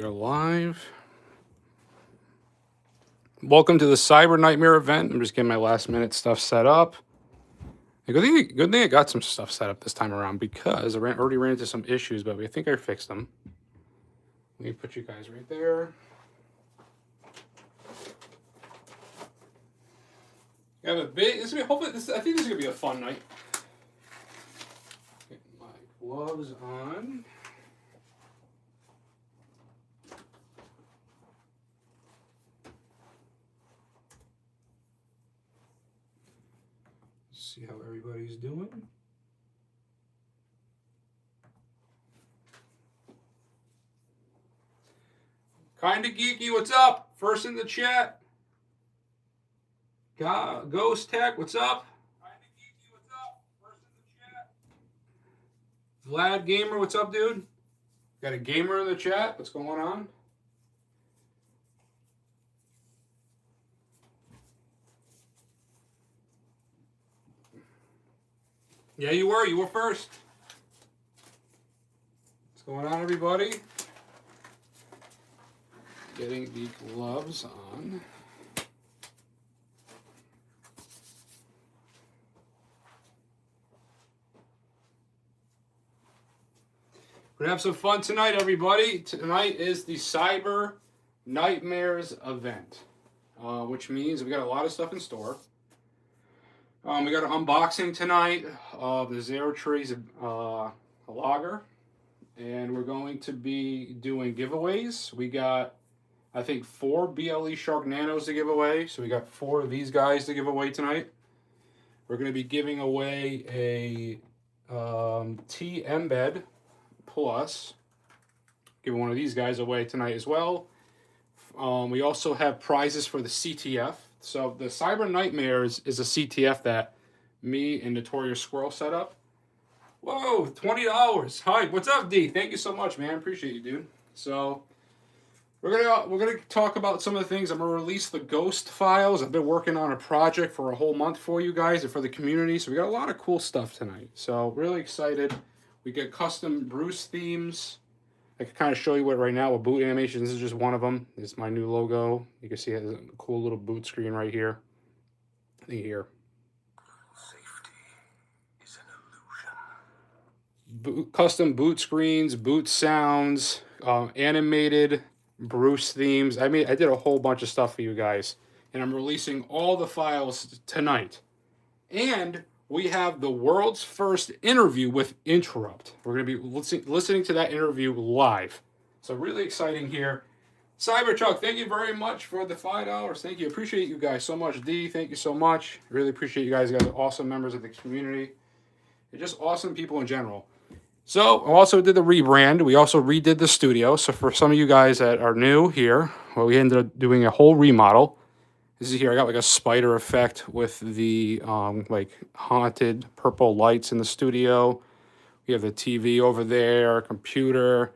We're live. Welcome to the Cyber Nightmare event. I'm just getting my last minute stuff set up. Good thing I got some stuff set up this time around because I already ran into some issues, but I think I fixed them. Let me put you guys right there. I have a big. Hopefully, I think this is gonna be a fun night. Get my gloves on. See how everybody's doing. Kinda Geeky, what's up? First in the chat. Ghost Tech, what's up? Kinda Geeky, what's up? First in the chat. Vlad Gamer, what's up, dude? Got a gamer in the chat. What's going on? Yeah, you were. You were first. What's going on, everybody? Getting the gloves on. We're gonna have some fun tonight, everybody. Tonight is the Cyber Nightmares event, which means we got a lot of stuff in store. We got an unboxing tonight of the Zero Trees logger, and we're going to be doing giveaways. We got, I think, 4 BLE Shark Nanos to give away, so we got 4 of these guys to give away tonight. We're going to be giving away a T-Embed Plus, giving one of these guys away tonight as well. We also have prizes for the CTF. So the Cyber Nightmares is a CTF that me and Notorious Squirrel set up. Whoa, $20. Hi, what's up, D? Thank you so much, man. Appreciate you, dude. So we're gonna talk about some of the things. I'm gonna release the ghost files. I've been working on a project for a whole month for you guys and for the community. So we got a lot of cool stuff tonight. So really excited. We get custom Bruce themes. I can kind of show you what right now with boot animation. This is just one of them. This is my new logo. You can see it has a cool little boot screen right here. I think here. Safety is an illusion. Custom boot screens, boot sounds, animated Bruce themes. I did a whole bunch of stuff for you guys, and I'm releasing all the files tonight. And we have the world's first interview with Interrupt. We're going to be listening to that interview live. So really exciting here. Cyberchuck, thank you very much for the $5. Thank you. Appreciate you guys so much. D, thank you so much. Really appreciate you guys. You guys are awesome members of the community. You're just awesome people in general. So I also did the rebrand. We also redid the studio. So for some of you guys that are new here, well, we ended up doing a whole remodel. This is here. I got like a spider effect with the like haunted purple lights in the studio. We have the TV over there, computer.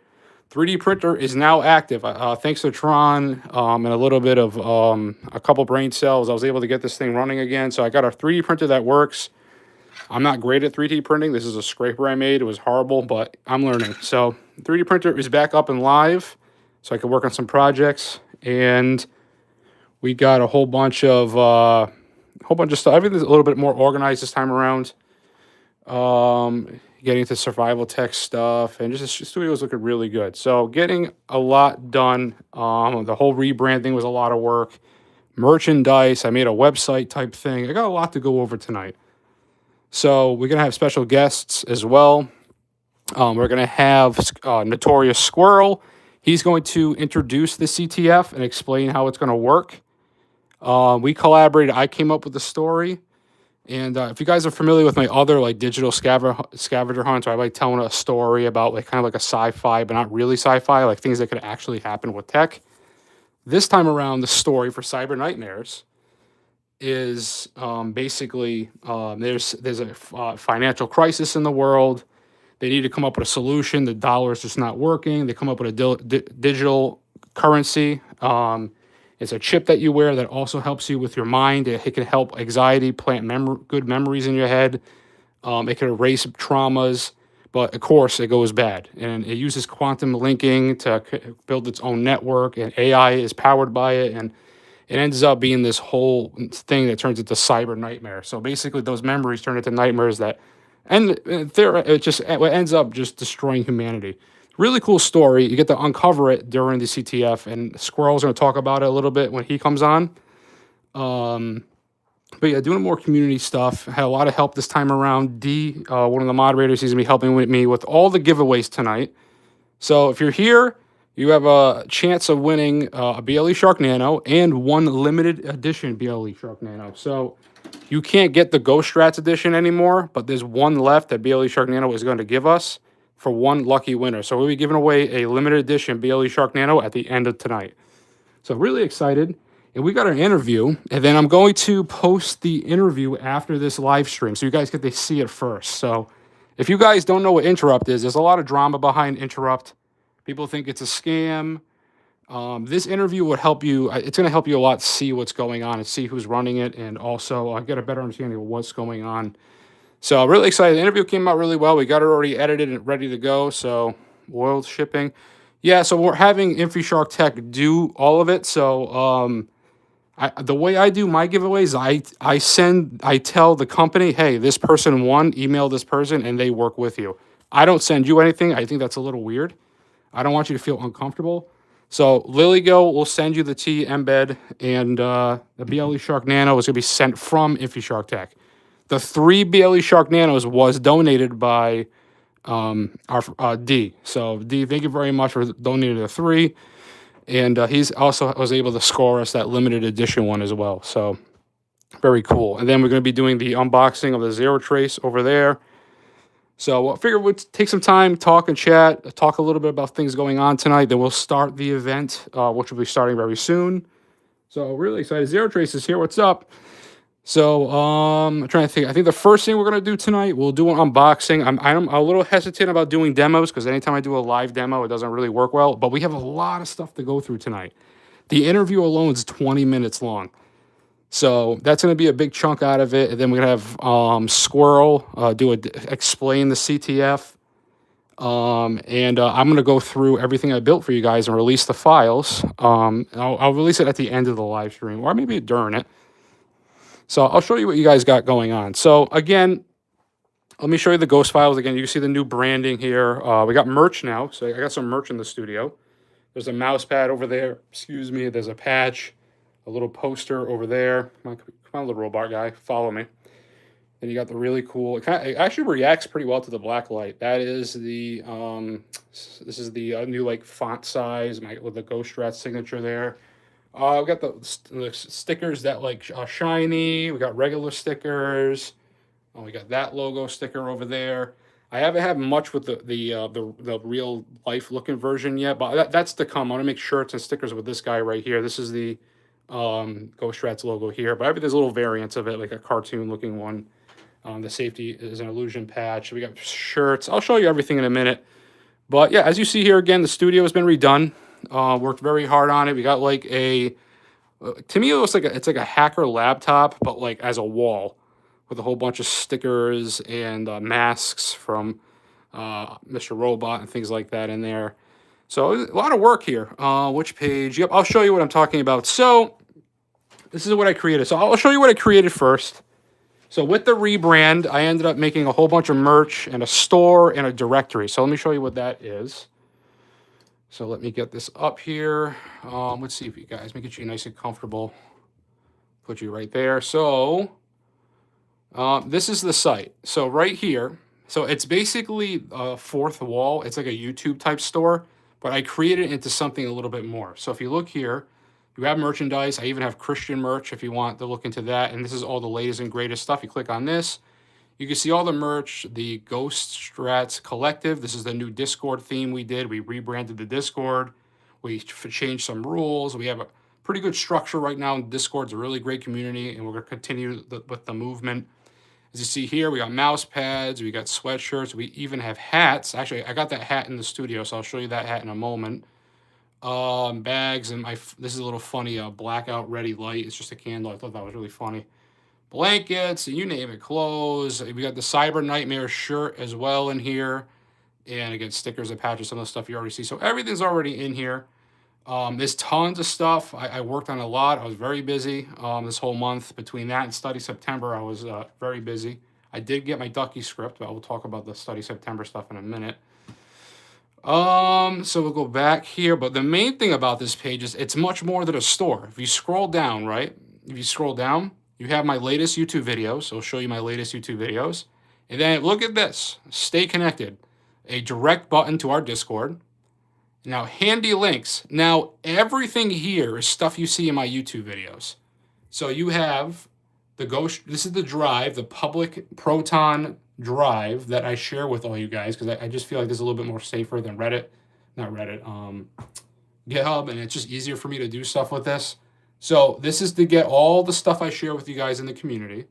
3D printer is now active. Thanks to Tron and a little bit of a couple brain cells, I was able to get this thing running again. So I got a 3D printer that works. I'm not great at 3D printing. This is a scraper I made. It was horrible, but I'm learning. So 3D printer is back up and live, so I can work on some projects. And we got a whole bunch of stuff. Everything's a little bit more organized this time around. Getting into survival tech stuff, and just the studio's looking really good. So getting a lot done. The whole rebranding was a lot of work. Merchandise. I made a website type thing. I got a lot to go over tonight. So we're gonna have special guests as well. We're gonna have Notorious Squirrel. He's going to introduce the CTF and explain how it's going to work. We collaborated. I came up with the story. And if you guys are familiar with my other like digital scavenger hunts, I like telling a story about like kind of like a sci-fi, but not really sci-fi, like things that could actually happen with tech. This time around, the story for Cyber Nightmares is basically there's a financial crisis in the world. They need to come up with a solution. The dollar is just not working. They come up with a digital currency. It's a chip that you wear that also helps you with your mind. It can help anxiety, plant good memories in your head. It can erase traumas. but of course it goes bad, and it uses quantum linking to build its own network, and AI is powered by it, and it ends up being this whole thing that turns into cyber nightmare. So basically, those memories turn into nightmares that, and there it ends up just destroying humanity. Really cool story. You get to uncover it during the CTF, and Squirrel's going to talk about it a little bit when he comes on. But yeah, doing more community stuff. Had a lot of help this time around. One of the moderators, he's gonna be helping with me with all the giveaways tonight. So if you're here, you have a chance of winning a BLE Shark Nano and one limited edition BLE Shark Nano. So you can't get the Ghost Strats edition anymore, but there's one left that BLE Shark Nano is going to give us for one lucky winner. So we'll be giving away a limited edition BLE Shark Nano at the end of tonight. So really excited. And we got an interview, and then I'm going to post the interview after this live stream, so you guys get to see it first. So if you guys don't know what Interrupt is, there's a lot of drama behind Interrupt. People think it's a scam. This interview would help you. It's going to help you a lot see what's going on and see who's running it, and also get a better understanding of what's going on. So I'm really excited. The interview came out really well. We got it already edited and ready to go. So world shipping. Yeah, so we're having InfiShark Tech do all of it. So the way I do my giveaways, I tell the company, hey, this person won, email this person, and they work with you. I don't send you anything. I think that's a little weird. I don't want you to feel uncomfortable. So LilyGo will send you the T embed, and the BLE Shark Nano is going to be sent from InfiShark Tech. The 3 BLE Shark Nanos was donated by our D. So D, thank you very much for donating the 3. And he's also was able to score us that limited edition one as well. So very cool. And then we're going to be doing the unboxing of the Zero Trace over there. So I figured we'd take some time, talk and chat, talk a little bit about things going on tonight. Then we'll start the event, which will be starting very soon. So really excited. Zero Trace is here. What's up? So I'm trying to think. I think the first thing we're going to do tonight, we'll do an unboxing. I'm a little hesitant about doing demos because anytime I do a live demo, it doesn't really work well. But we have a lot of stuff to go through tonight. The interview alone is 20 minutes long. So that's going to be a big chunk out of it. And then we're going to have Squirrel explain the CTF. And I'm going to go through everything I built for you guys and release the files. I'll release it at the end of the live stream or maybe during it. So I'll show you what you guys got going on. So again, let me show you the ghost files again. You can see the new branding here. We got merch now. So I got some merch in the studio. There's a mouse pad over there. Excuse me. There's a patch, a little poster over there. Come on, little robot guy. Follow me. Then you got the really cool. It actually reacts pretty well to the black light. That is the this is the new like font size with the Ghost Rat signature there. We got the stickers that like shiny. We got regular stickers. We got that logo sticker over there. I haven't had much with the real life looking version yet, but that's to come. I want to make shirts and stickers with this guy right here. This is the Ghost Rats logo here, but there's little variants of it, like a cartoon looking one. The safety is an illusion patch. We got shirts. I'll show you everything in a minute. But yeah, as you see here again, the studio has been redone. Worked very hard on it. We got like to me it looks like it's like a hacker laptop, but like as a wall with a whole bunch of stickers and masks from Mr. Robot and things like that in there. So a lot of work here. Which page? Yep, I'll show you what I'm talking about. So this is what I created. So I'll show you what I created first. So with the rebrand, I ended up making a whole bunch of merch and a store and a directory. So let me show you what that is. So let me get this up here. Let's see if you guys make it you nice and comfortable. Put you right there. So this is the site. So right here. So it's basically a fourth wall. It's like a YouTube type store, but I created it into something a little bit more. So if you look here, you have merchandise. I even have Christian merch if you want to look into that. And this is all the latest and greatest stuff. You click on this. You can see all the merch, the Ghost Strats Collective. This is the new Discord theme we did. We rebranded the Discord. We changed some rules. We have a pretty good structure right now. Discord's a really great community, and we're going to continue with the movement. As you see here, we got mouse pads, we got sweatshirts, we even have hats. Actually, I got that hat in the studio, so I'll show you that hat in a moment. Bags, and this is a little funny blackout ready light. It's just a candle. I thought that was really funny. Blankets, you name it, clothes. We got the Cyber Nightmare shirt as well in here. And again, stickers and patches, some of the stuff you already see. So everything's already in here. There's tons of stuff. I worked on a lot. I was very busy this whole month. Between that and Study September, I was very busy. I did get my Ducky script, but we'll talk about the Study September stuff in a minute. So we'll go back here, but the main thing about this page is it's much more than a store. If you scroll down, right? If you scroll down, you have my latest YouTube videos. So I'll show you my latest YouTube videos. And then look at this, stay connected. A direct button to our Discord. Now, handy links. Now, everything here is stuff you see in my YouTube videos. So you have the Ghost, this is the drive, the public Proton drive that I share with all you guys, because I just feel like this is a little bit more safer than Reddit, not Reddit, GitHub, and it's just easier for me to do stuff with this. So this is to get all the stuff I share with you guys in the community.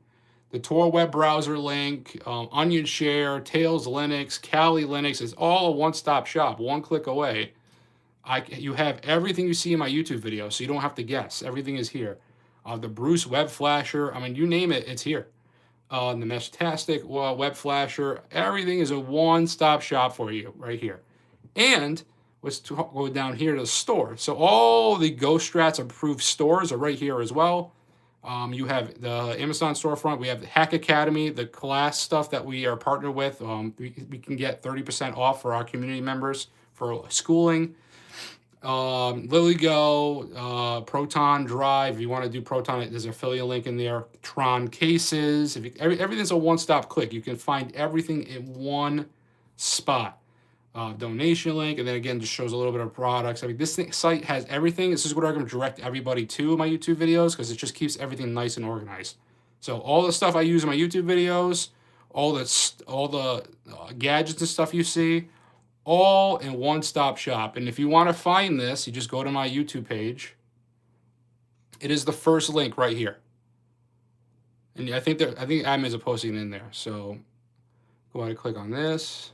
The Tor web browser link, Onion Share, Tails Linux, Kali Linux, it's all a one-stop shop, one click away. You have everything you see in my YouTube video, so you don't have to guess. Everything is here. The Bruce Web Flasher, I mean, you name it, it's here. The Meshtastic Web Flasher, everything is a one-stop shop for you right here. And let's go down here to the store. So all the Ghost Strats approved stores are right here as well. You have the Amazon storefront. We have the Hack Academy, the class stuff that we are partnered with. We can get 30% off for our community members for schooling. LilyGo, Proton Drive. If you want to do Proton, there's an affiliate link in there. Tron cases. Everything's a one-stop click. You can find everything in one spot. Donation link, and then again, just shows a little bit of products. I mean, this site has everything. This is what I'm going to direct everybody to my YouTube videos, because it just keeps everything nice and organized. So all the stuff I use in my YouTube videos, all the gadgets and stuff you see, all in one-stop shop. And if you want to find this, you just go to my YouTube page. It is the first link right here. And I think admins are posting it in there. So go ahead and click on this.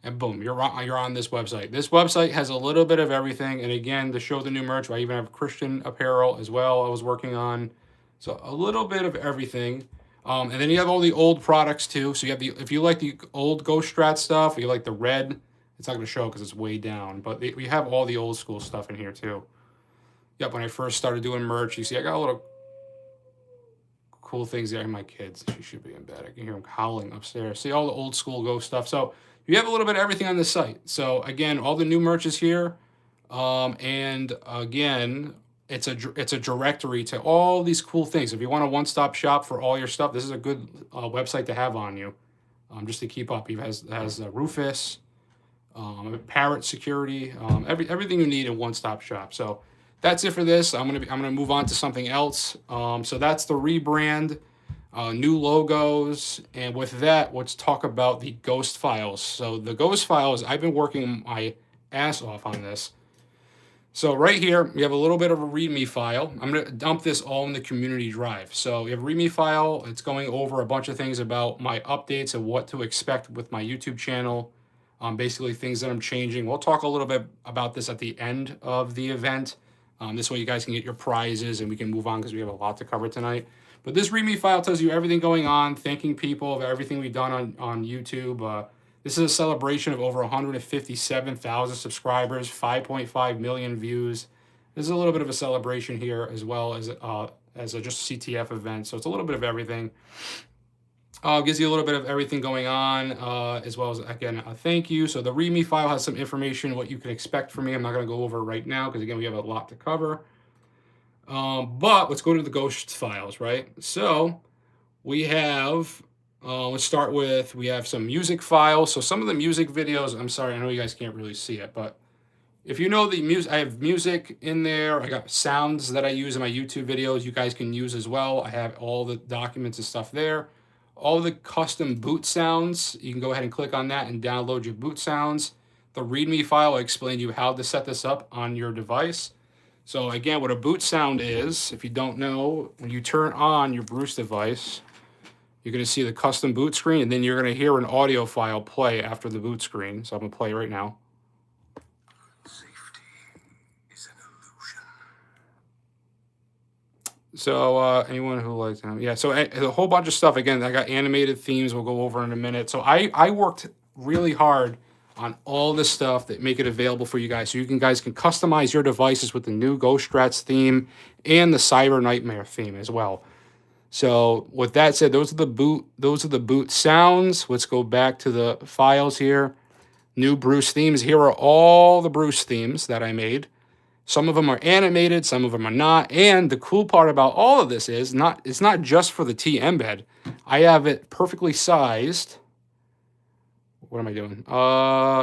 And boom, you're on this website. This website has a little bit of everything. And again, to show the new merch, I even have Christian apparel as well I was working on. So a little bit of everything. And then you have all the old products too. So you have if you like the old Ghost Strat stuff, or you like the red, it's not going to show because it's way down. But we have all the old school stuff in here too. Yep, when I first started doing merch, you see I got a little cool things there. My kids, she should be in bed. I can hear them howling upstairs. See all the old school Ghost stuff. So you have a little bit of everything on this site. So again, all the new merch is here. And again, it's a directory to all these cool things. If you want a one-stop shop for all your stuff, this is a good website to have on you, just to keep up. It has Rufus, Parrot Security, everything you need in one-stop shop. So that's it for this. I'm gonna move on to something else. So that's the rebrand. New logos, and with that, let's talk about the Ghost files. So the Ghost files, I've been working my ass off on this. So right here, we have a little bit of a README file. I'm going to dump this all in the community drive. So we have a README file. It's going over a bunch of things about my updates and what to expect with my YouTube channel. Basically things that I'm changing. We'll talk a little bit about this at the end of the event. This way you guys can get your prizes and we can move on because we have a lot to cover tonight. But this README file tells you everything going on, thanking people of everything we've done on YouTube. This is a celebration of over 157,000 subscribers, 5.5 million views. This is a little bit of a celebration here, as well as a just CTF event. So it's a little bit of everything. Gives you a little bit of everything going on, as well as, again, a thank you. So the README file has some information, what you can expect from me. I'm not going to go over it right now because, again, we have a lot to cover. But let's go to the Ghost files, right? So we have, let's start with, we have some music files. So some of the music videos, I'm sorry, I know you guys can't really see it, but if you know the music, I have music in there. I got sounds that I use in my YouTube videos you guys can use as well. I have all the documents and stuff there. All the custom boot sounds, you can go ahead and click on that and download your boot sounds. The README file will explain to you how to set this up on your device. So again, what a boot sound is, if you don't know, when you turn on your Bruce device, you're going to see the custom boot screen, and then you're going to hear an audio file play after the boot screen. So I'm going to play right now. Safety is an illusion. So anyone who likes them, yeah. So a whole bunch of stuff. Again, I got animated themes. We'll go over in a minute. So I worked really hard on all this stuff that make it available for you guys, so you guys can customize your devices with the new Ghost Rats theme and the Cyber Nightmare theme as well. So with that said, those are the boot sounds. Let's go back to the files here. New Bruce themes. Here are all the Bruce themes that I made. Some of them are animated, some of them are not. And the cool part about all of this is it's not just for the T embed. I have it perfectly sized. What am I doing?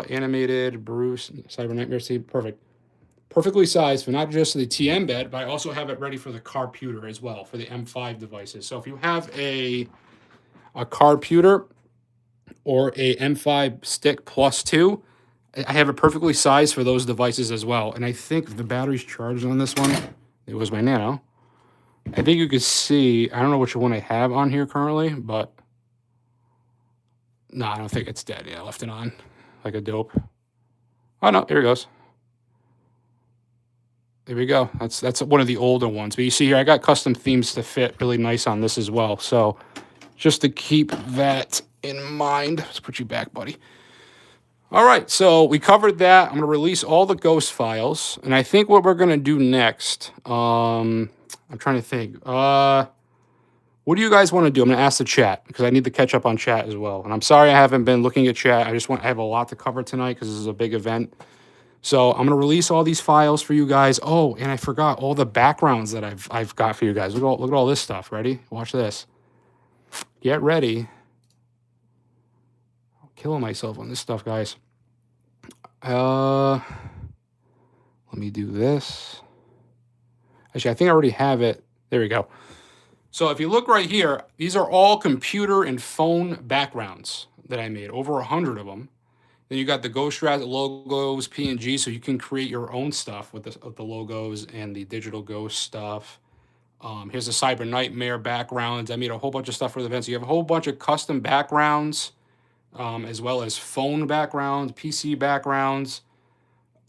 Animated Bruce Cyber Nightmare theme. Perfect. Perfectly sized for not just the T embed, but I also have it ready for the carputer as well, for the M5 devices. So if you have a carputer or a M5 stick plus 2, I have it perfectly sized for those devices as well. And I think the battery's charged on this one. It was my Nano. I think you could see, I don't know which one I have on here currently, but no, I don't think it's dead. Yeah, I left it on like a dope. Oh no, here it goes. There we go. That's one of the older ones. But you see here, I got custom themes to fit really nice on this as well. So just to keep that in mind, let's put you back, buddy. All right, so we covered that. I'm going to release all the ghost files. And I think what we're going to do next, I'm trying to think. What do you guys want to do? I'm going to ask the chat because I need to catch up on chat as well. And I'm sorry I haven't been looking at chat. I have a lot to cover tonight because this is a big event. So I'm going to release all these files for you guys. Oh, and I forgot all the backgrounds that I've got for you guys. Look at all this stuff. Ready? Watch this. Get ready. I'm killing myself on this stuff, guys. Let me do this. Actually, I think I already have it. There we go. So if you look right here, these are all computer and phone backgrounds that I made, over 100 of them. Then you got the Ghost Rat logos, PNG, so you can create your own stuff with the logos and the digital ghost stuff. Here's the Cyber Nightmare backgrounds. I made a whole bunch of stuff for the event. So you have a whole bunch of custom backgrounds, as well as phone backgrounds, PC backgrounds.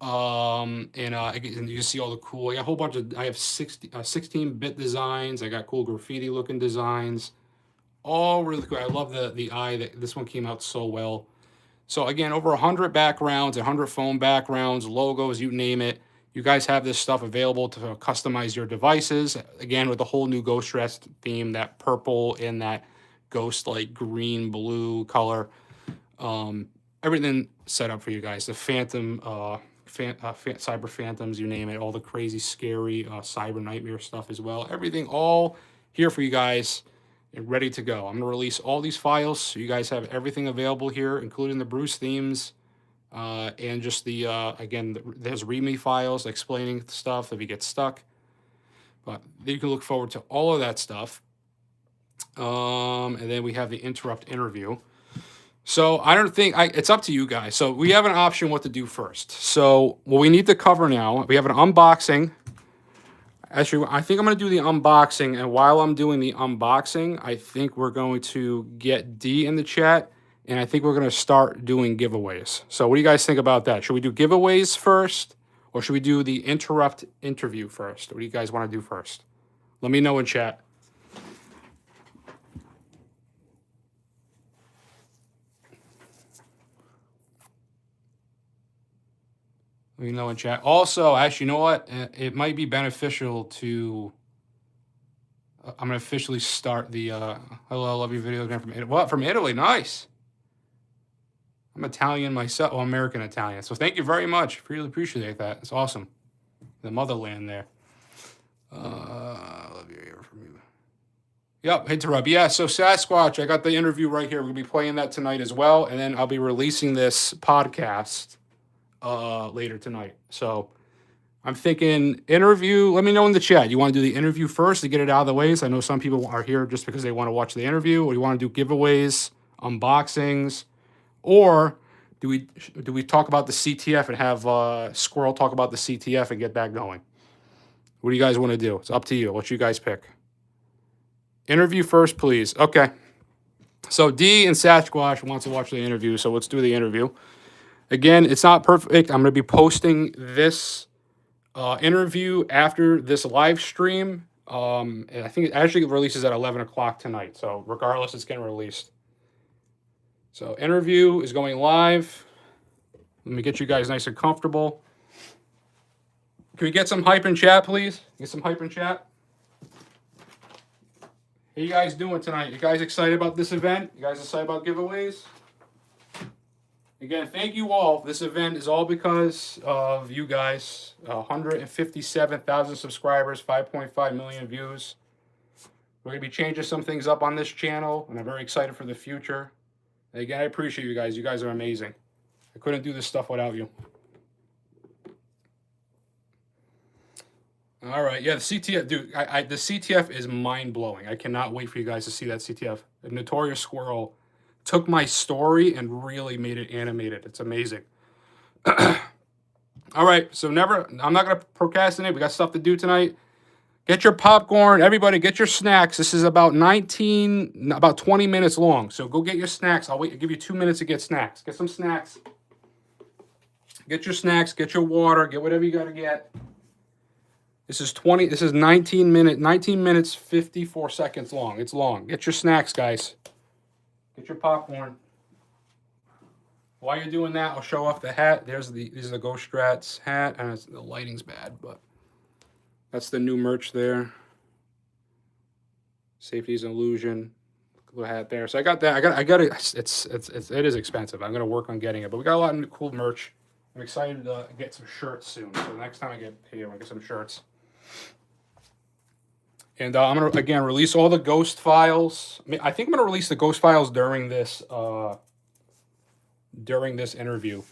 And you can see all the cool, I got a whole bunch of, I have 16-bit designs. I got cool graffiti looking designs. All really cool. I love the eye. This one came out so well. So again, over 100 backgrounds, 100 phone backgrounds, logos, you name it. You guys have this stuff available to customize your devices. Again, with the whole new Ghost Rats theme, that purple and that ghost like green, blue color. Everything set up for you guys. The Phantom, Cyber Phantoms, you name it. All the crazy, scary Cyber Nightmare stuff as well. Everything all here for you guys. And ready to go. I'm going to release all these files so you guys have everything available here, including the Bruce themes, and just the, again, there's README files explaining stuff if you get stuck. But you can look forward to all of that stuff. And then we have the interrupt interview. So I don't think, it's up to you guys. So we have an option what to do first. So what we need to cover now, we have an unboxing. Actually, I think I'm going to do the unboxing, and while I'm doing the unboxing, I think we're going to get D in the chat, and I think we're going to start doing giveaways. So what do you guys think about that? Should we do giveaways first, or should we do the interrupt interview first? What do you guys want to do first? Let me know in chat. Let me know in chat. Also, actually, you know what? It might be beneficial to... I'm going to officially start the... hello, I love your videos. Man, from Italy. What? From Italy? Nice. I'm Italian myself. Well, American Italian. So thank you very much. Really appreciate that. It's awesome. The motherland there. Love your ear from you. Yep, interrupt. Yeah, so Sasquatch, I got the interview right here. We're going to be playing that tonight as well. And then I'll be releasing this podcast later tonight. So I'm thinking interview. Let me know in the chat. You want to do the interview first to get it out of the way? So I know some people are here just because they want to watch the interview, or you want to do giveaways, unboxings, or do we talk about the CTF and have Squirrel talk about the CTF and get that going? What do you guys want to do? It's up to you. What you guys pick. Interview first, please. Okay. So D and Sasquatch wants to watch the interview, so let's do the interview. Again, it's not perfect. I'm going to be posting this interview after this live stream. And I think it actually releases at 11 o'clock tonight. So regardless, it's getting released. So interview is going live. Let me get you guys nice and comfortable. Can we get some hype in chat, please? Get some hype in chat. How you guys doing tonight? You guys excited about this event? You guys excited about giveaways? Again, thank you all. This event is all because of you guys. 157,000 subscribers, 5.5 million views. We're going to be changing some things up on this channel, and I'm very excited for the future. And again, I appreciate you guys. You guys are amazing. I couldn't do this stuff without you. All right, yeah, the CTF, dude, the CTF is mind-blowing. I cannot wait for you guys to see that CTF. The Notorious Squirrel took my story and really made it animated. It's amazing. All right, so I'm not going to procrastinate. We got stuff to do tonight. Get your popcorn. Everybody, get your snacks. This is about 20 minutes long. So go get your snacks. I'll give you 2 minutes to get snacks. Get some snacks. Get your snacks. Get your water. Get whatever you got to get. This is 19 minutes, 54 seconds long. It's long. Get your snacks, guys. Get your popcorn. While you're doing that, I'll show off the hat. These are the Ghost Strats hat, and the lighting's bad, but that's the new merch there. Safety's an illusion. Little hat there. So I got that. I got it. It is expensive. I'm gonna work on getting it, but we got a lot of cool merch. I'm excited to get some shirts soon. So next time I get paid, I'm gonna get some shirts. And I'm gonna again release all the ghost files. I think I'm gonna release the ghost files during this interview.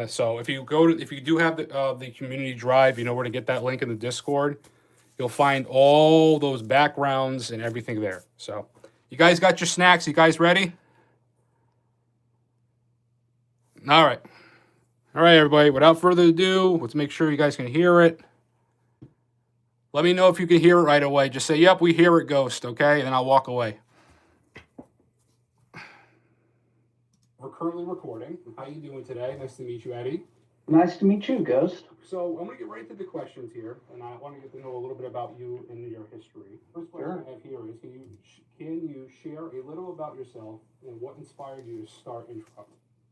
So if you do have the community drive, you know where to get that link in the Discord. You'll find all those backgrounds and everything there. So you guys got your snacks? You guys ready? All right, everybody. Without further ado, let's make sure you guys can hear it. Let me know if you can hear it right away. Just say, "Yep, we hear it, Ghost." Okay, and then I'll walk away. We're currently recording. How you doing today? Nice to meet you, Eddie. Nice to meet you, Ghost. So I'm going to get right to the questions here, and I want to get to know a little bit about you and your history. First question I have here is, can you share a little about yourself and what inspired you to start Intro?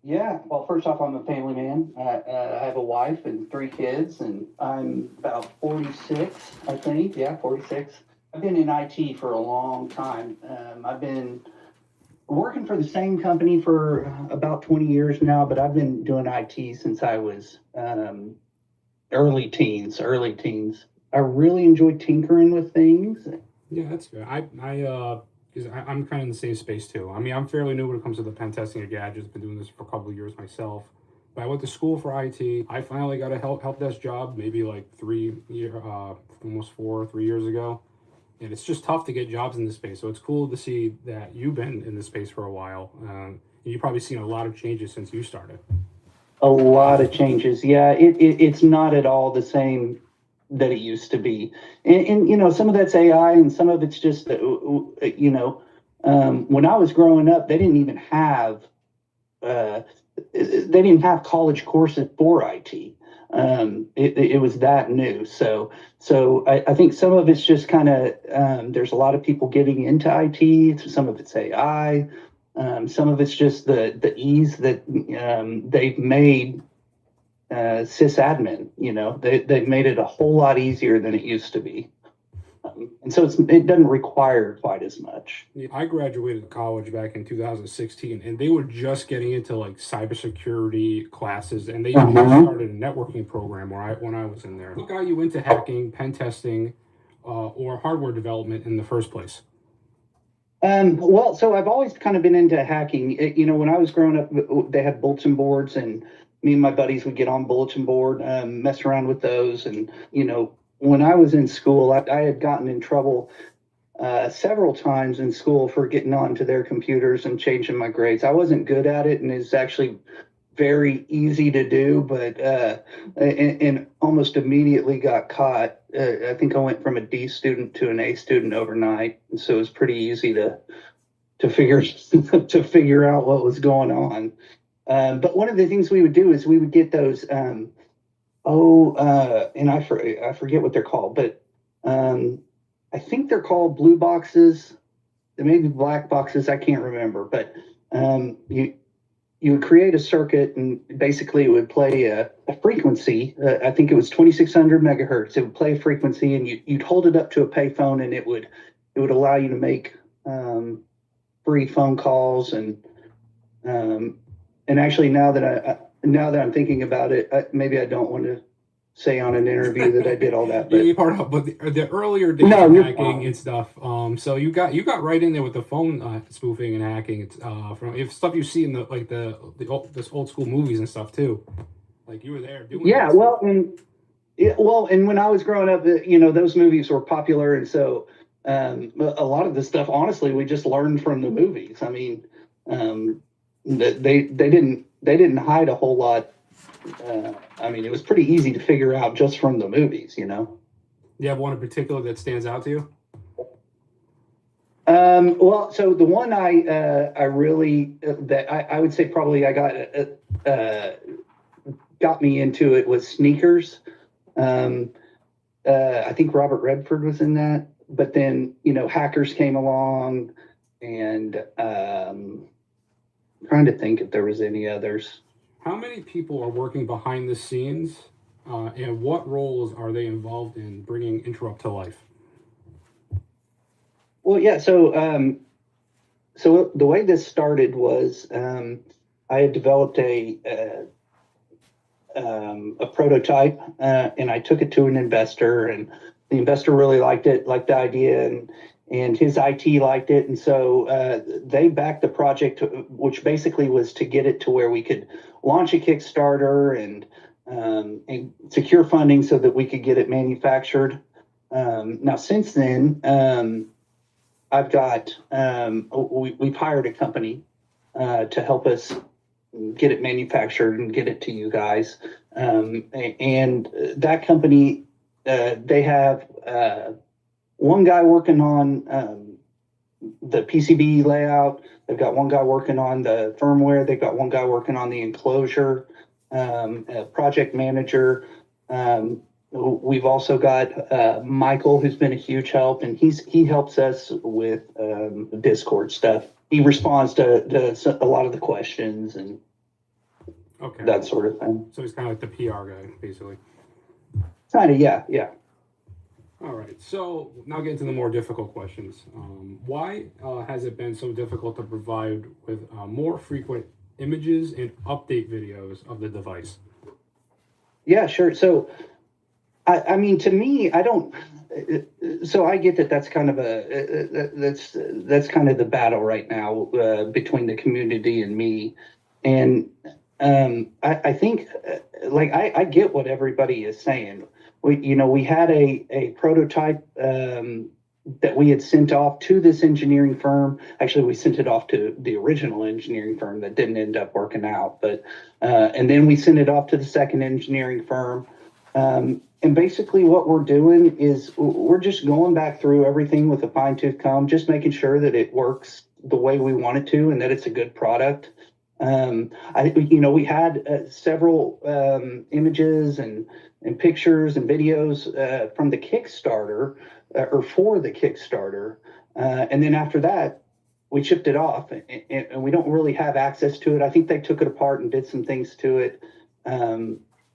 Yeah, well, first off, I'm a family man. I have a wife and 3 kids, and I'm about 46, I think. Yeah, 46. I've been in IT for a long time. I've been working for the same company for about 20 years now, but I've been doing IT since I was early teens. I really enjoy tinkering with things. Yeah, that's fair. I'm kind of in the same space too. I mean, I'm fairly new when it comes to the pen testing of gadgets. Been doing this for a couple of years myself. But I went to school for IT. I finally got a help desk job maybe like 3 years ago. And it's just tough to get jobs in this space. So it's cool to see that you've been in this space for a while. And you've probably seen a lot of changes since you started. A lot of changes. Yeah, it's not at all the same that it used to be. And you know, some of that's AI and some of it's just, when I was growing up, they didn't even have college courses for IT. It was that new. So I think some of it's just kind of, there's a lot of people getting into IT. Some of it's AI. Some of it's just the ease that they've made sysadmin. You know, they've made it a whole lot easier than it used to be. And so it doesn't require quite as much. I graduated college back in 2016, and they were just getting into like cybersecurity classes, and they just started a networking program when I was in there. What got you into hacking, pen testing, or hardware development in the first place? Well, so I've always kind of been into hacking. When I was growing up, they had bulletin boards, and me and my buddies would get on bulletin board, mess around with those, and when I was in school, I had gotten in trouble several times in school for getting onto their computers and changing my grades. I wasn't good at it, and it's actually very easy to do, but and almost immediately got caught. I think I went from a D student to an A student overnight, and so it was pretty easy to figure out what was going on. But one of the things we would do is we would get those. And I forget what they're called, but I think they're called blue boxes. They may be black boxes. I can't remember, but You would create a circuit, and basically it would play a frequency. I think it was 2600 megahertz. It would play a frequency, and you'd hold it up to a payphone, and it would allow you to make free phone calls. And actually, now that I'm thinking about it, maybe I don't want to say on an interview that I did all that. But you part of, but the earlier days No, of you're hacking fine. and stuff. So you got right in there with the phone spoofing and hacking. It's from if stuff you see in this old school movies and stuff too. Like you were there doing. Yeah, that well, stuff. and when I was growing up, those movies were popular, and so a lot of the stuff, honestly, we just learned from the movies. I mean, they didn't hide a whole lot. I mean, it was pretty easy to figure out just from the movies. You have one in particular that stands out to you? Well, so the one I really that I would say probably I got me into it was sneakers. I think Robert Redford was in that, but then hackers came along, and trying to think if there was any others. How many people are working behind the scenes, and what roles are they involved in bringing Interrupt to life? Well, yeah. So the way this started was I had developed a prototype, and I took it to an investor, and the investor really liked the idea, and his IT liked it, and so they backed the project, which basically was to get it to where we could launch a Kickstarter and secure funding so that we could get it manufactured. Now, since then, I've got we've hired a company to help us get it manufactured and get it to you guys. And that company, they have one guy working on the PCB layout. They've got one guy working on the firmware. They've got one guy working on the enclosure, a project manager. We've also got Michael, who's been a huge help, and he helps us with Discord stuff. He responds to a lot of the questions and that sort of thing. So he's kind of like the PR guy, basically. Kind of, yeah. All right. So now get into the more difficult questions. Why has it been so difficult to provide with more frequent images and update videos of the device? Yeah, sure. So, I mean, to me, I don't. So I get that that's kind of that's kind of the battle right now between the community and me, and I think I get what everybody is saying. We had a prototype that we had sent off to this engineering firm. Actually, we sent it off to the original engineering firm that didn't end up working out, but and then we sent it off to the second engineering firm. And basically what we're doing is we're just going back through everything with a fine-tooth comb, just making sure that it works the way we want it to and that it's a good product. We had several images and pictures and videos from the Kickstarter or for the Kickstarter. And then after that, we shipped it off, and we don't really have access to it. I think they took it apart and did some things to it.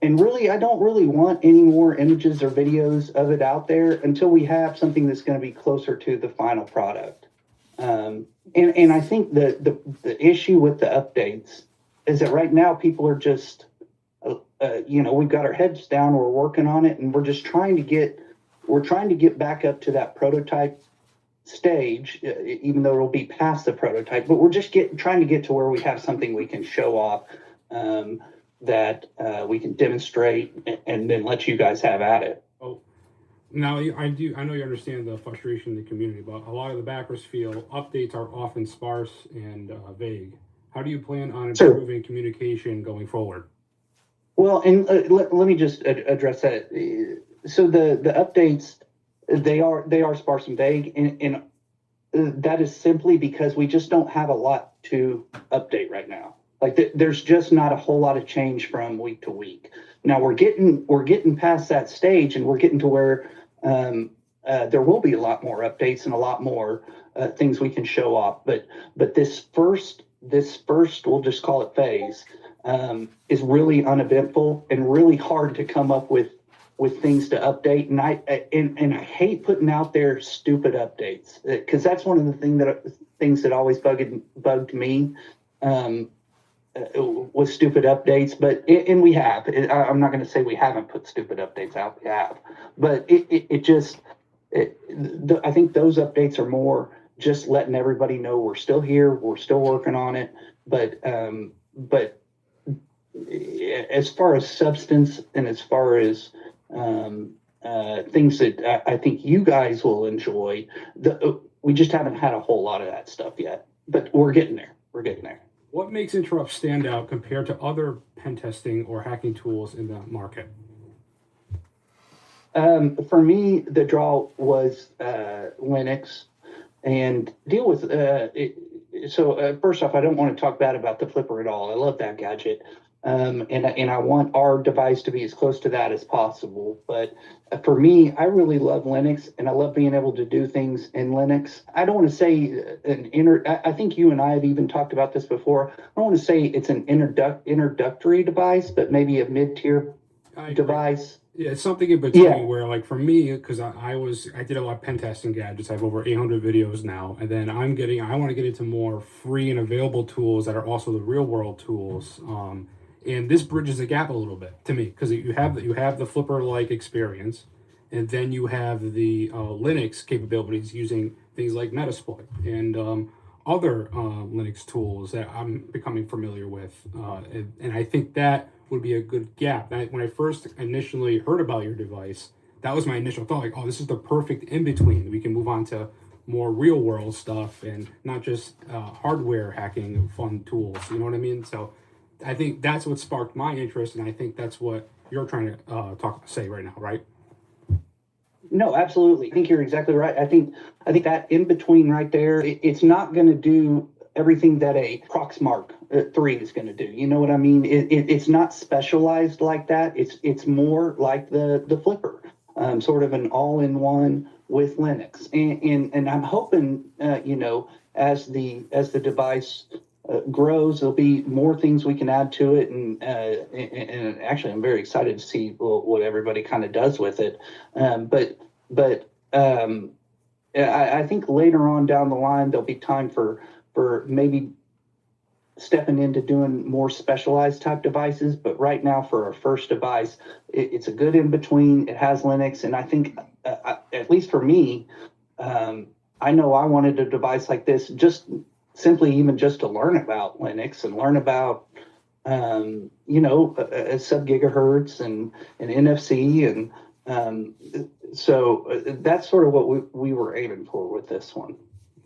And really, I don't really want any more images or videos of it out there until we have something that's going to be closer to the final product. And I think the issue with the updates is that right now people are just, we've got our heads down, we're working on it, and we're just trying to get back up to that prototype stage, even though it'll be past the prototype. But we're just trying to get to where we have something we can show off. That we can demonstrate and then let you guys have at it. Oh, now I know you understand the frustration in the community, but a lot of the backers feel updates are often sparse and vague. How do you plan on improving communication going forward? Well, and let me just address that. So the updates, they are sparse and vague, and that is simply because we just don't have a lot to update right now. There's just not a whole lot of change from week to week. Now we're getting past that stage, and we're getting to where there will be a lot more updates and a lot more things we can show off. But this first this first, we'll just call it phase, is really uneventful and really hard to come up with things to update. And I hate putting out there stupid updates, because that's one of the things that always bugged me. With stupid updates, and we have. I'm not going to say we haven't put stupid updates out. We have, but I think those updates are more just letting everybody know we're still here, we're still working on it. But as far as substance and as far as things that I think you guys will enjoy, we just haven't had a whole lot of that stuff yet. But we're getting there. We're getting there. What makes Interrupt stand out compared to other pen testing or hacking tools in the market? For me, the draw was Linux, and deal with So first off, I don't want to talk bad about the Flipper at all. I love that gadget, and I want our device to be as close to that as possible. But for me, I really love Linux, and I love being able to do things in Linux. I don't want to say I think you and I have even talked about this before. I don't want to say it's an introductory device, but maybe a mid-tier device. Yeah, it's something in between where, like, for me, because I did a lot of pen testing gadgets. I have over 800 videos now, and then I want to get into more free and available tools that are also the real world tools. And this bridges the gap a little bit to me, because you have the Flipper-like experience, and then you have the Linux capabilities using things like Metasploit and other Linux tools that I'm becoming familiar with, and I think that would be a good gap. When I first initially heard about your device, that was my initial thought, like, oh, this is the perfect in-between. We can move on to more real-world stuff and not just hardware hacking fun tools, you know what I mean? So I think that's what sparked my interest, and I think that's what you're trying to say right now, right? No, absolutely. I think you're exactly right. I think that in between right there, it's not going to do everything that a Proxmark 3 is going to do. You know what I mean? It's not specialized like that. It's more like the Flipper, sort of an all-in-one with Linux. And I'm hoping, as the device grows, there'll be more things we can add to it, and actually I'm very excited to see what everybody kind of does with it. I think later on down the line there'll be time for maybe stepping into doing more specialized type devices. But right now, for our first device, it's a good in between. It has Linux, and I think at least for me, I know I wanted a device like this just simply even just to learn about Linux and learn about sub-gigahertz and NFC, and so that's sort of what we were aiming for with this one.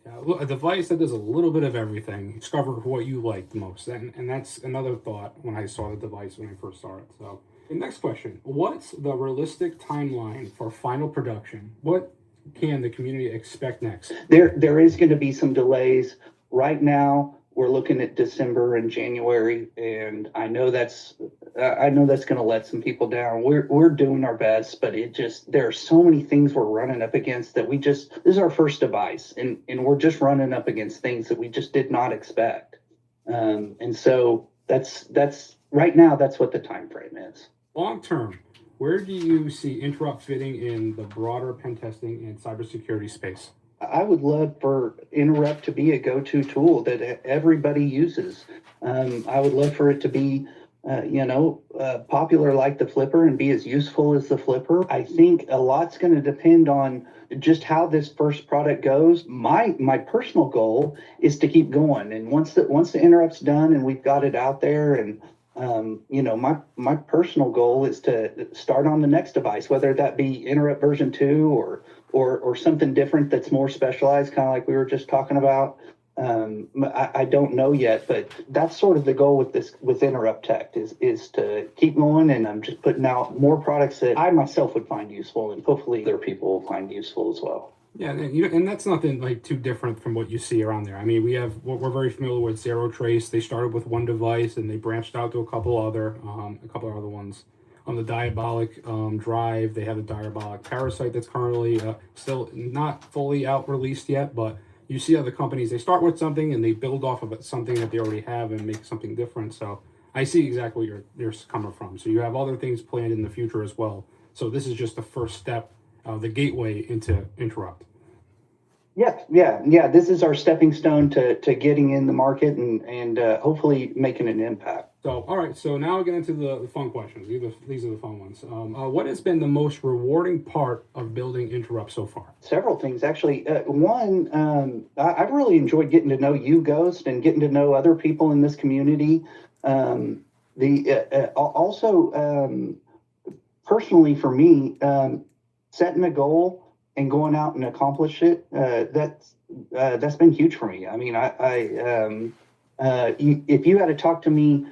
Yeah, a device that does a little bit of everything. Discover what you like the most, and that's another thought when I saw the device when I first saw it. So, the next question: what's the realistic timeline for final production? What can the community expect next? There is going to be some delays. Right now, we're looking at December and January, and I know that's going to let some people down. We're doing our best, but there are so many things we're running up against that this is our first device, and we're just running up against things that we just did not expect. And so that's right now, that's what the time frame is. Long term, where do you see Interrupt fitting in the broader pen testing and cybersecurity space? I would love for Interrupt to be a go-to tool that everybody uses. I would love for it to be, popular like the Flipper and be as useful as the Flipper. I think a lot's going to depend on just how this first product goes. My personal goal is to keep going, and once the Interrupt's done and we've got it out there, and my personal goal is to start on the next device, whether that be Interrupt version 2 or something different that's more specialized, kind of like we were just talking about. I don't know yet, but that's sort of the goal with Interrupt Tech is to keep going, and I'm just putting out more products that I myself would find useful, and hopefully other people will find useful as well. Yeah, and that's nothing like too different from what you see around there. I mean, we're very familiar with Zero Trace. They started with one device and they branched out to a couple other ones. On the Diabolic drive, they have the Diabolic Parasite that's currently still not fully out released yet, but you see other companies, they start with something and they build off of it, something that they already have and make something different. So I see exactly where you're coming from. So you have other things planned in the future as well. So this is just the first step, the gateway into Interrupt. Yeah. This is our stepping stone to getting in the market and hopefully making an impact. So, all right. So now we get into the fun questions. These are the fun ones. What has been the most rewarding part of building Interrupt so far? Several things, actually. One, I've really enjoyed getting to know you, Ghost, and getting to know other people in this community. Personally for me, setting a goal and going out and accomplish it, that's been huge for me. I mean, if you had to talk to me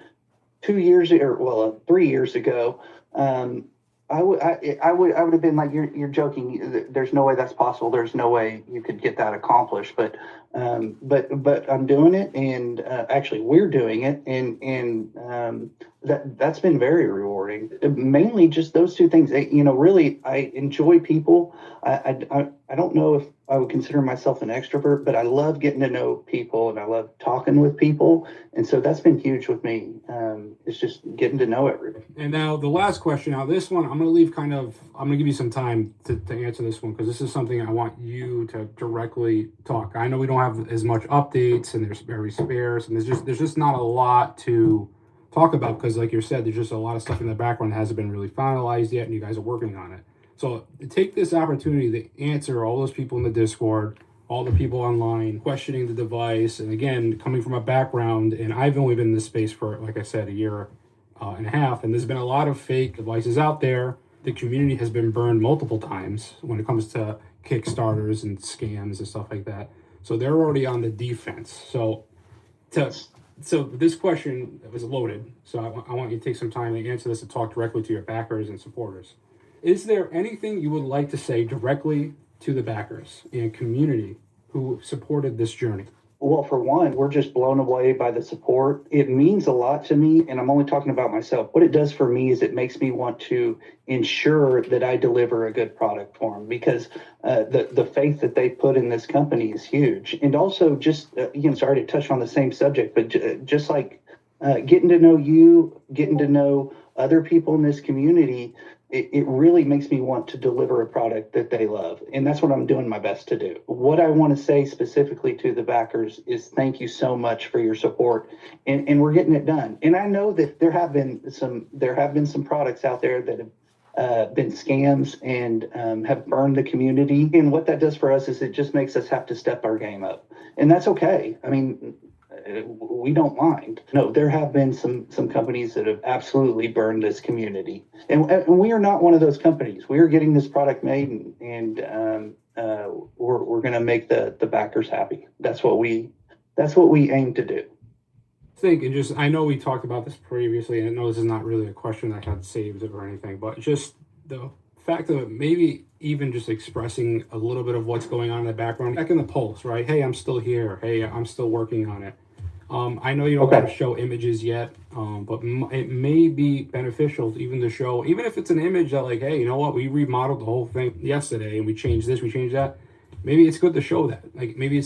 3 years ago, I would have been like, you're joking. There's no way that's possible. There's no way you could get that accomplished. But I'm doing it, and actually we're doing it, and that's been very rewarding. Mainly just those two things. Really, I enjoy people. I don't know if I would consider myself an extrovert, but I love getting to know people and I love talking with people. And so that's been huge with me. It's just getting to know everybody. And now the last question. Now this one, I'm going to give you some time to answer this one, because this is something I want you to directly talk. I know we don't have as much updates and there's very sparse, and there's just not a lot to talk about, because like you said, there's just a lot of stuff in the background that hasn't been really finalized yet, and you guys are working on it. So take this opportunity to answer all those people in the Discord, all the people online questioning the device. And again, coming from a background, and I've only been in this space for, like I said, a year and a half, and there's been a lot of fake devices out there. The community has been burned multiple times when it comes to Kickstarters and scams and stuff like that. So they're already on the defense. So this question was loaded. So I want you to take some time to answer this and talk directly to your backers and supporters. Is there anything you would like to say directly to the backers and community who supported this journey? Well, for one, we're just blown away by the support. It means a lot to me, and I'm only talking about myself. What it does for me is it makes me want to ensure that I deliver a good product for them, because the faith that they put in this company is huge. And also just, sorry to touch on the same subject, but just like getting to know you, getting to know other people in this community, it really makes me want to deliver a product that they love. And that's what I'm doing my best to do. What I want to say specifically to the backers is thank you so much for your support. And we're getting it done. And I know that there have been some products out there that have been scams and have burned the community. And what that does for us is it just makes us have to step our game up. And that's okay. I mean, we don't mind. No, there have been some companies that have absolutely burned this community, and we are not one of those companies. We are getting this product made, and we're going to make the backers happy. That's what we aim to do. I know we talked about this previously, and I know this is not really a question I had saved or anything, but just the fact of maybe even just expressing a little bit of what's going on in the background, back in the pulse, right? Hey, I'm still here. Hey, I'm still working on it. I know you don't want to show images yet, but it may be beneficial to show, even if it's an image that like, hey, you know what, we remodeled the whole thing yesterday and we changed this, we changed that. Maybe it's good to show that. Like maybe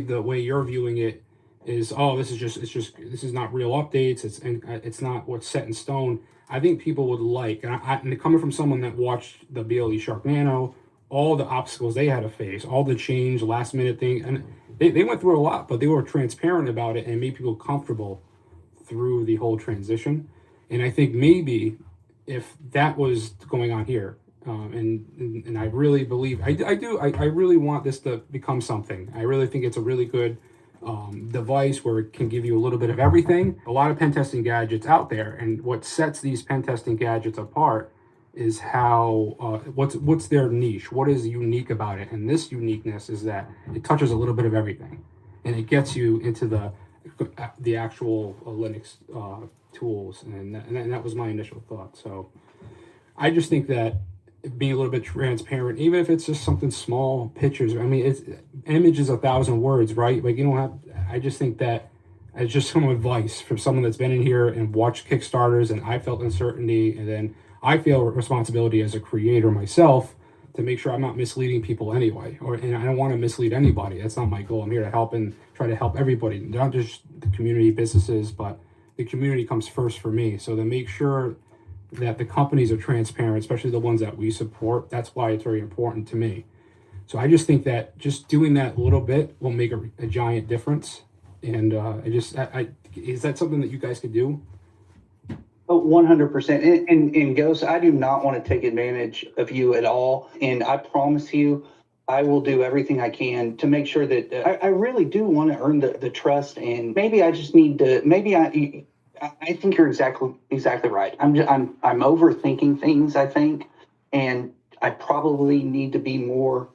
the way you're viewing it is, oh, this is not real updates. It's not what's set in stone. I think people would like, and coming from someone that watched the BLE Shark Nano, all the obstacles they had to face, all the change, last minute thing, and they went through a lot, but they were transparent about it and made people comfortable through the whole transition. And I think maybe if that was going on here, and I really believe, I really want this to become something. I really think it's a really good device where it can give you a little bit of everything. A lot of pen testing gadgets out there, and what sets these pen testing gadgets apart is how what's their niche, what is unique about it. And this uniqueness is that it touches a little bit of everything, and it gets you into the actual Linux tools, and that was my initial thought. So I just think that being a little bit transparent, even if it's just something small, pictures, I mean, image is 1,000 words, right? Like, you don't have, I just think that it's just some advice from someone that's been in here and watched Kickstarters, and I felt uncertainty, and then I feel responsibility as a creator myself to make sure I'm not misleading people anyway, and I don't want to mislead anybody. That's not my goal. I'm here to help and try to help everybody, not just the community businesses, but the community comes first for me. So to make sure that the companies are transparent, especially the ones that we support, that's why it's very important to me. So I just think that just doing that little bit will make a giant difference. And is that something that you guys could do? Oh, 100%. And Ghost, I do not want to take advantage of you at all. And I promise you, I will do everything I can to make sure that I really do want to earn the trust. And maybe I just need to, I think you're exactly right. I'm overthinking things, I think. And I probably need to be more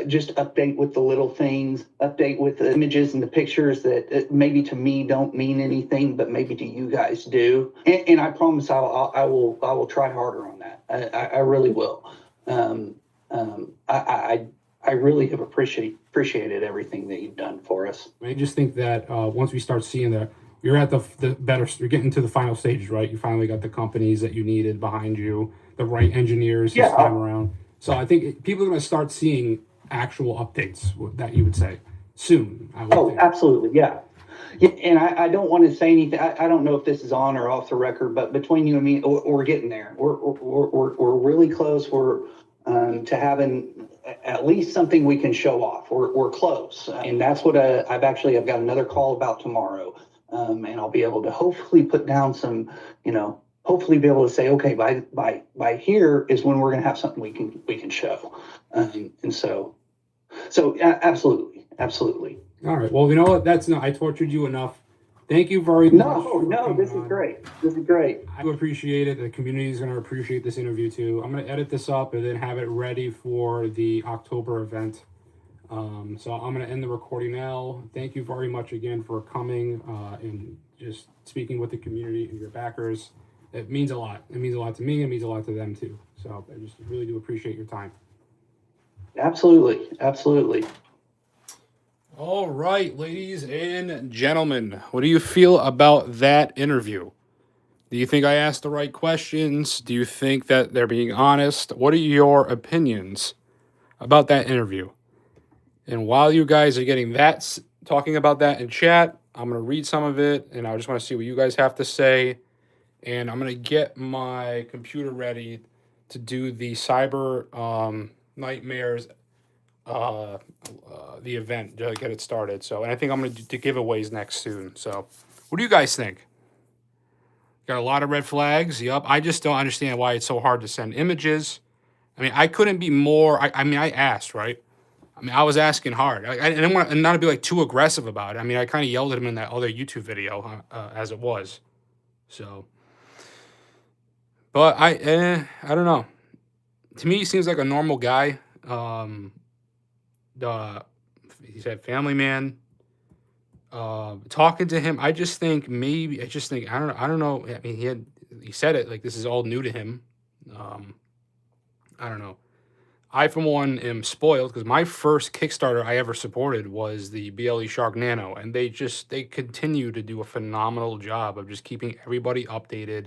just update with the little things, update with the images and the pictures that maybe to me don't mean anything, but maybe to you guys do. And I promise I will try harder on that. I really will. I really have appreciated everything that you've done for us. I just think that once we start seeing you're at you're getting to the final stages, right? You finally got the companies that you needed behind you, the right engineers this time around. So I think people are going to start seeing actual updates that you would say soon. I would think. Absolutely. Yeah. Yeah, and I don't want to say anything. I don't know if this is on or off the record, but between you and me, we're getting there. We're really close. We're to having at least something we can show off. We're close, and that's what I've got another call about tomorrow, and I'll be able to hopefully put down some, hopefully be able to say, okay, by here is when we're going to have something we can show, and so absolutely. All right. Well, you know what? I tortured you enough. Thank you very much. No, this is great. This is great. I appreciate it. The community is going to appreciate this interview too. I'm going to edit this up and then have it ready for the October event. So I'm going to end the recording now. Thank you very much again for coming and just speaking with the community and your backers. It means a lot. It means a lot to me. It means a lot to them too. So I just really do appreciate your time. Absolutely. All right, ladies and gentlemen, what do you feel about that interview? Do you think I asked the right questions? Do you think that they're being honest? What are your opinions about that interview? And while you guys are talking about that in chat, I'm going to read some of it, and I just want to see what you guys have to say. And I'm going to get my computer ready to do the Cyber Nightmares the event to get it started. So, and I think I'm going to do giveaways next soon. So, what do you guys think? Got a lot of red flags. Yup. I just don't understand why it's so hard to send images. I mean, I couldn't be more. I asked, right? I mean, I was asking hard. I didn't want to, not to be like too aggressive about it. I mean, I kind of yelled at him in that other YouTube video as it was. So, but I don't know. To me, he seems like a normal guy. He said family man. Talking to him, I don't know. I mean, he said it like this is all new to him. I don't know. I, for one, am spoiled because my first Kickstarter I ever supported was the BLE Shark Nano, and they continue to do a phenomenal job of just keeping everybody updated,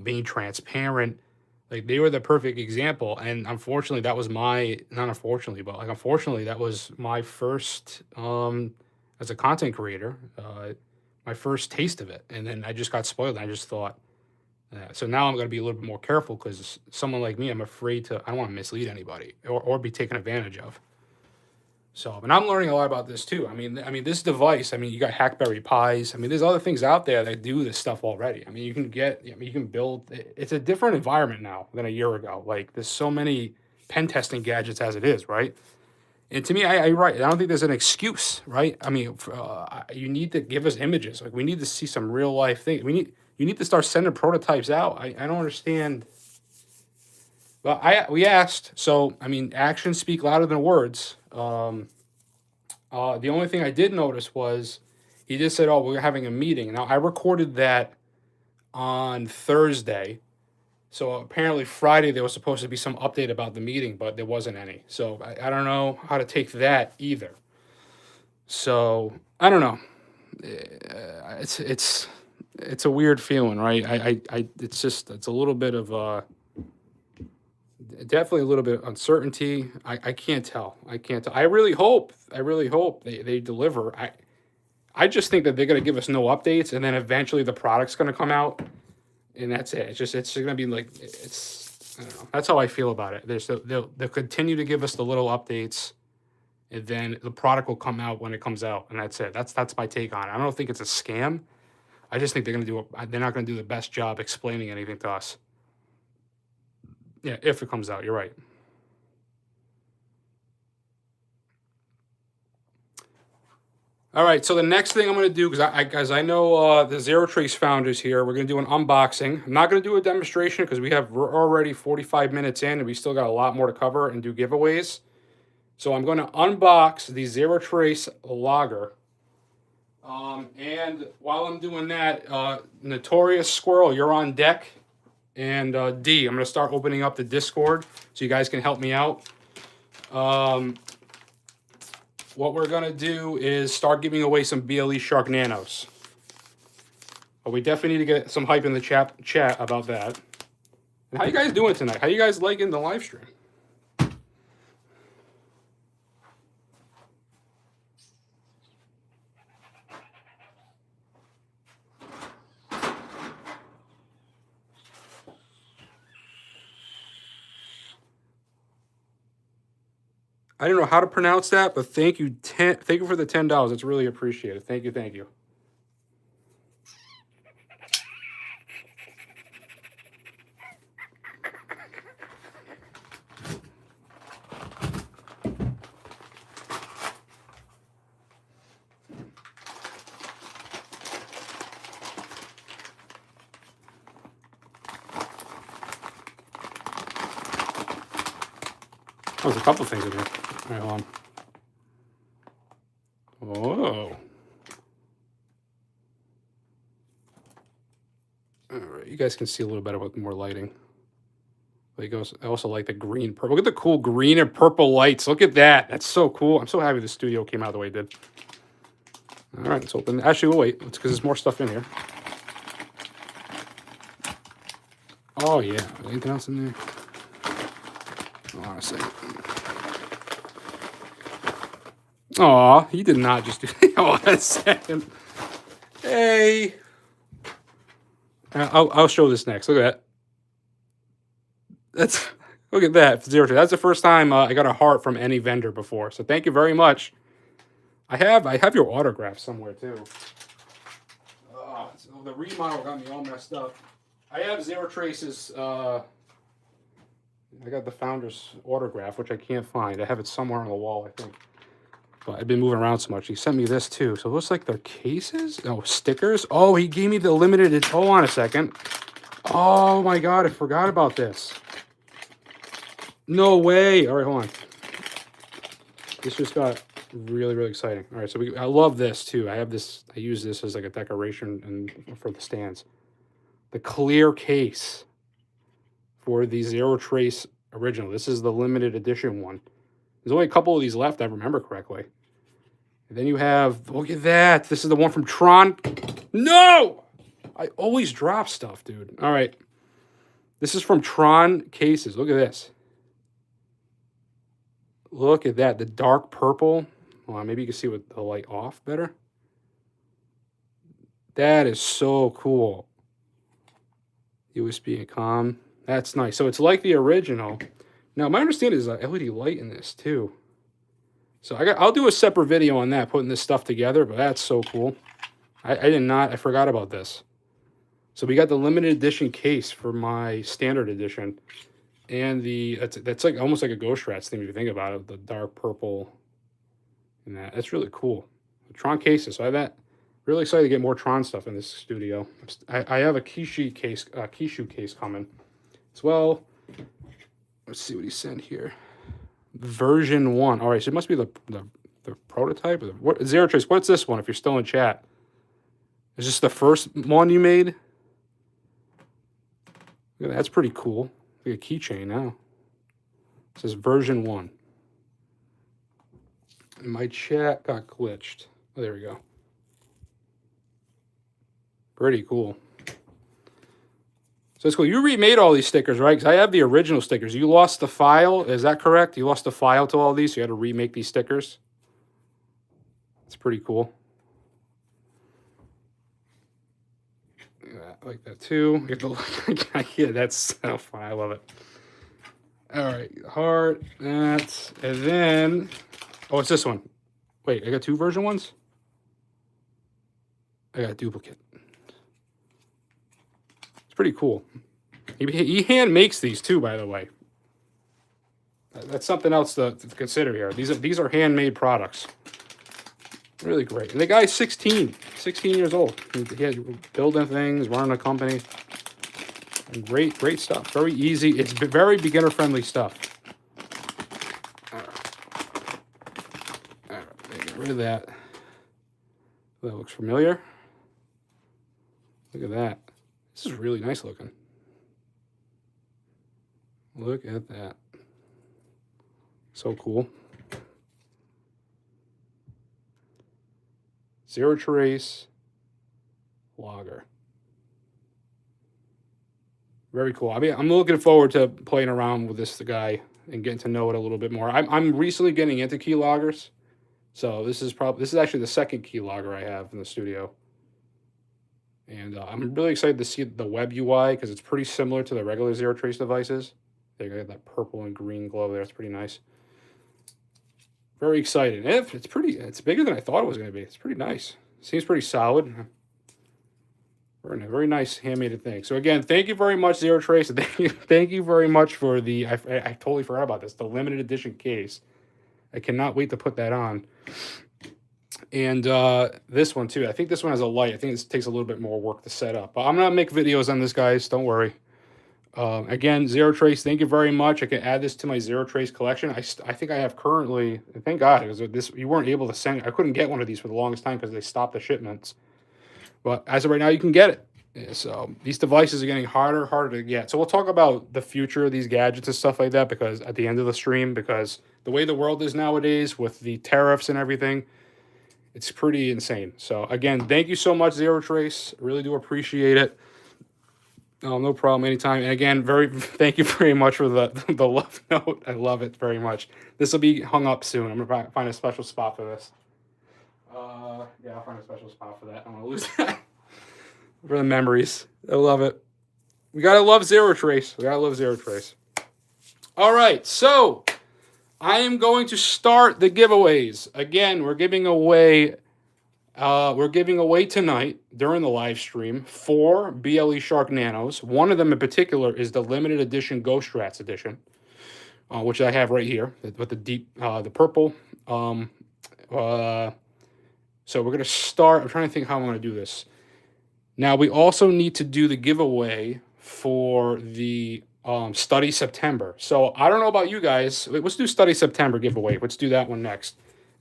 being transparent. Like, they were the perfect example, and unfortunately, that was unfortunately, that was my first, as a content creator, my first taste of it, and then I just got spoiled, and I just thought, so now I'm going to be a little bit more careful, because someone like me, I don't want to mislead anybody, or be taken advantage of. So, and I'm learning a lot about this too. I mean, this device, you got Hackberry Pis. There's other things out there that do this stuff already. You can build, it's a different environment now than a year ago. Like, there's so many pen testing gadgets as it is, right? And to me, you're right. I don't think there's an excuse, right? You need to give us images. Like, we need to see some real life things. You need to start sending prototypes out. I don't understand. But we asked, so actions speak louder than words. The only thing I did notice was he just said, "Oh, we're having a meeting." Now, I recorded that on Thursday, so apparently Friday there was supposed to be some update about the meeting, but there wasn't any. So I don't know how to take that either. So I don't know. It's a weird feeling, right? It's a little bit of Definitely a little bit of uncertainty. I can't tell. I can't tell. I really hope. I really hope they deliver. I just think that they're going to give us no updates, and then eventually the product's going to come out, and that's it. It's going to be like it's. I don't know. That's how I feel about it. They'll continue to give us the little updates, and then the product will come out when it comes out, and that's it. That's my take on it. I don't think it's a scam. I just think they're going to do. They're not going to do the best job explaining anything to us. Yeah, if it comes out, you're right. All right, so the next thing I'm going to do, because I know the Zero Trace founders here, we're going to do an unboxing. I'm not going to do a demonstration because we're already 45 minutes in and we still got a lot more to cover and do giveaways. So I'm going to unbox the Zero Trace logger. And while I'm doing that, Notorious Squirrel, you're on deck. And D, I'm going to start opening up the Discord so you guys can help me out. What we're going to do is start giving away some BLE Shark Nanos. But we definitely need to get some hype in the chat about that. And how you guys doing tonight? How you guys liking the live stream? I don't know how to pronounce that, but thank you. Thank you for the $10. It's really appreciated. Thank you. Thank you. Oh, there's a couple things in here. All right, hold on. Oh. All right, you guys can see a little better with more lighting. I also like the green purple. Look at the cool green and purple lights. Look at that. That's so cool. I'm so happy the studio came out the way it did. All right, let's open. Actually, we'll wait. It's because there's more stuff in here. Oh, yeah. Anything else in there? Hold on a second. Aw, he did not just do. Hold on a second. Hey. I'll show this next. Look at that. Look at that. Zero Trace. That's the first time I got a heart from any vendor before. So thank you very much. I have your autograph somewhere too. So the remodel got me all messed up. I have Zero Trace's. I got the founder's autograph, which I can't find. I have it somewhere on the wall, I think. But I've been moving around so much. He sent me this too. So it looks like they're cases. No, stickers. Oh, he gave me the limited. Hold on a second. Oh my God, I forgot about this. No way. All right, hold on. This just got really, really exciting. All right, so I love this too. I have this. I use this as like a decoration and for the stands. The clear case for the Zero Trace original. This is the limited edition one. There's only a couple of these left, I remember correctly. And then you have, look at that. This is the one from Tron. No! I always drop stuff, dude. All right. This is from Tron cases. Look at this. Look at that. The dark purple. Hold on, maybe you can see with the light off better. That is so cool. USB and COM. That's nice. So it's like the original. Now, my understanding is a LED light in this too. So I'll do a separate video on that, putting this stuff together, but that's so cool. I forgot about this. So we got the limited edition case for my standard edition. And that's like almost like a Ghost Rats thing if you think about it, the dark purple and that's really cool. The Tron cases. So I have that. Really excited to get more Tron stuff in this studio. I have a Kishu case coming as well. Let's see what he sent here. Version 1. All right, so it must be the prototype. What Zero Trace? What's this one? If you're still in chat, is this the first one you made? Yeah, that's pretty cool. Like a keychain now. It says version 1. And my chat got glitched. Oh, there we go. Pretty cool. So it's cool. You remade all these stickers, right? Because I have the original stickers. You lost the file. Is that correct? You lost the file to all these, so you had to remake these stickers. It's pretty cool. I like that too. You have to, yeah, that's so fun. I love it. All right, heart, that, and then, oh, it's this one. Wait, I got 2 version ones? I got a duplicate. It's pretty cool. He hand makes these too, by the way. That's something else to consider here. These are handmade products. Really great. And the guy's 16 years old. He had building things, running a company. And great stuff. Very easy. It's very beginner-friendly stuff. All right, get rid of that. That looks familiar. Look at that. This is really nice looking. Look at that. So cool. Zero trace logger. Very cool. I mean, I'm looking forward to playing around with this guy and getting to know it a little bit more. I'm recently getting into key loggers, so this is actually the second key logger I have in the studio, and I'm really excited to see the web UI because it's pretty similar to the regular zero trace devices. They got that purple and green glow there. It's pretty nice. Very excited. And it's bigger than I thought it was going to be. It's pretty nice. Seems pretty solid. Very nice handmade thing. So again, thank you very much, Zero Trace. Thank you very much for the, I totally forgot about this, the limited edition case. I cannot wait to put that on. And this one too. I think this one has a light. I think this takes a little bit more work to set up. But I'm going to make videos on this, guys. Don't worry. Again, Zero Trace, thank you very much. I can add this to my Zero Trace collection. I think I have currently, thank God, because you weren't able to send, I couldn't get one of these for the longest time because they stopped the shipments. But as of right now, you can get it. So these devices are getting harder to get. So we'll talk about the future of these gadgets and stuff like that because at the end of the stream, because the way the world is nowadays with the tariffs and everything, it's pretty insane. So again, thank you so much, Zero Trace. I really do appreciate it. No problem, anytime. And again, thank you very much for the love note. I love it very much. This will be hung up soon. I'm gonna find a special spot for this. Yeah, I'll find a special spot for that. I'm gonna lose that for the memories. I love it. We gotta love Zero Trace. All right, so I am going to start the giveaways. Again, we're giving away tonight during the live stream 4 BLE Shark Nanos. One of them in particular is the limited edition Ghost Rats edition, which I have right here with the purple. So we're going to start. I'm trying to think how I'm going to do this. Now, we also need to do the giveaway for the Study September. So I don't know about you guys. Let's do Study September giveaway. Let's do that one next.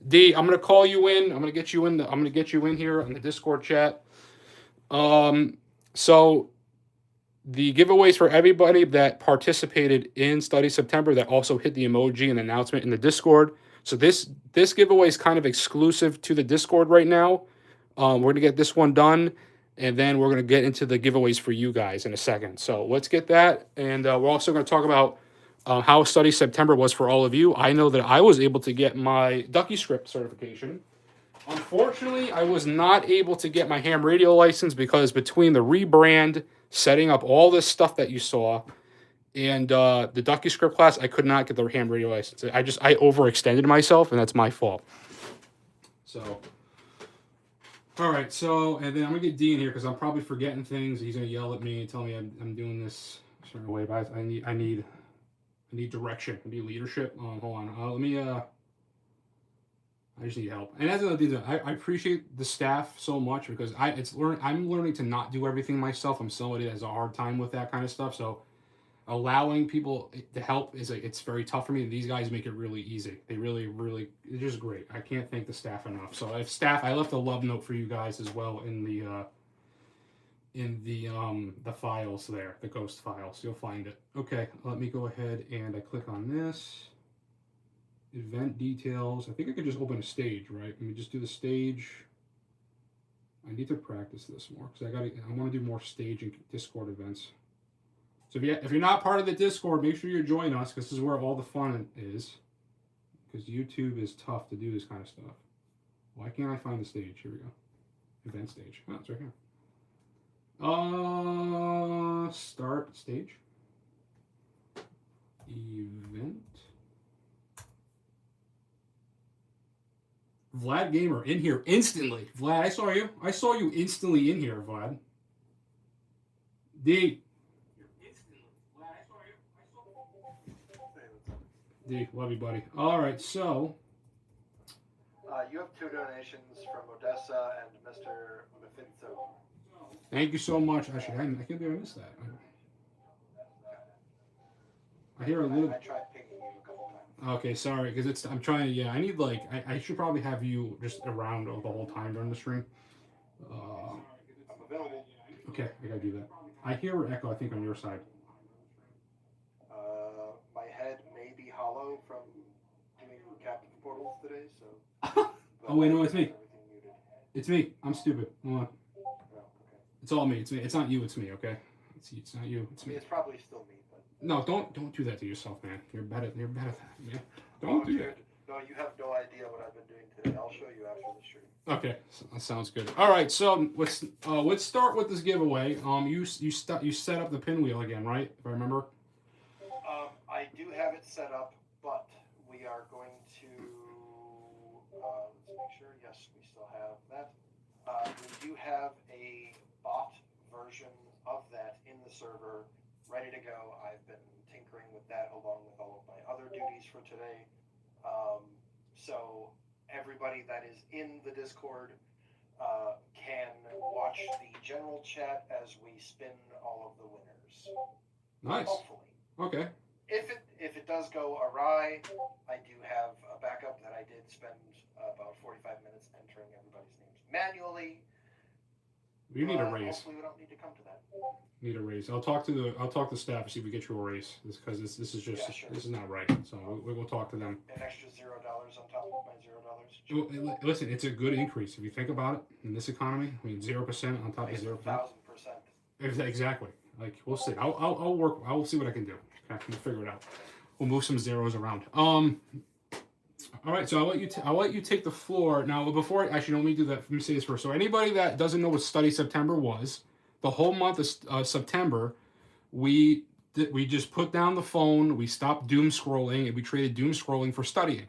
D, I'm going to call you in. I'm going to get you in here on the Discord chat. So the giveaways for everybody that participated in Study September that also hit the emoji and announcement in the Discord. So this giveaway is kind of exclusive to the Discord right now. We're going to get this one done, and then we're going to get into the giveaways for you guys in a second. So let's get that, and we're also going to talk about how Study September was for all of you. I know that I was able to get my DuckyScript certification. Unfortunately, I was not able to get my ham radio license because between the rebrand, setting up all this stuff that you saw, and the DuckyScript class, I could not get the ham radio license. I overextended myself, and that's my fault. So, all right. So, and then I'm gonna get D in here because I'm probably forgetting things. He's gonna yell at me and tell me I'm doing this a certain way. But I need direction. I need leadership. Hold on. Let me. I just need help. And that's another thing. I appreciate the staff so much because I'm learning to not do everything myself. I'm somebody that has a hard time with that kind of stuff. So allowing people to help it's very tough for me. These guys make it really easy. They really, it's just great. I can't thank the staff enough. So if staff, I left a love note for you guys as well in the files there, the ghost files. You'll find it. Okay, let me go ahead and I click on this. Event details. I think I could just open a stage, right? Let me just do the stage. I need to practice this more because I want to do more stage and Discord events. So if you're not part of the Discord, make sure you join us because this is where all the fun is. Because YouTube is tough to do this kind of stuff. Why can't I find the stage? Here we go. Event stage. Oh, it's right here. Start stage. Event. Vlad Gamer in here instantly. Vlad, I saw you. I saw you instantly in here, Vlad. D. D, love you, buddy. All right, so. You have 2 donations from Odessa and Mr. Mafinzo. Thank you so much. Actually, I can't believe I missed that. I hear a little. I tried pinging you a couple times. Okay, sorry, because I'm trying to. Yeah, I need like I should probably have you just around the whole time during the stream. I'm available. Okay, I gotta do that. I hear an echo. I think on your side. My head may be hollow from doing captive portals today, so. Oh wait, no, it's me. It's me. I'm stupid. Hold on. Oh, okay. It's all me. It's me. It's not you. It's me. Okay. It's not you. It's me. It's probably still me, but. No, don't do that to yourself, man. You're better than that, man. Don't do that. No, you have no idea what I've been doing today. I'll show you after the stream. Okay, so that sounds good. All right, so let's start with this giveaway. You set up the pinwheel again, right? If I remember. I do have it set up, but we are going to. Let's make sure. Yes, we still have that. We do have a bot version of that in the server, ready to go. I've been tinkering with that along with all of my other duties for today. So everybody that is in the Discord can watch the general chat as we spin all of the winners. Nice. Hopefully. Okay. If it does go awry, I do have a backup that I did spend about 45 minutes entering everybody's names manually. You need a raise. Hopefully, we don't need to come to that. Need a raise. I'll talk to staff see if we get you a raise. Because this is just Yeah, sure. This is not right. So we'll talk to them. An extra $0 on top of my $0. Listen, it's a good increase if you think about it in this economy. I mean, 0% on top of 0%. 1,000%. Exactly. Like we'll see. I'll work. I'll see what I can do. Okay, we'll figure it out. We'll move some zeros around. All right, so I'll let you take the floor now. Before actually, let me do that. Let me say this first. So anybody that doesn't know what Study September was, the whole month of September, we just put down the phone. We stopped doom scrolling, and we traded doom scrolling for studying.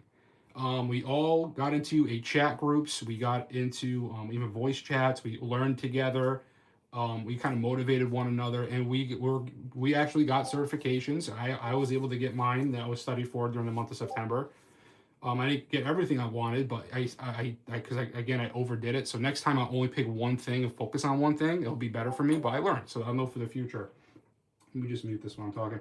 We all got into a chat groups. We got into even voice chats. We learned together. We kind of motivated one another, and we actually got certifications. I was able to get mine that I was studied for during the month of September. I didn't get everything I wanted, but I overdid it. So next time I'll only pick one thing and focus on one thing. It'll be better for me, but I learned, so I'll know for the future. Let me just mute this while I'm talking.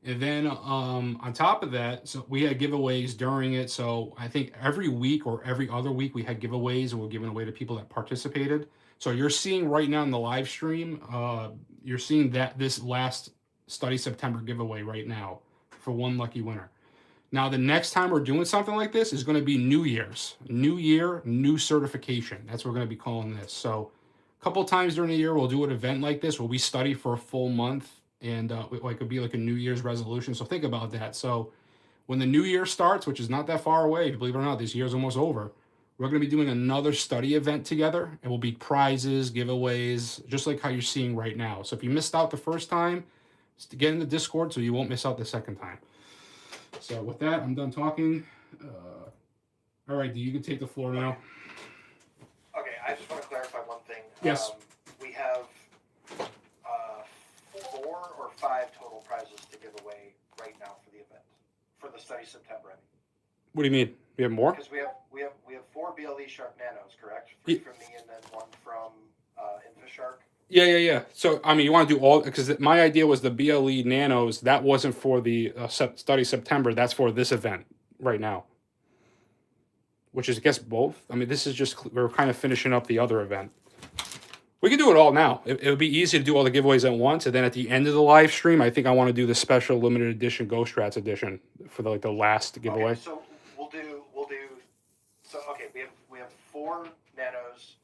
And then on top of that, so we had giveaways during it. So I think every week or every other week we had giveaways, and we're giving away to people that participated. So you're seeing right now in the live stream, you're seeing that this last Study September giveaway right now for one lucky winner. Now, the next time we're doing something like this is going to be New Year's. New year, new certification. That's what we're going to be calling this. So a couple times during the year, we'll do an event like this where we study for a full month, and it could be like a New Year's resolution. So think about that. So when the new year starts, which is not that far away, believe it or not, this year's almost over, we're going to be doing another study event together. It will be prizes, giveaways, just like how you're seeing right now. So if you missed out the first time, just get in the Discord so you won't miss out the second time. So with that, I'm done talking. All right, D, you can take the floor now. Okay, I just want to clarify one thing. Yes. We have 4 or 5 total prizes to give away right now for the event, for the Study September. I mean. What do you mean? We have more? Because we have 4 BLE Shark Nanos, correct? 3 from me and then 1 from InfraShark. Yeah. So, I mean, you want to do all, because my idea was the BLE Nanos, that wasn't for the Study September, that's for this event right now. Which is, I guess, both. I mean, this is just, we're kind of finishing up the other event. We can do it all now. It would be easy to do all the giveaways at once, and then at the end of the live stream, I think I want to do the special limited edition Ghost Rats edition for the last giveaway. Okay, so we'll do, so okay, we have 4 Nanos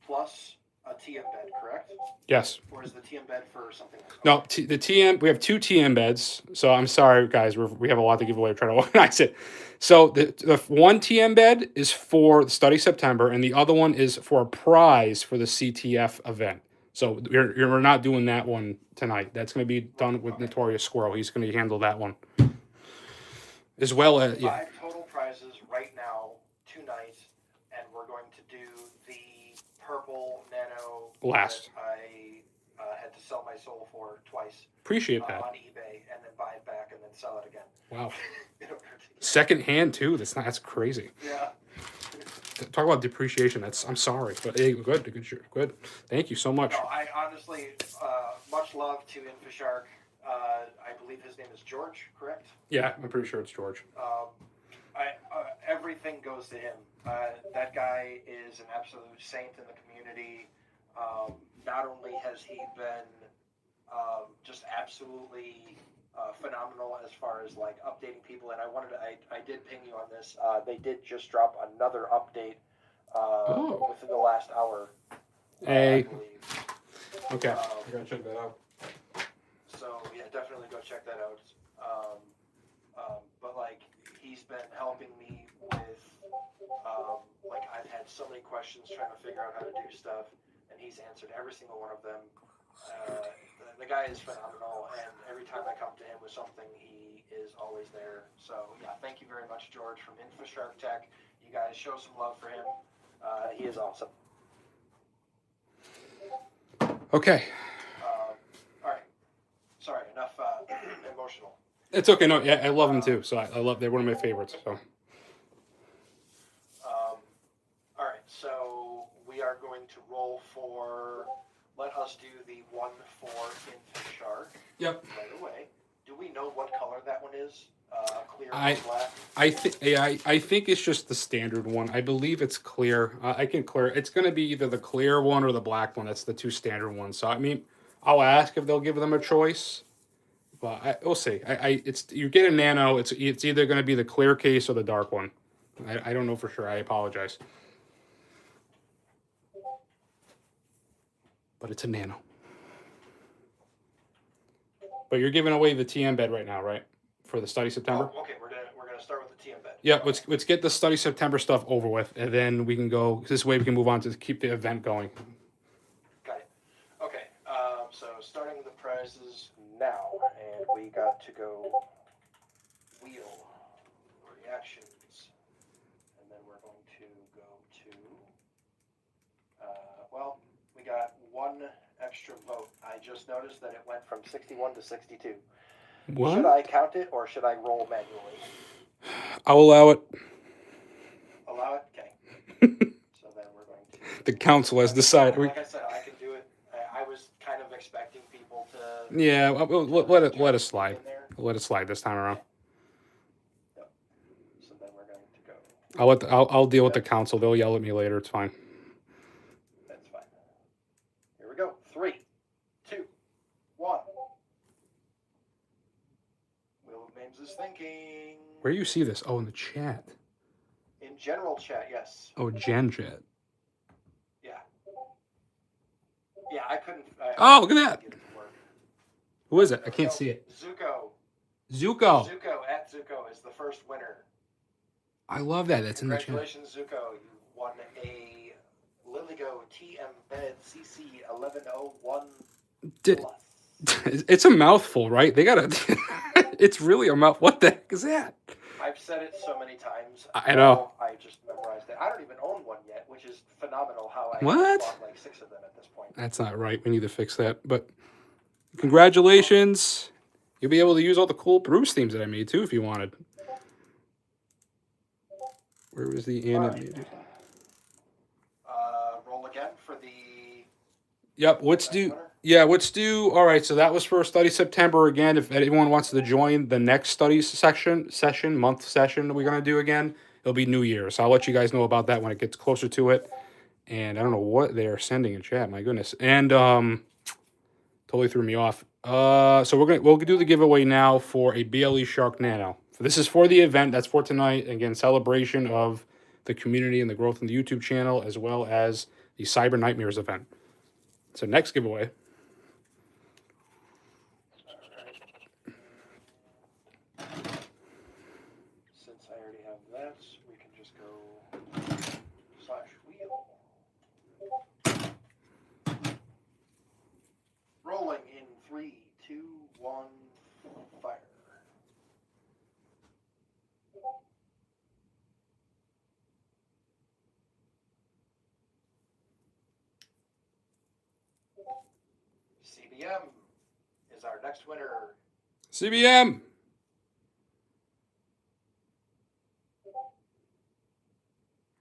plus a TM bed, correct? Yes. Or is the TM bed for something else? No, the TM, we have 2 TM beds. So I'm sorry, guys. We have a lot to give away. We're trying to organize it. So the one TM bed is for the Study September, and the other one is for a prize for the CTF event. So we're not doing that one tonight. That's going to be done with Notorious Squirrel. He's going to handle that one. As well as, yeah. 5 total prizes right now, tonight, and we're going to do the purple nano Last. that I had to sell my soul for twice Appreciate that. on eBay, and then buy it back and then sell it again. Wow. In order to- Second hand too. That's crazy. yeah. Talk about depreciation. I'm sorry, but hey, good. Thank you so much. No, I honestly, much love to InfoShark. I believe his name is George, correct? Yeah, I'm pretty sure it's George. Everything goes to him. That guy is an absolute saint in the community. Not only has he been just absolutely phenomenal as far as like updating people, and I did ping you on this. They did just drop another update within the last hour. Hey. I believe. Okay, I gotta check that out. So yeah, definitely go check that out. But like he's been helping me with like I've had so many questions trying to figure out how to do stuff, and he's answered every single one of them. The guy is phenomenal, and every time I come to him with something, he is always there. So yeah, thank you very much, George from InfoShark Tech. You guys show some love for him. He is awesome. Okay. All right. Sorry, enough emotional. It's okay. No, yeah, I love them too. So I love. They're one of my favorites. So. All right. So we are going to roll for. Let us do the one for InfoShark. Yep. Right away. Do we know what color that one is? Clear or black? I think it's just the standard one. I believe it's clear. I can clear. It's going to be either the clear one or the black one. That's the 2 standard ones. So I mean, I'll ask if they'll give them a choice, but we'll see. It's you get a nano. It's either going to be the clear case or the dark one. I don't know for sure. I apologize, but it's a nano. But you're giving away the TM bed right now, right? For the Study September. Oh, okay, we're gonna start with the TM bed. Yeah, let's get the Study September stuff over with, and then we can go. This way, we can move on to keep the event going. Got it. Okay, so starting the prizes now, and we got to go wheel reactions, and then we're going to go to. Well, we got 1 extra vote. I just noticed that it went from 61 to 62. What? Should I count it or should I roll manually? I'll allow it. Allow it? Okay. So then we're going to... The council has decided. Like I said, I can do it. I was kind of expecting people to... Yeah, let it slide. Let it slide this time around. Yep. So then we're going to go... I'll deal with the council. They'll yell at me later. It's fine. That's fine. Here we go. 3, 2, 1. Wheel of Names is thinking. Where do you see this? Oh, in the chat. In general chat, yes. Oh, Gen Chat. Yeah. Yeah, I couldn't... Oh, look at that. Get it to work. Who is it? I can't see it. Zuko. Zuko. Zuko is the first winner. I love that. That's in the chat. Congratulations, Zuko. You won a Liligo TM Bed CC 1101 Plus. It's a mouthful, right? They gotta. It's really a mouth. What the heck is that? I've said it so many times. I know. I just memorized it. I don't even own one yet, which is phenomenal. How I What? bought like 6 of them at this point. That's not right. We need to fix that. But congratulations. You'll be able to use all the cool Bruce themes that I made too if you wanted. Where was the animated? Right. Roll again for the. Yep. Let's do. winner. Yeah, let's do. All right. So that was for Study September again. If anyone wants to join the next studies session we're gonna do again, it'll be New Year. So I'll let you guys know about that when it gets closer to it. And I don't know what they're sending in chat. My goodness. And totally threw me off. So we'll do the giveaway now for a BLE Shark Nano. So this is for the event. That's for tonight. Again, celebration of the community and the growth in the YouTube channel, as well as the Cyber Nightmares event. So next giveaway. Since I already have that, we can just go /wheel. Rolling in 3, 2, 1, fire. CBM is our next winner. CBM.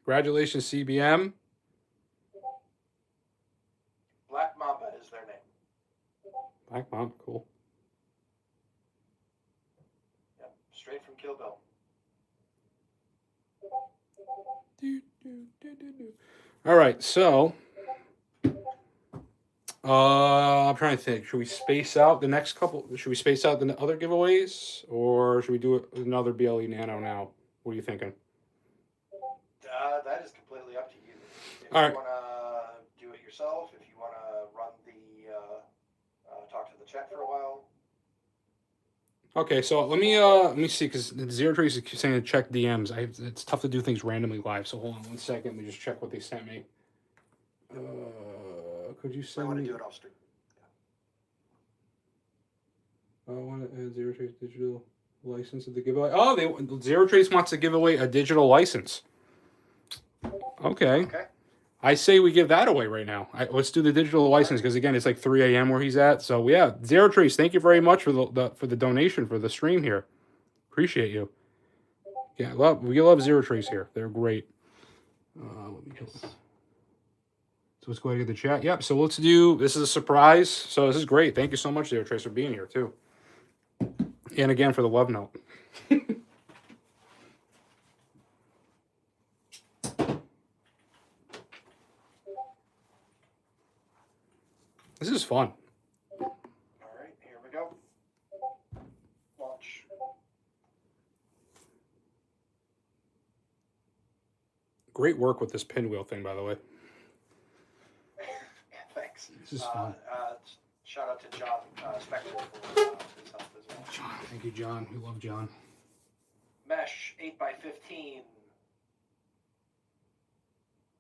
Congratulations, CBM. Black Mamba is their name. Black Mom, cool. Yep, straight from Kill Bill. All right, so I'm trying to think. Should we space out the next couple? Should we space out the other giveaways, or should we do another BLE Nano now? What are you thinking? That is completely up to you. If All you right. want to do it yourself, if you want to run the talk to the chat for a while. Okay, so let me see, because Zero Trace is saying to check DMs. It's tough to do things randomly live. So hold on 1 second. Let me just check what they sent me. Could you I send want to me? do it off stream. I want to add Zero Trace digital license to the giveaway. Oh, Zero Trace wants to give away a digital license. Okay. Okay. I say we give that away right now. Let's do the digital license, because again, it's like 3 a.m. where he's at. So yeah, Zero Trace, thank you very much for the donation for the stream here. Appreciate you. Yeah, we love Zero Trace here. They're great. Let me go. So let's go ahead and get the chat. Yep. So let's do. This is a surprise. So this is great. Thank you so much, Zero Trace, for being here too. And again for the love note. This is fun. All right, here we go. Launch. Great work with this pinwheel thing, by the way. Thanks. This is fun. Shout out to John Spector for his help as well. John, thank you, John. We love John. Mesh 8x15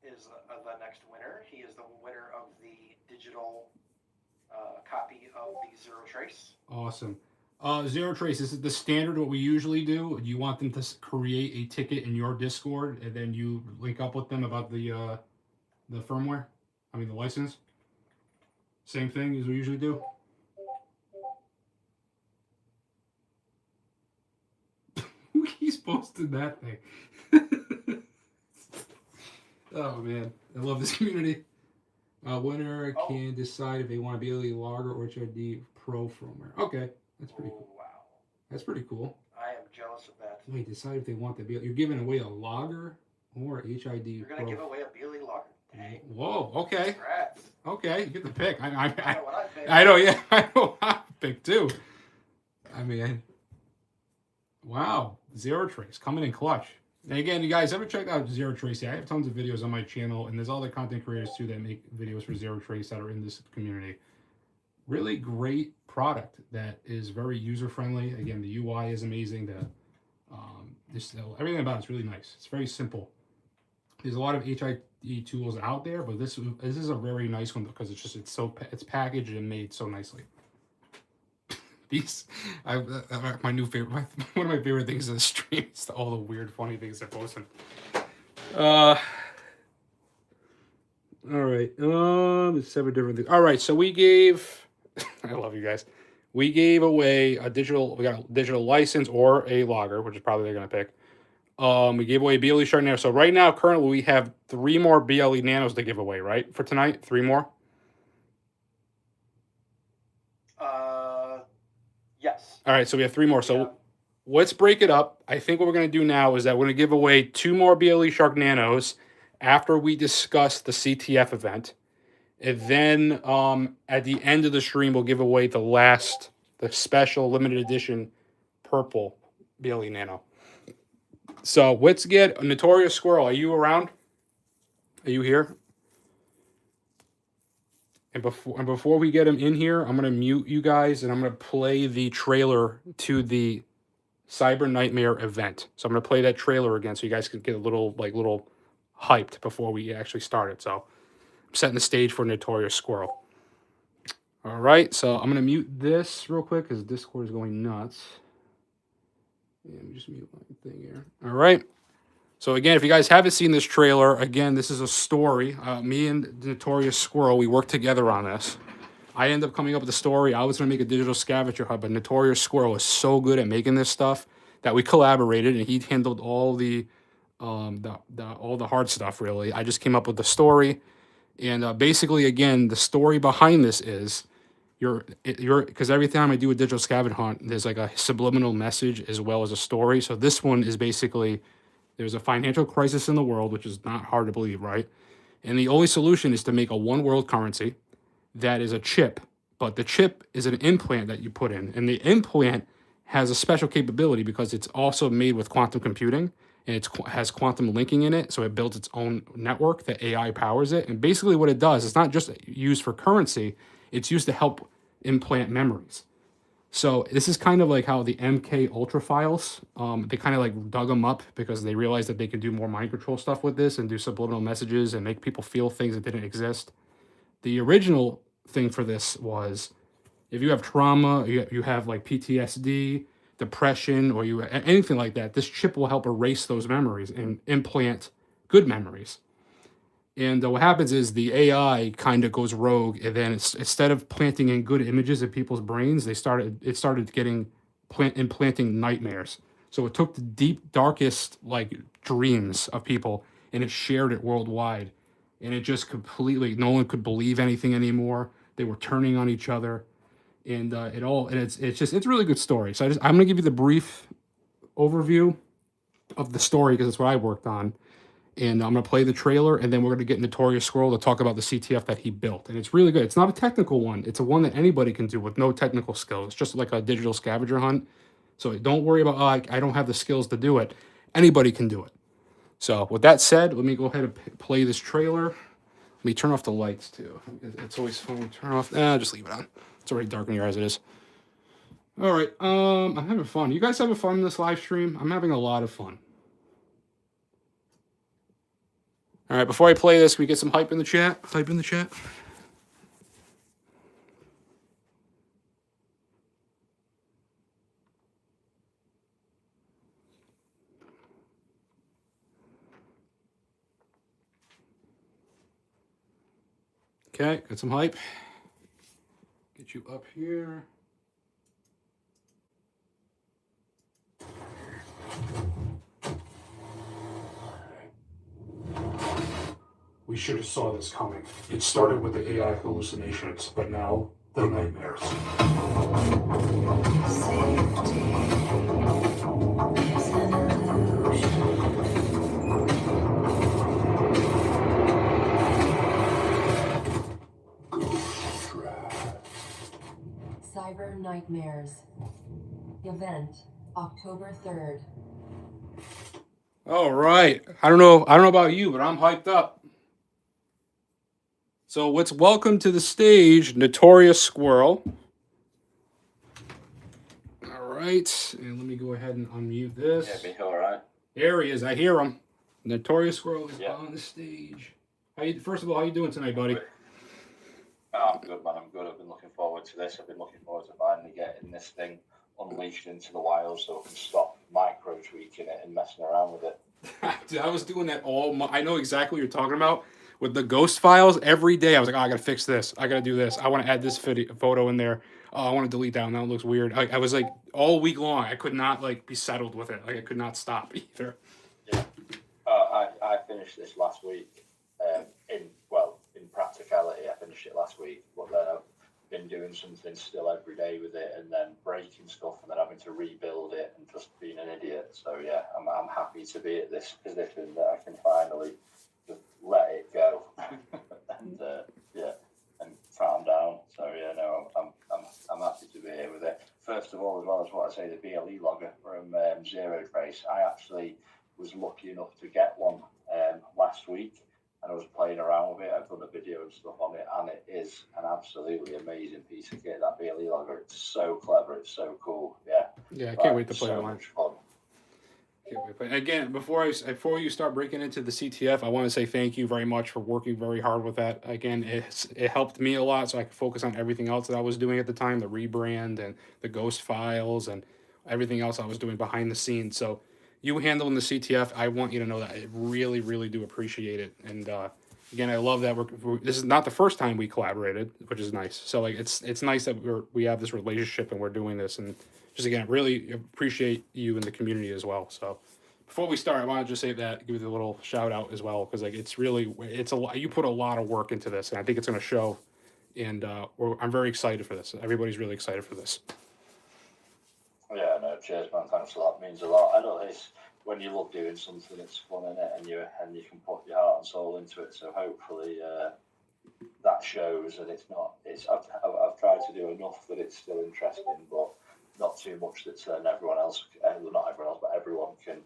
is the next winner. He is the winner of the digital copy of the Zero Trace. Awesome. Zero Trace, is it the standard what we usually do? Do you want them to create a ticket in your Discord and then you link up with them about the firmware? I mean the license? Same thing as we usually do? He's posted that thing. Oh man, I love this community. Winner can decide if they want to be a logger or HID Pro firmware. Okay, that's pretty cool. Wow. That's pretty cool. I am jealous of that. Wait, decide if they want to be. You're giving away a logger or HID You're going to give away a BLE logger. Dang. Whoa, okay. Congrats. Okay, you get the pick. I know what I picked. I know, yeah. I know I picked too. I mean, wow. Zero Trace coming in clutch. And again, you guys ever checked out Zero Trace? I have tons of videos on my channel, and there's other content creators too that make videos for Zero Trace that are in this community. Really great product that is very user friendly. Again, the UI is amazing. Everything about it's really nice. It's very simple. There's a lot of HID tools out there, but this is a very nice one because it's packaged and made so nicely. These, my new favorite, one of my favorite things in the stream is all the weird, funny things they're posting. All right, it's 7 different things. All right, so we gave, I love you guys. We gave away we got a digital license or a logger, which is probably they're gonna pick. We gave away a BLE Shark Nano. So right now, currently, we have 3 more BLE Nanos to give away, right? For tonight, 3 more? Yes. All right, so we have 3 more. So let's break it up. I think what we're going to do now is that we're going to give away 2 more BLE Shark Nanos after we discuss the CTF event. And then at the end of the stream, we'll give away the special limited edition purple BLE Nano. So let's get Notorious Squirrel. Are you around? Are you here? And before we get him in here, I'm gonna mute you guys and I'm gonna play the trailer to the Cyber Nightmare event. So I'm gonna play that trailer again so you guys can get a little hyped before we actually start it. So I'm setting the stage for Notorious Squirrel. All right, so I'm gonna mute this real quick because Discord is going nuts. Yeah, let me just mute my thing here. All right. So again, if you guys haven't seen this trailer, again, this is a story. Me and Notorious Squirrel, we worked together on this. I ended up coming up with the story. I was going to make a digital scavenger hunt, but Notorious Squirrel is so good at making this stuff that we collaborated, and he handled all the hard stuff. Really, I just came up with the story, and basically, again, the story behind this is because every time I do a digital scavenger hunt, there's like a subliminal message as well as a story. So this one is basically there's a financial crisis in the world, which is not hard to believe, right? And the only solution is to make a one world currency that is a chip, but the chip is an implant that you put in, and the implant has a special capability because it's also made with quantum computing, and it has quantum linking in it, so it builds its own network that AI powers it. And basically what it does, it's not just used for currency, it's used to help implant memories. So this is kind of like how the MK Ultra files, they kind of like dug them up because they realized that they could do more mind control stuff with this and do subliminal messages and make people feel things that didn't exist. The original thing for this was if you have trauma, you have like PTSD, depression, or anything like that, this chip will help erase those memories and implant good memories. And what happens is the AI kind of goes rogue, and then instead of planting in good images in people's brains, it started getting implanting nightmares. So it took the deep, darkest like dreams of people, and it shared it worldwide. And it just completely, no one could believe anything anymore. They were turning on each other, and it's a really good story. So I'm gonna give you the brief overview of the story because it's what I worked on, and I'm gonna play the trailer, and then we're gonna get Notorious Squirrel to talk about the CTF that he built, and it's really good. It's not a technical one; it's a one that anybody can do with no technical skills. It's just like a digital scavenger hunt. So don't worry about I don't have the skills to do it. Anybody can do it. So with that said, let me go ahead and play this trailer. Let me turn off the lights too. It's always fun to turn off. Just leave it on. It's already dark in your eyes. It is. All right. I'm having fun. You guys having fun in this live stream? I'm having a lot of fun. All right. Before I play this, can we get some hype in the chat? Hype in the chat. Okay, got some hype. Get you up here. We should have saw this coming. It started with the AI hallucinations, but now the nightmares. Cyber Nightmares. Event, October 3rd. All right. I don't know about you, but I'm hyped up. So let's welcome to the stage Notorious Squirrel. All right. And let me go ahead and unmute this. Yeah, me all right. There he is. I hear him. Notorious Squirrel is on the stage. First of all, how you doing tonight, buddy? Oh, I'm good, man. I'm good. I've been looking forward to this. I've been looking forward to finally getting this thing unleashed into the wild so I can stop micro tweaking it and messing around with it. Dude, I was doing that I know exactly what you're talking about. With the ghost files, every day I was like, I gotta fix this. I gotta do this. I want to add this photo in there. Oh, I want to delete that one. That looks weird. I was like, all week long, I could not like be settled with it. Like I could not stop either. Yeah. I finished this last week. In practicality, I finished it last week. But then I've been doing something still every day with it, and then breaking stuff, and then having to rebuild it, and just being an idiot. So yeah, I'm happy to be at this position that I can finally just let it go and and calm down. So yeah, no, I'm happy to be here with it. First of all, as well as what I say, the BLE logger from Zero Trace, I actually was lucky enough to get one last week, and I was playing around with it. I've done a video and stuff on it, and it is an absolutely amazing piece of kit. That BLE logger, it's so clever, it's so cool. Yeah. Yeah, I can't wait to play so with mine. much fun. But again, before you start breaking into the CTF, I want to say thank you very much for working very hard with that. Again, it helped me a lot, so I could focus on everything else that I was doing at the time, the rebrand and the ghost files and everything else I was doing behind the scenes. So you handling the CTF, I want you to know that I really, really do appreciate it. And again, I love that this is not the first time we collaborated, which is nice. So like it's nice that we have this relationship and we're doing this, and just again, really appreciate you and the community as well. So before we start, I want to just say that, give you a little shout out as well, because like it's a lot. You put a lot of work into this, and I think it's going to show. And I'm very excited for this. Everybody's really excited for this. Yeah, no, cheers, man. Thanks a lot. It means a lot. I know it's when you love doing something, it's fun in it, and you can put your heart and soul into it. So hopefully that shows, and it's not. I've tried to do enough that it's still interesting, but not too much that everyone else, well, not everyone else, but everyone can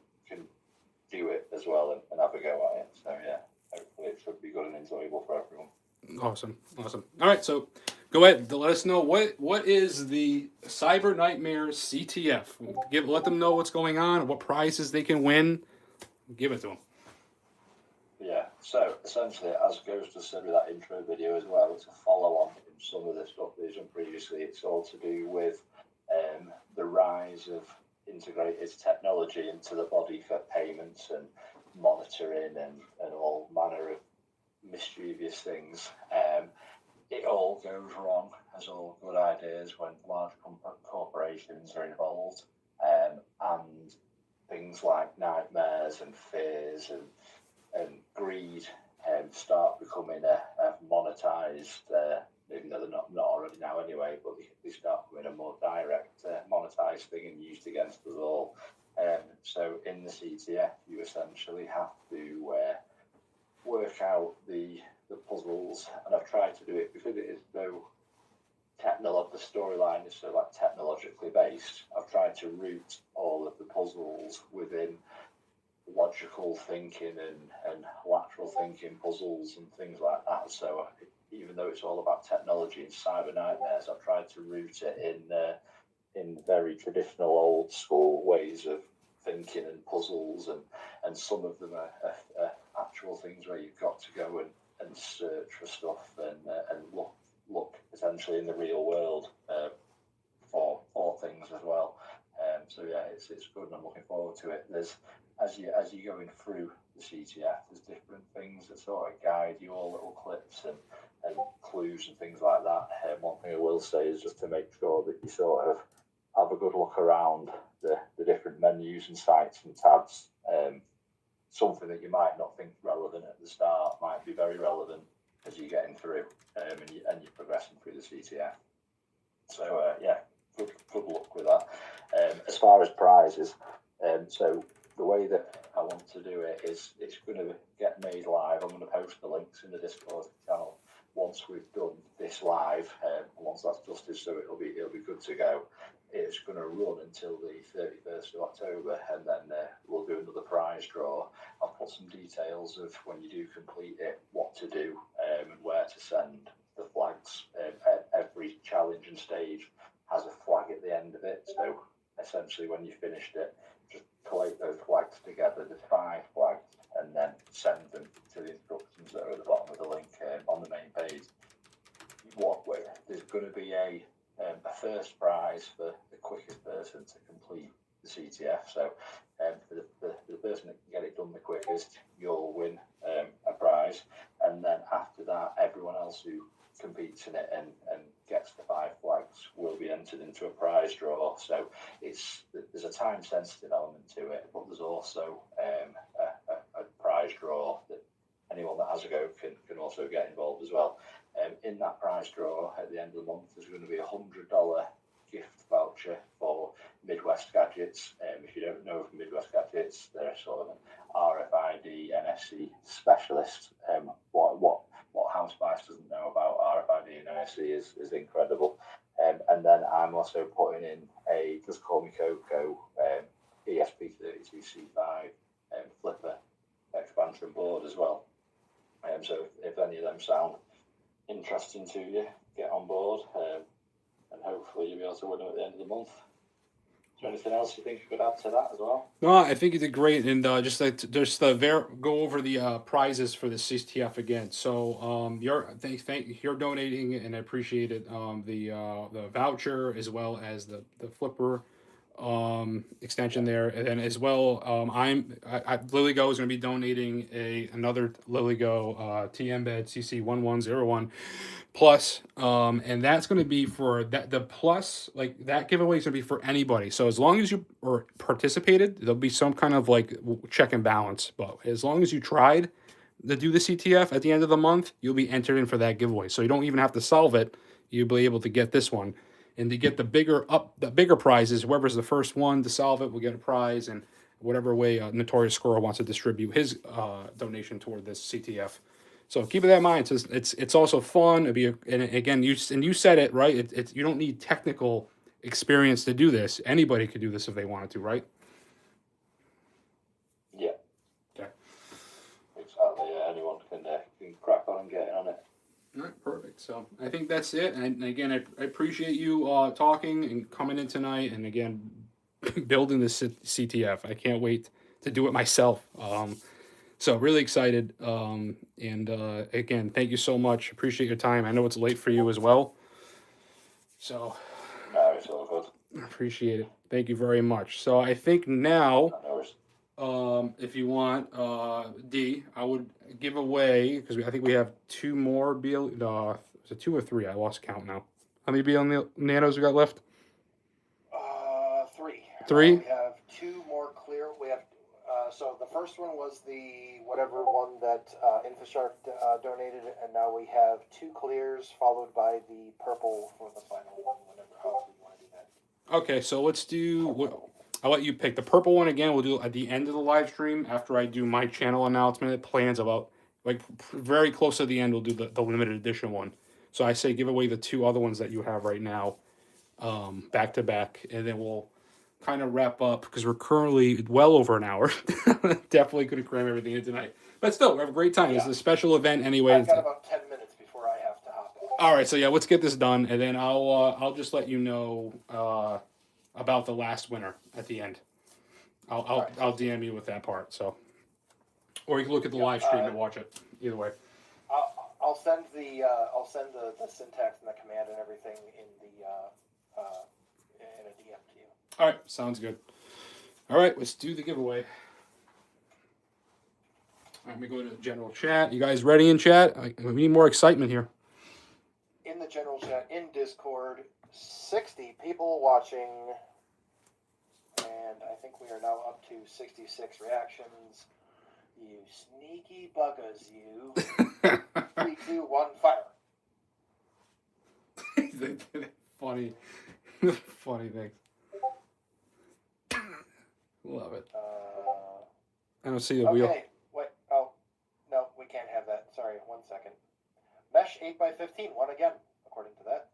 do it as well and have a go at it. So yeah, hopefully it should be good and enjoyable for everyone. Awesome. All right, so go ahead. Let us know what is the Cyber Nightmares CTF. Let them know what's going on, what prizes they can win. Give it to them. Yeah. So essentially, as Ghost has said with that intro video as well, it's a follow-on from some of the stuff that he's done previously. It's all to do with the rise of integrated technology into the body for payments and monitoring and all manner of mischievous things. It all goes wrong, as all good ideas, when large corporations are involved, and things like nightmares and fears and greed start becoming a monetized, even though they're not already now anyway, but they start becoming a more direct monetized thing and used against us all. So in the CTF, you essentially have to work out the puzzles, and I've tried to do it because it is so the storyline is so like technologically based. I've tried to root all of the puzzles within logical thinking and lateral thinking puzzles and things like that. So even though it's all about technology and cyber nightmares, I've tried to root it in very traditional old school ways of thinking and puzzles, and some of them are actual things where you've got to go and search for stuff and look potentially in the real world for things as well. So yeah, it's good, and I'm looking forward to it. There's as you're going through the CTF, there's different things that sort of guide you, all little clips and clues and things like that. One thing I will say is just to make sure that you sort of have a good look around the different menus and sites and tabs. Something that you might not think relevant at the start might be very relevant as you're getting through and you're progressing through the CTF. So yeah, good luck with that. As far as prizes, so the way that I want to do it is it's going to get made live. I'm going to post the links in the Discord channel once we've done this live. Once that's dusted, so it'll be good to go. It's going to run until the 31st of October, and then we'll do another prize draw. I'll put some details of when you do complete it, what to do, and where to send the flags. Every challenge and stage has a flag at the end of it. So essentially, when you finished it, just collate those flags together, the 5 flags, and then send them to the instructions that are at the bottom of the link on the main page. There's going to be a first prize for the quickest person to complete the CTF. So for the person that can get it done the quickest, you'll win a prize. And then after that, everyone else who competes in it and gets the 5 flags will be entered into a prize draw. So there's a time sensitive element to it, but there's also a prize draw that anyone that has a go can also get involved as well. In that prize draw at the end of the month, there's going to be $100 gift voucher for Midwest Gadgets. If you don't know of Midwest Gadgets, they're sort of an RFID NFC specialist. What House Spice doesn't know about RFID and NFC is incredible. And then I'm also putting in a Just Call Me Coco ESP32C5 flipper expansion board as well. So if any of them sound interesting to you, get on board, and hopefully you'll be able to win them at the end of the month. Is there anything else you think you could add to that as well? No, I think you did great, and go over the prizes for the CTF again. So you're donating, and I appreciate it. The voucher as well as the flipper extension there, and then as well LilyGo is going to be donating another LilyGo TM bed CC1101 plus, and that's going to be for that. The plus, like, that giveaway is going to be for anybody. So as long as you participated, there'll be some kind of like check and balance. But as long as you tried to do the CTF at the end of the month, you'll be entered in for that giveaway. So you don't even have to solve it. You'll be able to get this one, and to get the bigger prizes. Whoever's the first one to solve it will get a prize, and whatever way Notorious Scorer wants to distribute his donation toward this CTF. So keep that in mind. It's also fun. And again, you said it right. It's you don't need technical experience to do this. Anybody could do this if they wanted to, right? Yeah. Okay. Exactly. Yeah. Anyone can crack on and get on it. All right, perfect. So I think that's it. And again, I appreciate you talking and coming in tonight, and again, building this CTF. I can't wait to do it myself. So really excited. And again, thank you so much. Appreciate your time. I know it's late for you as well. So No, it's all good. Appreciate it. Thank you very much. So I think now, No, if you want, D, I would give away, because I think we have two more is it 2 or 3? I lost count now. How many BL nanos we got left? 3. 3? We have 2 more clear. We have so the first one was the whatever one that Infoshark donated, and now we have 2 clears followed by the purple for the final one. However you want to do that. Okay, so let's do. I'll let you pick the purple one again. We'll do at the end of the live stream after I do my channel announcement. It plans about like very close to the end. We'll do the limited edition one. So I say give away the 2 other ones that you have right now, back to back, and then we'll kind of wrap up because we're currently well over an hour. Definitely couldn't cram everything in tonight, but still we have a great time. Yeah. It's a special event anyway. I've got about 10 minutes before I have to hop in. All right, so yeah, let's get this done, and then I'll just let you know about the last winner at the end. I'll DM you with that part. So, or you can look at the live stream and watch it. Either way. I'll send the syntax and the command and everything in a DM to you. All right, sounds good. All right, let's do the giveaway. All right, let me go to general chat. You guys ready in chat? We need more excitement here. In the general chat, in Discord, 60 people watching, and I think we are now up to 66 reactions. You sneaky buggers, you. 3, 2, 1, fire. Funny things. Love it. I don't see the wheel. Okay, wait. Oh, no, we can't have that. Sorry, 1 second. Mesh 8x15 won again, according to that.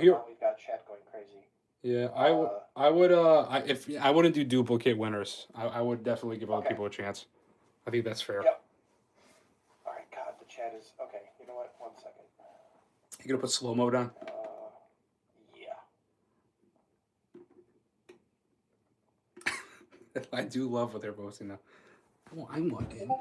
Here we've got chat going crazy. Yeah, I wouldn't do duplicate winners. I would definitely give other people a chance. I think that's fair. Yep. All right, God, the chat is okay. You know what? 1 second. You gonna put slow mode on? Yeah. I do love what they're posting now. Oh, I'm logged in. There.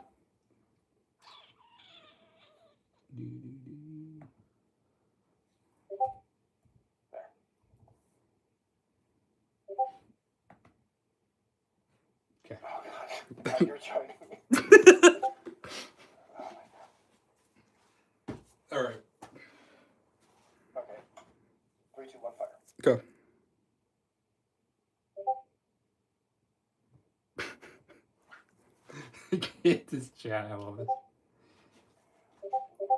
Okay. Oh God, now you're joining me. Oh my God. All right. Okay. 3, 2, 1, fire. Go. Get this chat. I love this.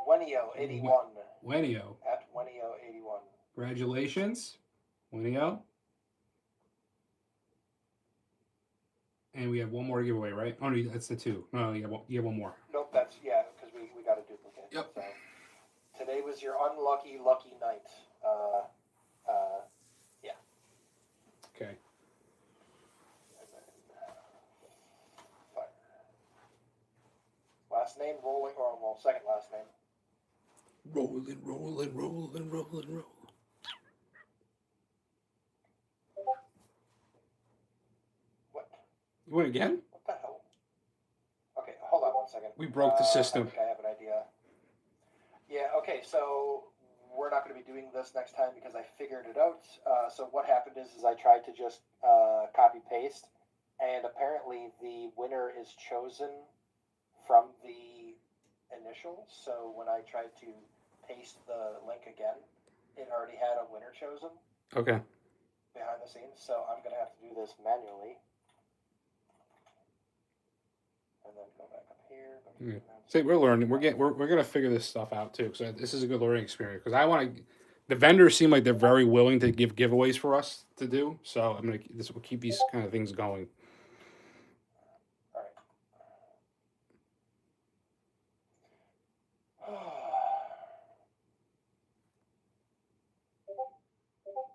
Wenio81. Wenio. At Wenio81. Congratulations, Wenio. And we have one more giveaway, right? Oh, no, that's the 2. No, you have one more. Nope, that's, yeah, because we got a duplicate. Yep. So, today was your unlucky, lucky night. Yeah. Okay. And then, fire. Last last name, rolling, or well, second last name. Rolling, rolling, rolling, rolling, rolling. What? You went again? What the hell? Okay, hold on 1 second. We broke the system. I think I have an idea. Yeah, okay, so we're not going to be doing this next time because I figured it out. So what happened is I tried to just copy paste, and apparently the winner is chosen from the initials. So when I tried to paste the link again, it already had a winner chosen Okay. behind the scenes. So I'm going to have to do this manually. And then go back up here. Yeah. See, we're learning. We're gonna figure this stuff out too. So this is a good learning experience because I want to. The vendors seem like they're very willing to give giveaways for us to do. So I'm gonna. This will keep these kind of things going. All right.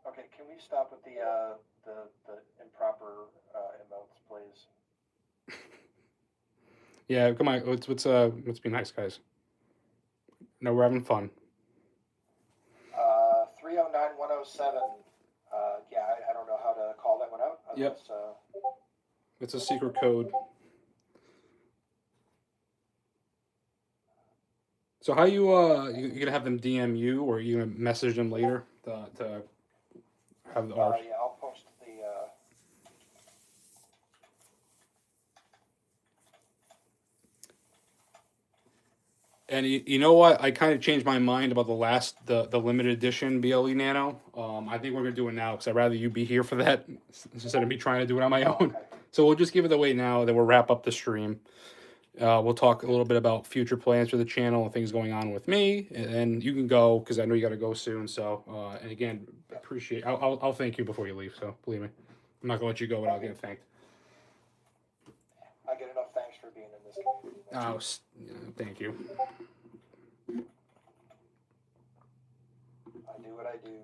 Okay, can we stop with the improper emotes, please? Yeah, come on. Let's be nice, guys. No, we're having fun. 309107. Yeah, I don't know how to call that one out. Yep. Unless, It's a secret code. So how you gonna have them DM you or you gonna message them later to have the art? yeah, I'll post the. And you know what? I kind of changed my mind about the limited edition BLE Nano. I think we're gonna do it now because I'd rather you be here for that instead of me trying to do it on my own. Okay. So we'll just give it away now. Then we'll wrap up the stream. We'll talk a little bit about future plans for the channel and things going on with me, and you can go because I know you got to go soon. So, and again, appreciate. I'll thank you before you leave. So believe me, I'm not gonna let you go without getting thanked. I get enough thanks for being in this community. Thank you. I do what I do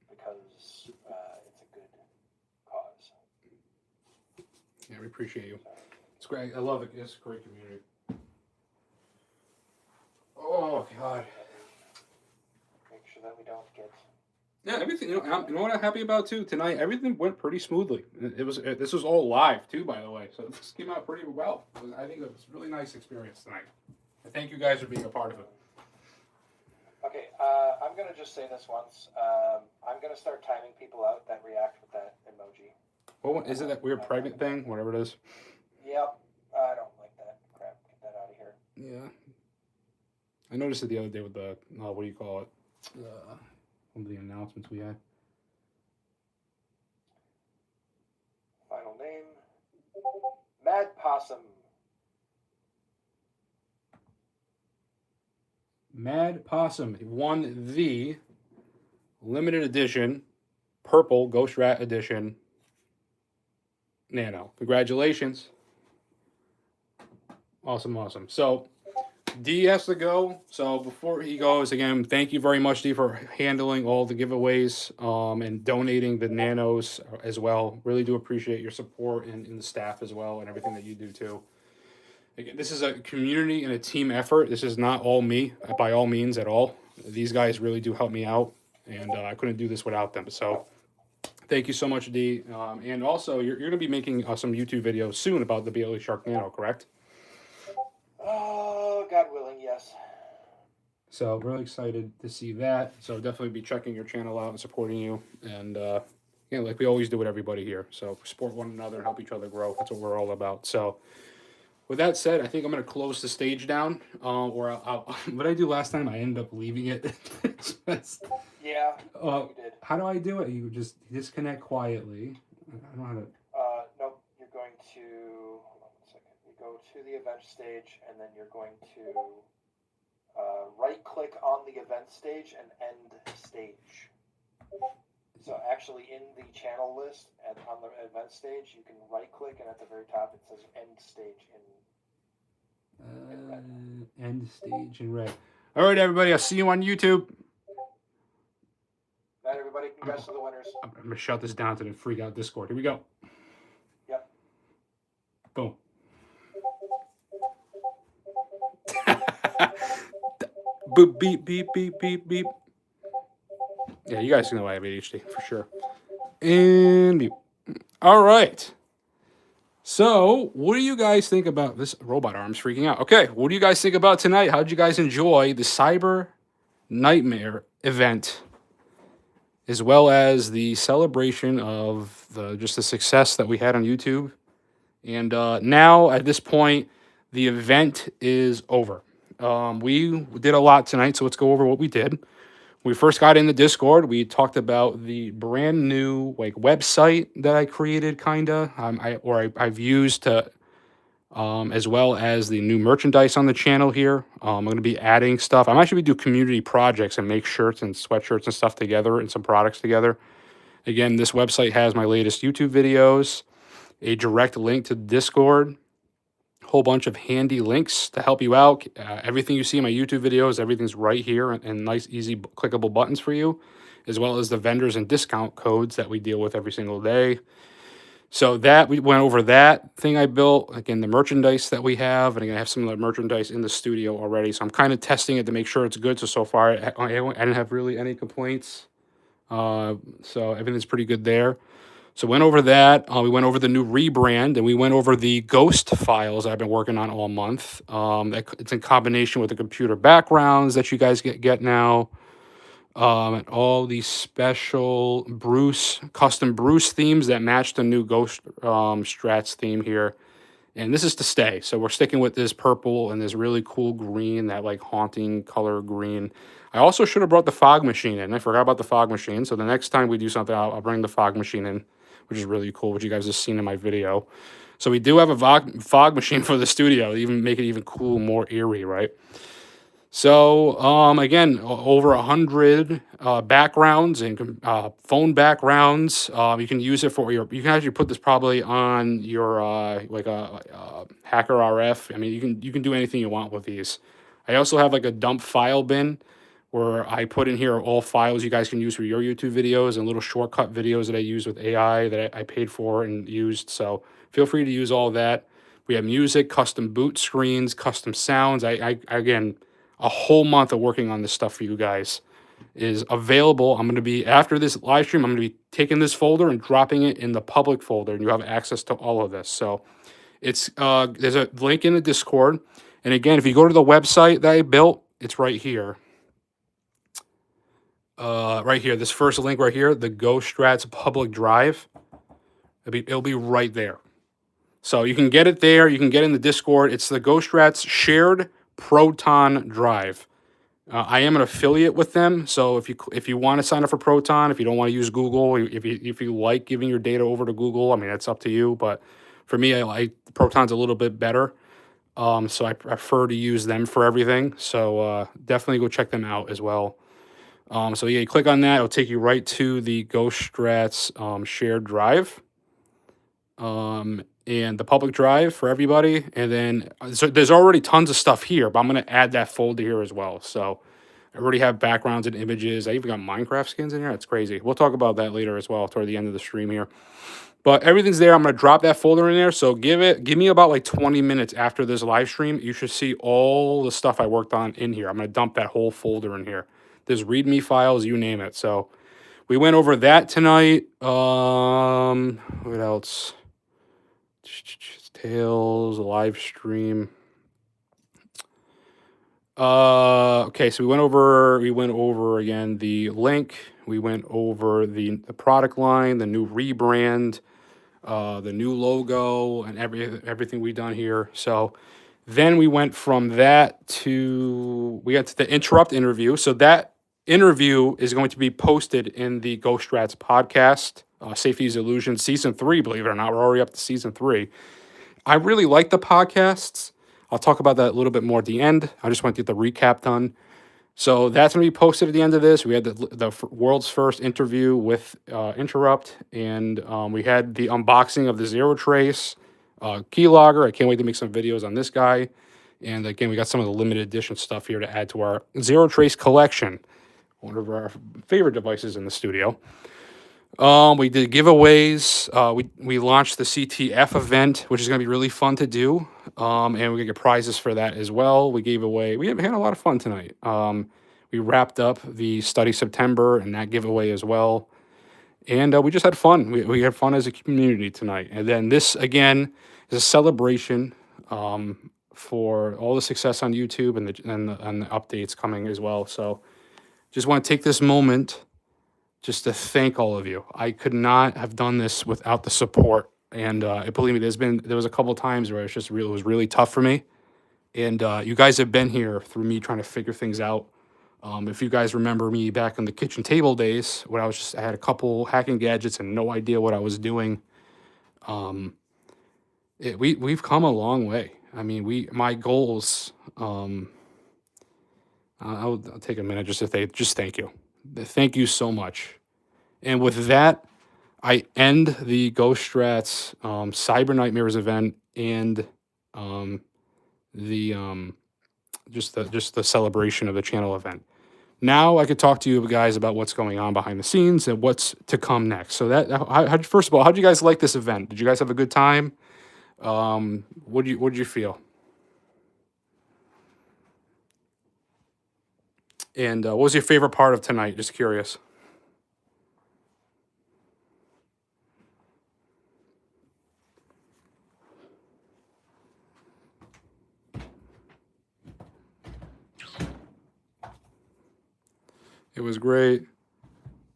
because it's a good cause. Yeah, we appreciate you. It's great. I love it. It's a great community. Oh God. Make sure that we don't get. Yeah, everything. You know what I'm happy about too tonight. Everything went pretty smoothly. This was all live too, by the way. So this came out pretty well. I think it was a really nice experience tonight. And thank you guys for being a part of it. Okay, I'm gonna just say this once. I'm gonna start timing people out that react with that emoji. What is it? That weird pregnant thing? Whatever it is. Yep, I don't like that crap. Get that out of here. Yeah. I noticed it the other day with the what do you call it? One of the announcements we had. Final name. Mad Possum. Mad Possum won the limited edition purple Ghost Rat edition Nano. Congratulations. Awesome. So D has to go. So before he goes, again, thank you very much, D, for handling all the giveaways and donating the nanos as well. Really do appreciate your support and the staff as well and everything that you do too. Again, this is a community and a team effort. This is not all me, by all means at all. These guys really do help me out, and I couldn't do this without them. So thank you so much, D. And also, you're going to be making some YouTube videos soon about the BLE Shark Nano, correct? Oh, God willing, yes. So really excited to see that. So definitely be checking your channel out and supporting you. And like we always do with everybody here. So support one another and help each other grow. That's what we're all about. So with that said, I think I'm going to close the stage down. Or what I do last time, I ended up leaving it. Yeah, you did. How do I do it? You just disconnect quietly. I don't know how to. Nope, you're going to, hold on 1 second. You go to the event stage, and then you're going to right-click on the event stage and end stage. So actually in the channel list and on the event stage, you can right-click, and at the very top it says end stage in red. End stage in red. All right, everybody. I'll see you on YouTube. Night, everybody. Congrats to the winners. I'm going to shut this down to the freak out Discord. Here we go. Yep. Boom. Boop, beep, beep, beep, beep, beep. Yeah, you guys know I have ADHD for sure. And beep. All right. So, what do you guys think about this? Robot arm's freaking out. Okay, what do you guys think about tonight? How did you guys enjoy the Cyber Nightmare event, as well as the celebration of the success that we had on YouTube? And now at this point, the event is over. We did a lot tonight, so let's go over what we did. We first got in the Discord. We talked about the brand new website that I created, kinda. I've used to, as well as the new merchandise on the channel here. I'm going to be adding stuff. I'm actually going to do community projects and make shirts and sweatshirts and stuff together and some products together. Again, this website has my latest YouTube videos, a direct link to Discord, whole bunch of handy links to help you out. Everything you see in my YouTube videos, everything's right here and nice, easy, clickable buttons for you, as well as the vendors and discount codes that we deal with every single day. So that we went over that thing I built, again, the merchandise that we have, and I'm gonna have some of the merchandise in the studio already. So I'm kind of testing it to make sure it's good. So far, I didn't have really any complaints. So everything's pretty good there. So went over that. We went over the new rebrand, and we went over the ghost files I've been working on all month. It's in combination with the computer backgrounds that you guys get now, and all these special custom Bruce themes that match the new Ghost Strats theme here. And this is to stay. So we're sticking with this purple and this really cool green, that haunting color green. I also should have brought the fog machine in. I forgot about the fog machine. So the next time we do something, I'll bring the fog machine in, which is really cool, which you guys have seen in my video. So we do have a fog machine for the studio, to even make it even cool, more eerie, right? So again, over 100 backgrounds and phone backgrounds. You can use it for you can actually put this probably on your Hacker RF. I mean, you can do anything you want with these. I also have a dump file bin where I put in here all files you guys can use for your YouTube videos and little shortcut videos that I use with AI that I paid for and used. So feel free to use all that. We have music, custom boot screens, custom sounds. I again, a whole month of working on this stuff for you guys is available. I'm going to be, after this live stream, I'm going to be taking this folder and dropping it in the public folder, and you have access to all of this. So it's there's a link in the Discord. And again, if you go to the website that I built, it's right here. Right here, this first link right here, the Ghost Strats public drive. It'll be right there. So you can get it there. You can get in the Discord. It's the Ghost Strats shared Proton drive. I am an affiliate with them, so if you want to sign up for Proton, if you don't want to use Google, if you like giving your data over to Google, I mean that's up to you. But for me, I like Proton's a little bit better, so I prefer to use them for everything. So definitely go check them out as well. So yeah, you click on that, it'll take you right to the Ghost Strats shared drive. And the public drive for everybody. And then so there's already tons of stuff here, but I'm going to add that folder here as well. So I already have backgrounds and images. I even got Minecraft skins in here. That's crazy. We'll talk about that later as well toward the end of the stream here. But everything's there. I'm going to drop that folder in there. So give me about 20 minutes after this live stream. You should see all the stuff I worked on in here. I'm going to dump that whole folder in here. There's README files, you name it. So we went over that tonight. What else? Tales, live stream. Okay, so we went over again the link. We went over the product line, the new rebrand, the new logo, and everything we've done here. So then we went from that we got to the interrupt interview. So that interview is going to be posted in the Ghost Strats podcast, Safety's Illusion Season 3, believe it or not. We're already up to Season 3. I really like the podcasts. I'll talk about that a little bit more at the end. I just want to get the recap done. So that's going to be posted at the end of this. We had the world's first interview with Interrupt, and we had the unboxing of the Zero Trace keylogger. I can't wait to make some videos on this guy. And again, we got some of the limited edition stuff here to add to our Zero Trace collection, one of our favorite devices in the studio. We did giveaways. We launched the CTF event, which is going to be really fun to do. and we get prizes for that as well. We had a lot of fun tonight. We wrapped up the Study September and that giveaway as well. And we just had fun. We had fun as a community tonight. And then this, again, is a celebration for all the success on YouTube and the updates coming as well. So just want to take this moment just to thank all of you. I could not have done this without the support. And believe me, there was a couple of times where it was really tough for me. And you guys have been here through me trying to figure things out. If you guys remember me back in the kitchen table days, when I had a couple hacking gadgets and no idea what I was doing. We've come a long way. I mean, my goals. I'll take a minute just to thank you. Thank you so much. And with that, I end the Ghost Strats Cyber Nightmares event and the just the celebration of the channel event. Now I could talk to you guys about what's going on behind the scenes and what's to come next. So first of all, how did you guys like this event? Did you guys have a good time? What did you feel? And what was your favorite part of tonight? Just curious. It was great.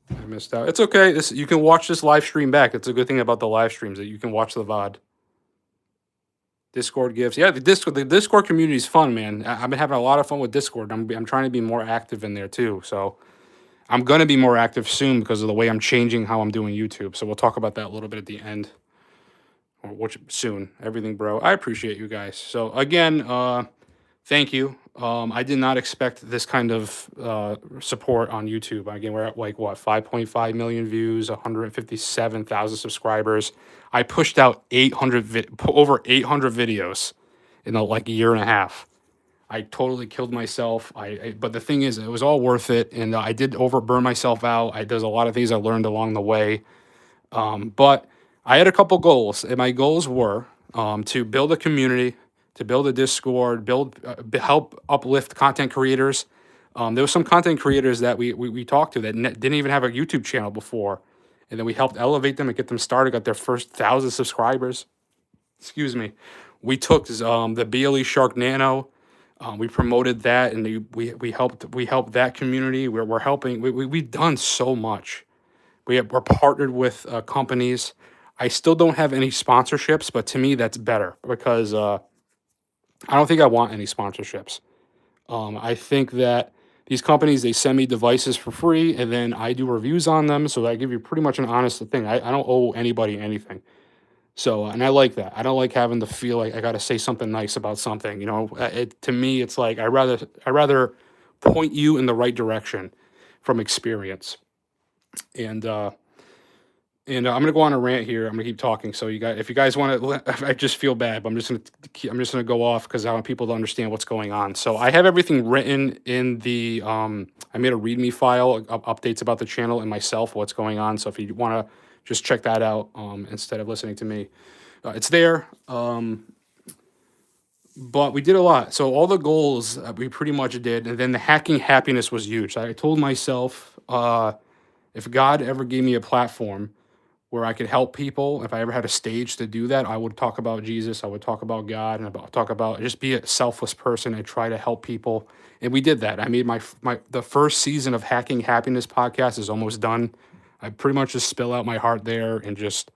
I missed out. It's okay. You can watch this live stream back. It's a good thing about the live streams that you can watch the VOD. Discord gifts. Yeah, the Discord community is fun, man. I've been having a lot of fun with Discord. I'm trying to be more active in there too. So I'm gonna be more active soon because of the way I'm changing how I'm doing YouTube. So we'll talk about that a little bit at the end. Or soon. Everything, bro. I appreciate you guys. So again, thank you. I did not expect this kind of support on YouTube. Again, we're at like what, 5.5 million views, 157,000 subscribers. I pushed out over 800 videos in like a year and a half. I totally killed myself. But the thing is, it was all worth it, and I did overburn myself out. There's a lot of things I learned along the way. But I had a couple goals, and my goals were to build a community, to build a Discord, help uplift content creators. There were some content creators that we talked to that didn't even have a YouTube channel before, and then we helped elevate them and get them started, got their first 1,000 subscribers. Excuse me. We took the BLE Shark Nano. We promoted that, and we helped that community. We're helping. We've done so much. We're partnered with companies. I still don't have any sponsorships, but to me that's better because I don't think I want any sponsorships. I think that these companies, they send me devices for free, and then I do reviews on them, so I give you pretty much an honest thing. I don't owe anybody anything. So, and I like that. I don't like having to feel like I got to say something nice about something. To me, it's like I rather point you in the right direction from experience. And I'm gonna go on a rant here. I'm gonna keep talking. So if you guys want to, I just feel bad, but I'm just gonna go off because I want people to understand what's going on. So I have everything written in the I made a README file, updates about the channel and myself, what's going on. So if you want to just check that out instead of listening to me, it's there. But we did a lot. So all the goals we pretty much did, and then the hacking happiness was huge. I told myself if God ever gave me a platform where I could help people, if I ever had a stage to do that, I would talk about Jesus, I would talk about God, and talk about just be a selfless person and try to help people. And we did that. I made the first season of Hacking Happiness podcast is almost done. I pretty much just spill out my heart there and just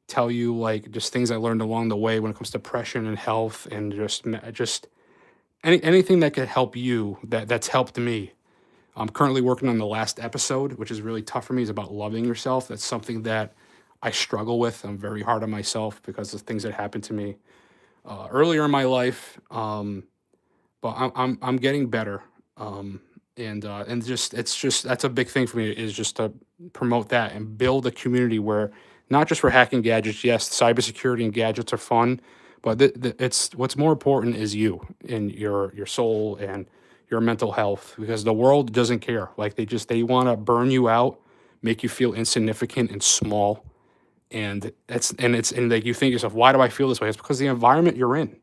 tell you like just things I learned along the way when it comes to depression and health and just anything that could help you that's helped me. I'm currently working on the last episode, which is really tough for me. Is about loving yourself. That's something that I struggle with. I'm very hard on myself because of things that happened to me earlier in my life. But I'm getting better. And just that's a big thing for me, is just to promote that and build a community where not just for hacking gadgets. Yes, cybersecurity and gadgets are fun, but it's what's more important is you and your soul and your mental health, because the world doesn't care. Like they want to burn you out, make you feel insignificant and small. And like you think to yourself, why do I feel this way? It's because the environment you're in.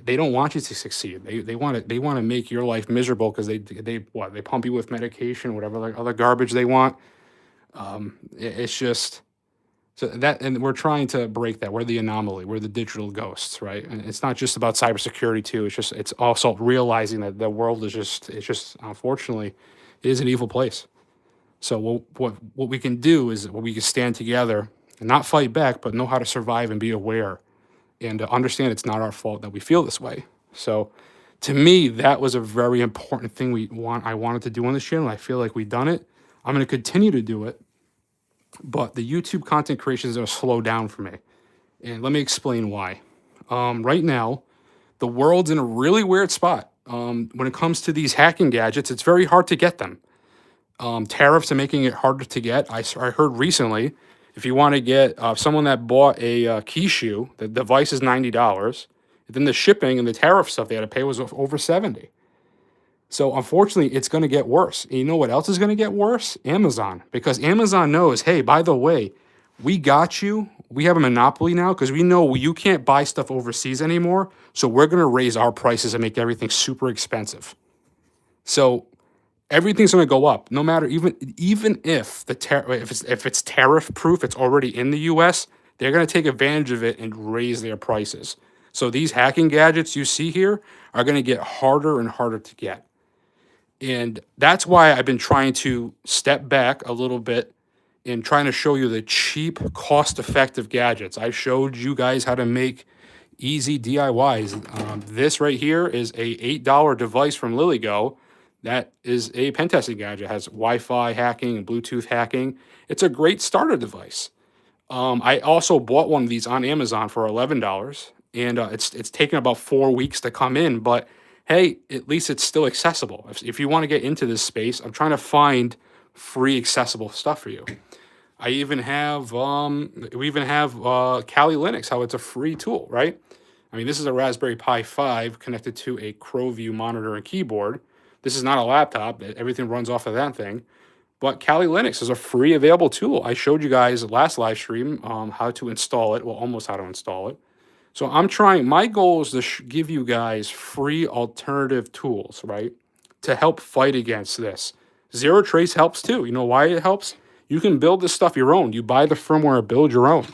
They don't want you to succeed. They want to make your life miserable because they pump you with medication, whatever like other garbage they want. It's just so that, and we're trying to break that. We're the anomaly. We're the digital ghosts, right? And it's not just about cybersecurity too. It's also realizing that the world is just unfortunately, it is an evil place. So what we can do is we can stand together and not fight back, but know how to survive and be aware and understand it's not our fault that we feel this way. So to me, that was a very important thing I wanted to do on this channel. I feel like we've done it. I'm going to continue to do it, but the YouTube content creation is going to slow down for me. And let me explain why. Right now, the world's in a really weird spot. When it comes to these hacking gadgets, it's very hard to get them. Tariffs are making it harder to get. I heard recently, if you want to get someone that bought a key shoe, the device is $90. Then the shipping and the tariff stuff they had to pay was over $70. So unfortunately, it's going to get worse. And you know what else is going to get worse? Amazon. Because Amazon knows, hey, by the way, we got you. We have a monopoly now because we know you can't buy stuff overseas anymore. So we're going to raise our prices and make everything super expensive. So everything's going to go up, no matter even if if it's tariff proof, it's already in the U.S. They're going to take advantage of it and raise their prices. So these hacking gadgets you see here are going to get harder and harder to get. And that's why I've been trying to step back a little bit and trying to show you the cheap, cost-effective gadgets. I showed you guys how to make easy DIYs. This right here is a $8 device from LilyGo. That is a pen testing gadget. It has Wi-Fi hacking and Bluetooth hacking. It's a great starter device. I also bought one of these on Amazon for $11, and it's taken about 4 weeks to come in. But hey, at least it's still accessible. If you want to get into this space, I'm trying to find free accessible stuff for you. I even have we even have Kali Linux, how it's a free tool, right? I mean, this is a Raspberry Pi 5 connected to a CrowView monitor and keyboard. This is not a laptop. Everything runs off of that thing. But Kali Linux is a free available tool. I showed you guys last live stream how to install it. Well, almost how to install it. So I'm trying. My goal is to give you guys free alternative tools, right, to help fight against this. Zero Trace helps too. You know why it helps? You can build this stuff your own. You buy the firmware, build your own.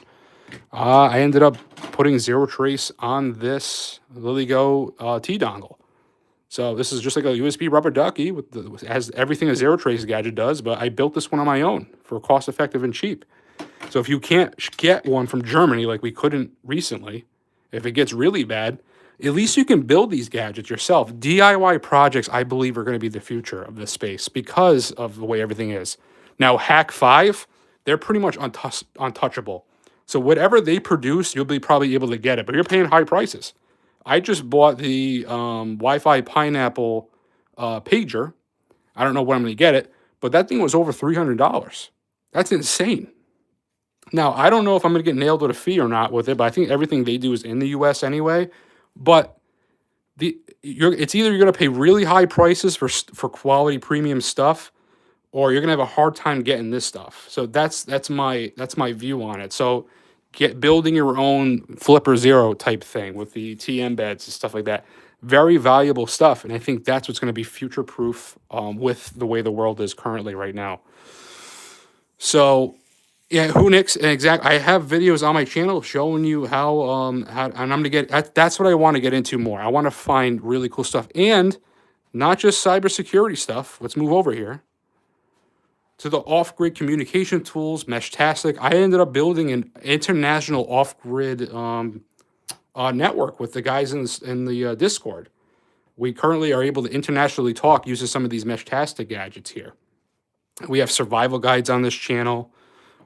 I ended up putting Zero Trace on this LilyGo T dongle. So this is just like a USB rubber ducky has everything a Zero Trace gadget does, but I built this one on my own for cost effective and cheap. So if you can't get one from Germany like we couldn't recently, if it gets really bad, at least you can build these gadgets yourself. DIY projects, I believe, are going to be the future of this space because of the way everything is. Now, Hack 5, they're pretty much untouchable. So whatever they produce, you'll be probably able to get it, but you're paying high prices. I just bought the Wi-Fi Pineapple pager. I don't know when I'm going to get it, but that thing was over $300. That's insane. Now, I don't know if I'm going to get nailed with a fee or not with it, but I think everything they do is in the U.S. anyway. But it's either you're going to pay really high prices for quality premium stuff, or you're going to have a hard time getting this stuff. So that's my view on it. So building your own Flipper Zero type thing with the TM beds and stuff like that. Very valuable stuff. And I think that's what's going to be future proof with the way the world is currently right now. So yeah, Whonix, exactly. I have videos on my channel showing you how and I'm going to that's what I want to get into more. I want to find really cool stuff and not just cybersecurity stuff. Let's move over here to the off-grid communication tools, Meshtastic. I ended up building an international off-grid network with the guys in the Discord. We currently are able to internationally talk using some of these Meshtastic gadgets here. We have survival guides on this channel,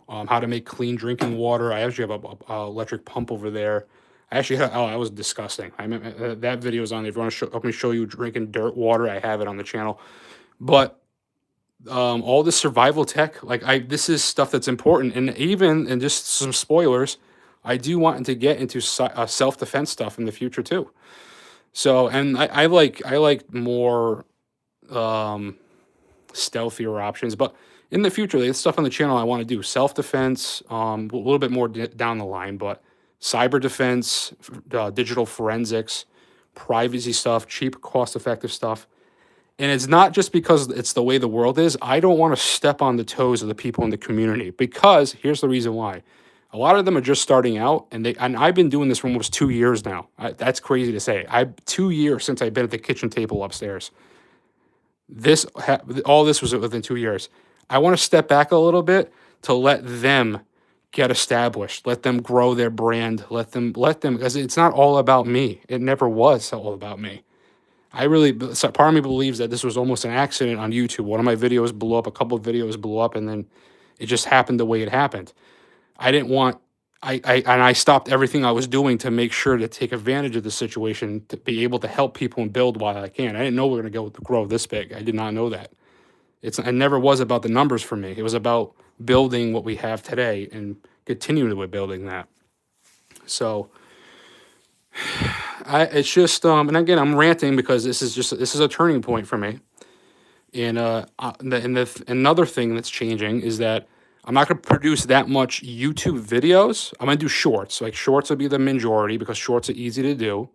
how to make clean drinking water. I actually have a electric pump over there. I actually had, that was disgusting. I mean, that video is on there. If you want to help me show you drinking dirt water, I have it on the channel. But all this survival tech, this is stuff that's important. And just some spoilers, I do want to get into self-defense stuff in the future too. So, and I like more stealthier options, but in the future, there's stuff on the channel I want to do self-defense, a little bit more down the line, but cyber defense, digital forensics, privacy stuff, cheap, cost-effective stuff. And it's not just because it's the way the world is. I don't want to step on the toes of the people in the community, because here's the reason why. A lot of them are just starting out, and I've been doing this for almost 2 years now. That's crazy to say. 2 years since I've been at the kitchen table upstairs. All this was within 2 years. I want to step back a little bit to let them get established, let them grow their brand, let them, because it's not all about me. It never was all about me. So part of me believes that this was almost an accident on YouTube. One of my videos blew up, a couple of videos blew up, and then it just happened the way it happened. I didn't want, I stopped everything I was doing to make sure to take advantage of the situation, to be able to help people and build while I can. I didn't know we were going to grow this big. I did not know that. It never was about the numbers for me. It was about building what we have today and continuing with building that. So it's just, and again, I'm ranting because this is a turning point for me. And another thing that's changing is that I'm not going to produce that much YouTube videos. I'm going to do shorts. Like, shorts will be the majority because shorts are easy to do.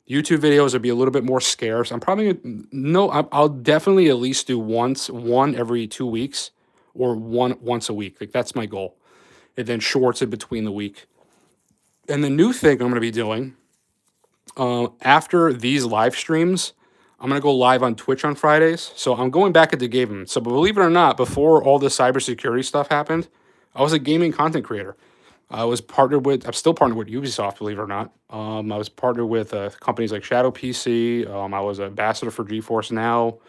YouTube videos will be a little bit more scarce. I'll definitely at least do one every 2 weeks, or once a week. Like, that's my goal. And then shorts in between the week. And the new thing I'm going to be doing, after these live streams, I'm going to go live on Twitch on Fridays. So I'm going back into gaming. So believe it or not, before all this cybersecurity stuff happened, I was a gaming content creator. I'm still partnered with Ubisoft, believe it or not. I was partnered with companies like Shadow PC. I was an ambassador for GeForce Now.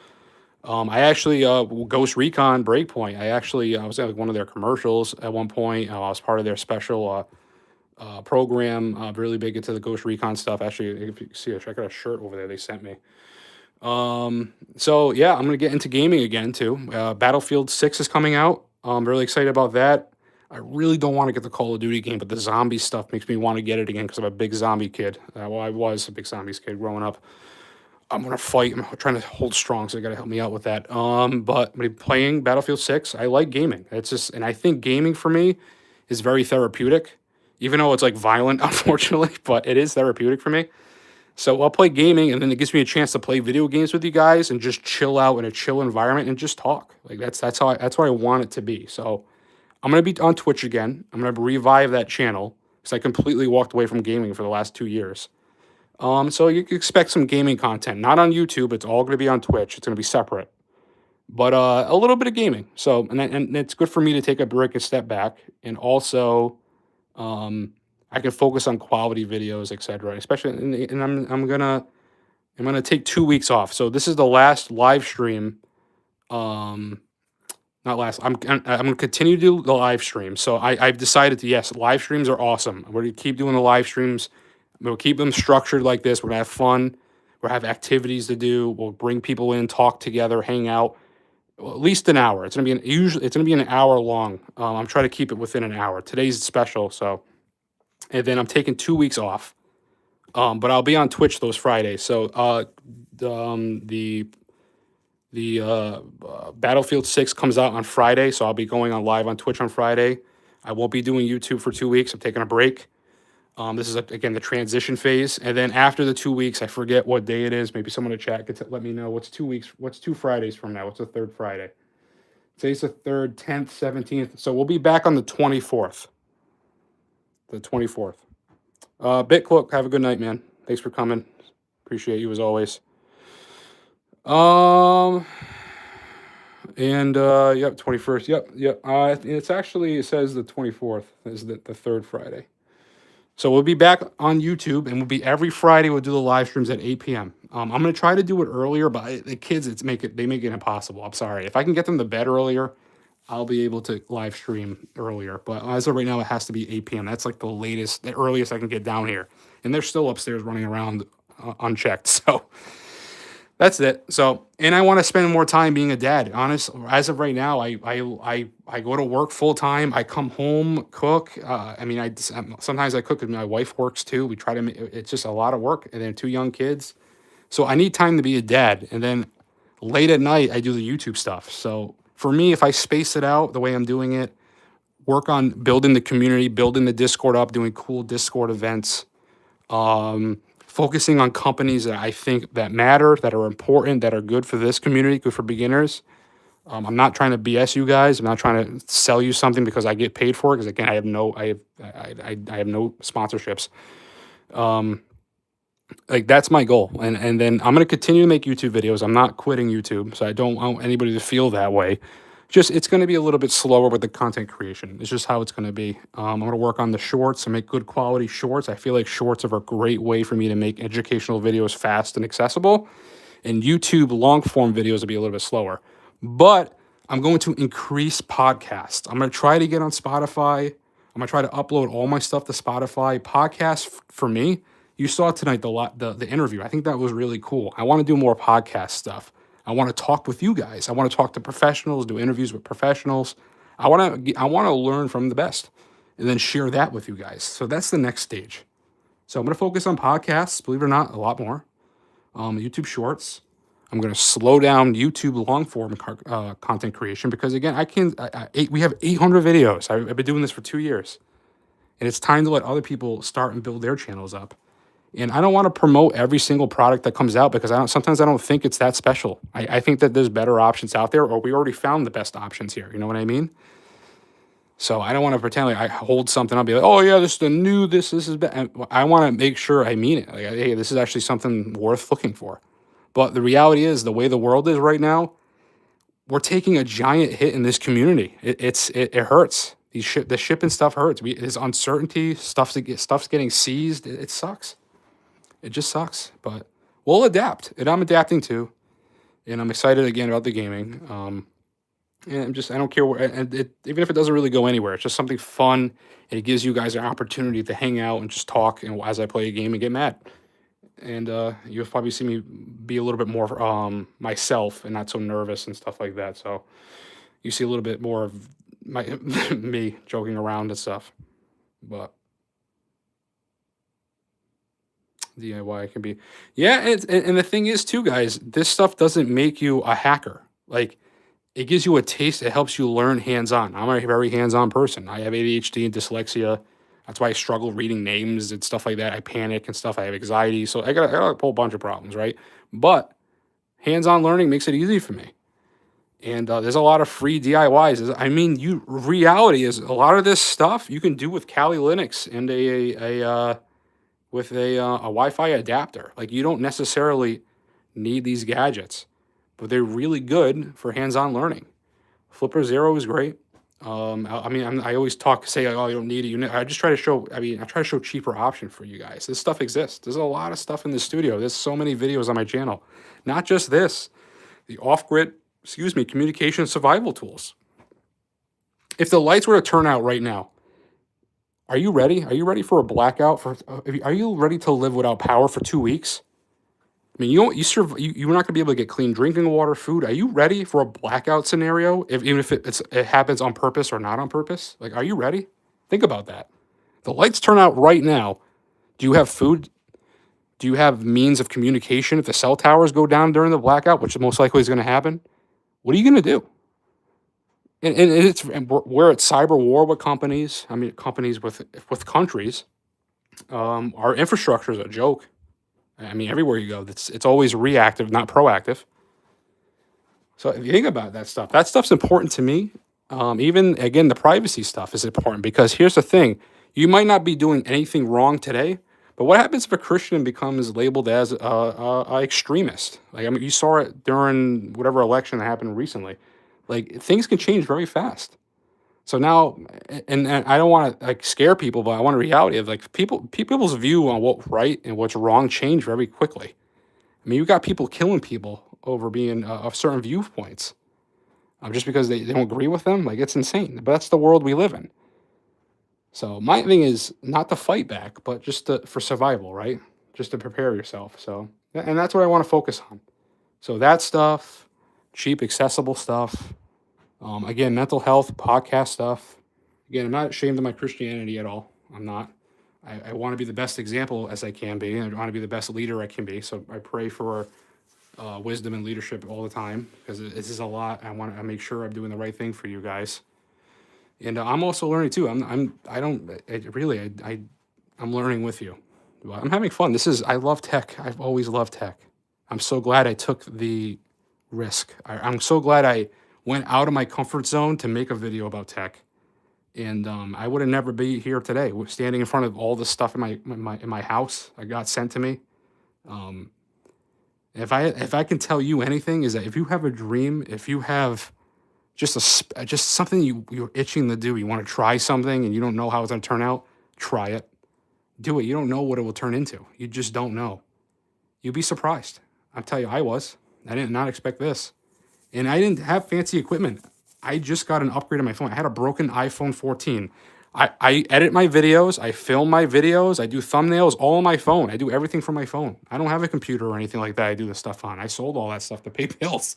I actually, Ghost Recon Breakpoint, I was at one of their commercials at one point. I was part of their special program, really big into the Ghost Recon stuff. Actually, if you see, check out a shirt over there they sent me. So yeah, I'm gonna get into gaming again too. Battlefield 6 is coming out. I'm really excited about that. I really don't want to get the Call of Duty game, but the zombie stuff makes me want to get it again because I'm a big zombie kid. Well, I was a big zombies kid growing up. I'm gonna fight. I'm trying to hold strong, so you gotta help me out with that. But I'm gonna be playing Battlefield 6. I like gaming. And I think gaming for me is very therapeutic, even though it's like violent, unfortunately, but it is therapeutic for me. So I'll play gaming, and then it gives me a chance to play video games with you guys and just chill out in a chill environment and just talk. Like, that's what I want it to be. So I'm gonna be on Twitch again. I'm gonna revive that channel because I completely walked away from gaming for the last 2 years. So you can expect some gaming content, not on YouTube. It's all gonna be on Twitch. It's gonna be separate, but a little bit of gaming. So and it's good for me to take a break and step back, and also I can focus on quality videos, etc. Especially, and I'm gonna take 2 weeks off. So this is the last live stream. Not last. I'm gonna continue to do the live stream. So I've decided to, yes, live streams are awesome. We're gonna keep doing the live streams. We'll keep them structured like this. We're gonna have fun. We'll have activities to do. We'll bring people in, talk together, hang out. Well, at least an hour. It's gonna be an hour long. I'm trying to keep it within an hour. Today's special, so. And then I'm taking 2 weeks off. But I'll be on Twitch those Fridays. So the Battlefield 6 comes out on Friday, so I'll be going on live on Twitch on Friday. I won't be doing YouTube for 2 weeks. I'm taking a break. This is, again, the transition phase. And then after the 2 weeks, I forget what day it is. Maybe someone in the chat could let me know. What's 2 weeks? What's 2 Fridays from now? What's the third Friday? Today's the 3rd, 10th, 17th. So we'll be back on the 24th. The 24th. BitCloak, have a good night, man. Thanks for coming. Appreciate you as always. Yep, 21st. Yep. It's actually, it says the 24th is the third Friday. So we'll be back on YouTube, and we'll be every Friday. We'll do the live streams at 8 p.m. I'm gonna try to do it earlier, but the kids, they make it impossible. I'm sorry. If I can get them to bed earlier, I'll be able to live stream earlier. But as of right now, it has to be 8 p.m. That's like the earliest I can get down here, and they're still upstairs running around unchecked. So that's it. So, and I want to spend more time being a dad. Honest, as of right now, I go to work full time. I come home, cook. Sometimes I cook, and my wife works too. We try to. It's just a lot of work, and then 2 young kids. So I need time to be a dad, and then late at night I do the YouTube stuff. So for me, if I space it out the way I'm doing it, work on building the community, building the Discord up, doing cool Discord events, focusing on companies that I think that matter, that are important, that are good for this community, good for beginners. I'm not trying to BS you guys. I'm not trying to sell you something because I get paid for it. Because again, I have no sponsorships. Like that's my goal, and then I'm gonna continue to make YouTube videos. I'm not quitting YouTube, so I don't want anybody to feel that way. Just it's gonna be a little bit slower with the content creation. It's just how it's gonna be. I'm gonna work on the shorts and make good quality shorts. I feel like shorts are a great way for me to make educational videos fast and accessible. And YouTube long form videos will be a little bit slower. But I'm going to increase podcasts. I'm going to try to get on Spotify. I'm going to try to upload all my stuff to Spotify. Podcasts for me, you saw tonight the interview. I think that was really cool. I want to do more podcast stuff. I want to talk with you guys. I want to talk to professionals, do interviews with professionals. I want to learn from the best and then share that with you guys. So that's the next stage. So I'm going to focus on podcasts, believe it or not, a lot more. YouTube Shorts. I'm going to slow down YouTube long form content creation because again, we have 800 videos. I've been doing this for 2 years, and it's time to let other people start and build their channels up. And I don't want to promote every single product that comes out because sometimes I don't think it's that special. I think that there's better options out there, or we already found the best options here. You know what I mean? So I don't want to pretend like I hold something. I'll be like, oh yeah, this is the new, this is bad. I want to make sure I mean it. Like, hey, this is actually something worth looking for. But the reality is, the way the world is right now, we're taking a giant hit in this community. It hurts. The shipping stuff hurts. There's uncertainty. Stuff's getting seized. It sucks. It just sucks. But we'll adapt, and I'm adapting too. And I'm excited again about the gaming. And I don't care even if it doesn't really go anywhere, it's just something fun. And it gives you guys an opportunity to hang out and just talk, as I play a game and get mad. And you'll probably see me be a little bit more myself and not so nervous and stuff like that. So you see a little bit more of me joking around and stuff. But DIY can be, yeah. And the thing is too, guys, this stuff doesn't make you a hacker. Like, it gives you a taste. It helps you learn hands-on. I'm a very hands-on person. I have ADHD and dyslexia. That's why I struggle reading names and stuff like that. I panic and stuff. I have anxiety. So I got a whole bunch of problems, right? But hands-on learning makes it easy for me. And there's a lot of free DIYs. I mean, reality is a lot of this stuff you can do with Kali Linux and a Wi-Fi adapter. Like, you don't necessarily need these gadgets, but they're really good for hands-on learning. Flipper Zero is great. I always say, oh, you don't need it. I just try to show, I try to show cheaper option for you guys. This stuff exists. There's a lot of stuff in the studio. There's so many videos on my channel. Not just this, the off-grid, communication survival tools. If the lights were to turn out right now, are you ready? Are you ready for a blackout? Are you ready to live without power for 2 weeks? I mean, you're not going to be able to get clean drinking water, food. Are you ready for a blackout scenario? Even if it happens on purpose or not on purpose? Like, are you ready? Think about that. The lights turn out right now. Do you have food? Do you have means of communication? If the cell towers go down during the blackout, which most likely is going to happen, what are you going to do? And we're at cyber war with companies. Companies with countries. Our infrastructure is a joke. Everywhere you go, it's always reactive, not proactive. So if you think about that stuff's important to me. Even, again, the privacy stuff is important because here's the thing. You might not be doing anything wrong today, but what happens if a Christian becomes labeled as a extremist? You saw it during whatever election that happened recently. Like, things can change very fast. So now, and I don't want to scare people, but I want a reality of people's view on what's right and what's wrong change very quickly. You've got people killing people over being of certain viewpoints, just because they don't agree with them. It's insane. But that's the world we live in. So my thing is not to fight back, but just for survival, right? Just to prepare yourself. So, and that's what I want to focus on. So that stuff, cheap, accessible stuff. Again, mental health, podcast stuff. Again, I'm not ashamed of my Christianity at all. I'm not. I want to be the best example as I can be, and I want to be the best leader I can be. So I pray for wisdom and leadership all the time because this is a lot. I want to make sure I'm doing the right thing for you guys. And I'm also learning too. I'm learning with you. Well, I'm having fun. I love tech. I've always loved tech. I'm so glad I took the risk. I'm so glad I went out of my comfort zone to make a video about tech. And I would have never be here today, standing in front of all this stuff in my house. I got sent to me. Um, if I can tell you anything, is that if you have a dream, if you have just something you're itching to do, you want to try something and you don't know how it's going to turn out, try it, do it. You don't know what it will turn into. You just don't know. You'd be surprised. I'll tell you, I did not expect this. And I didn't have fancy equipment. I just got an upgrade on my phone. I had a broken iPhone 14. I edit my videos, I film my videos, I do thumbnails all on my phone. I do everything from my phone. I don't have a computer or anything like that I do this stuff on. I sold all that stuff to pay bills.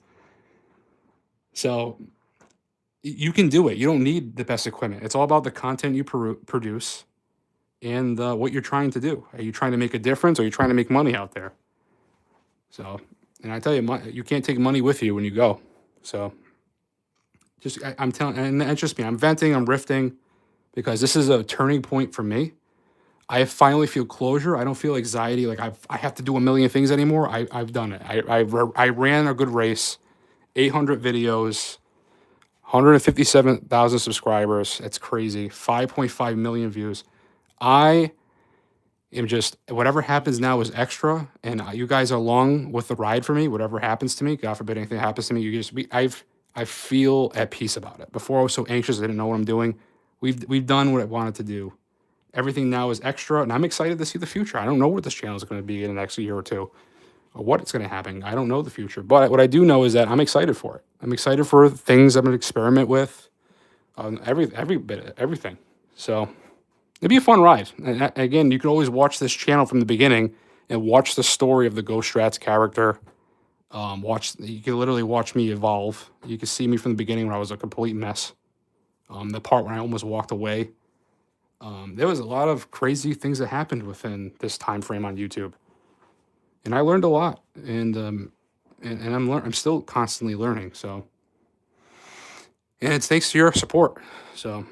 So you can do it. You don't need the best equipment. It's all about the content you produce and what you're trying to do. Are you trying to make a difference, or are you trying to make money out there? So, and I tell you, you can't take money with you when you go. So I'm telling, and it's just me. I'm venting, I'm riffing, because this is a turning point for me. I finally feel closure. I don't feel anxiety like I have to do a million things anymore. I've done it. I ran a good race, 800 videos, 157,000 subscribers. That's crazy. 5.5 million views. I am just, whatever happens now is extra, and you guys are along with the ride for me. Whatever happens to me, God forbid anything happens to me, I feel at peace about it. Before I was so anxious, I didn't know what I'm doing. We've done what I wanted to do. Everything now is extra, and I'm excited to see the future. I don't know what this channel is going to be in the next year or two, or what it's going to happen. I don't know the future, but what I do know is that I'm excited for it. I'm excited for things I'm going to experiment with, every bit of everything. So it'd be a fun ride. And again, you can always watch this channel from the beginning and watch the story of the Ghost Strats character. You can literally watch me evolve. You can see me from the beginning when I was a complete mess. The part when I almost walked away. There was a lot of crazy things that happened within this time frame on YouTube, and I learned a lot. And I'm still constantly learning. So, and it's thanks to your support. So,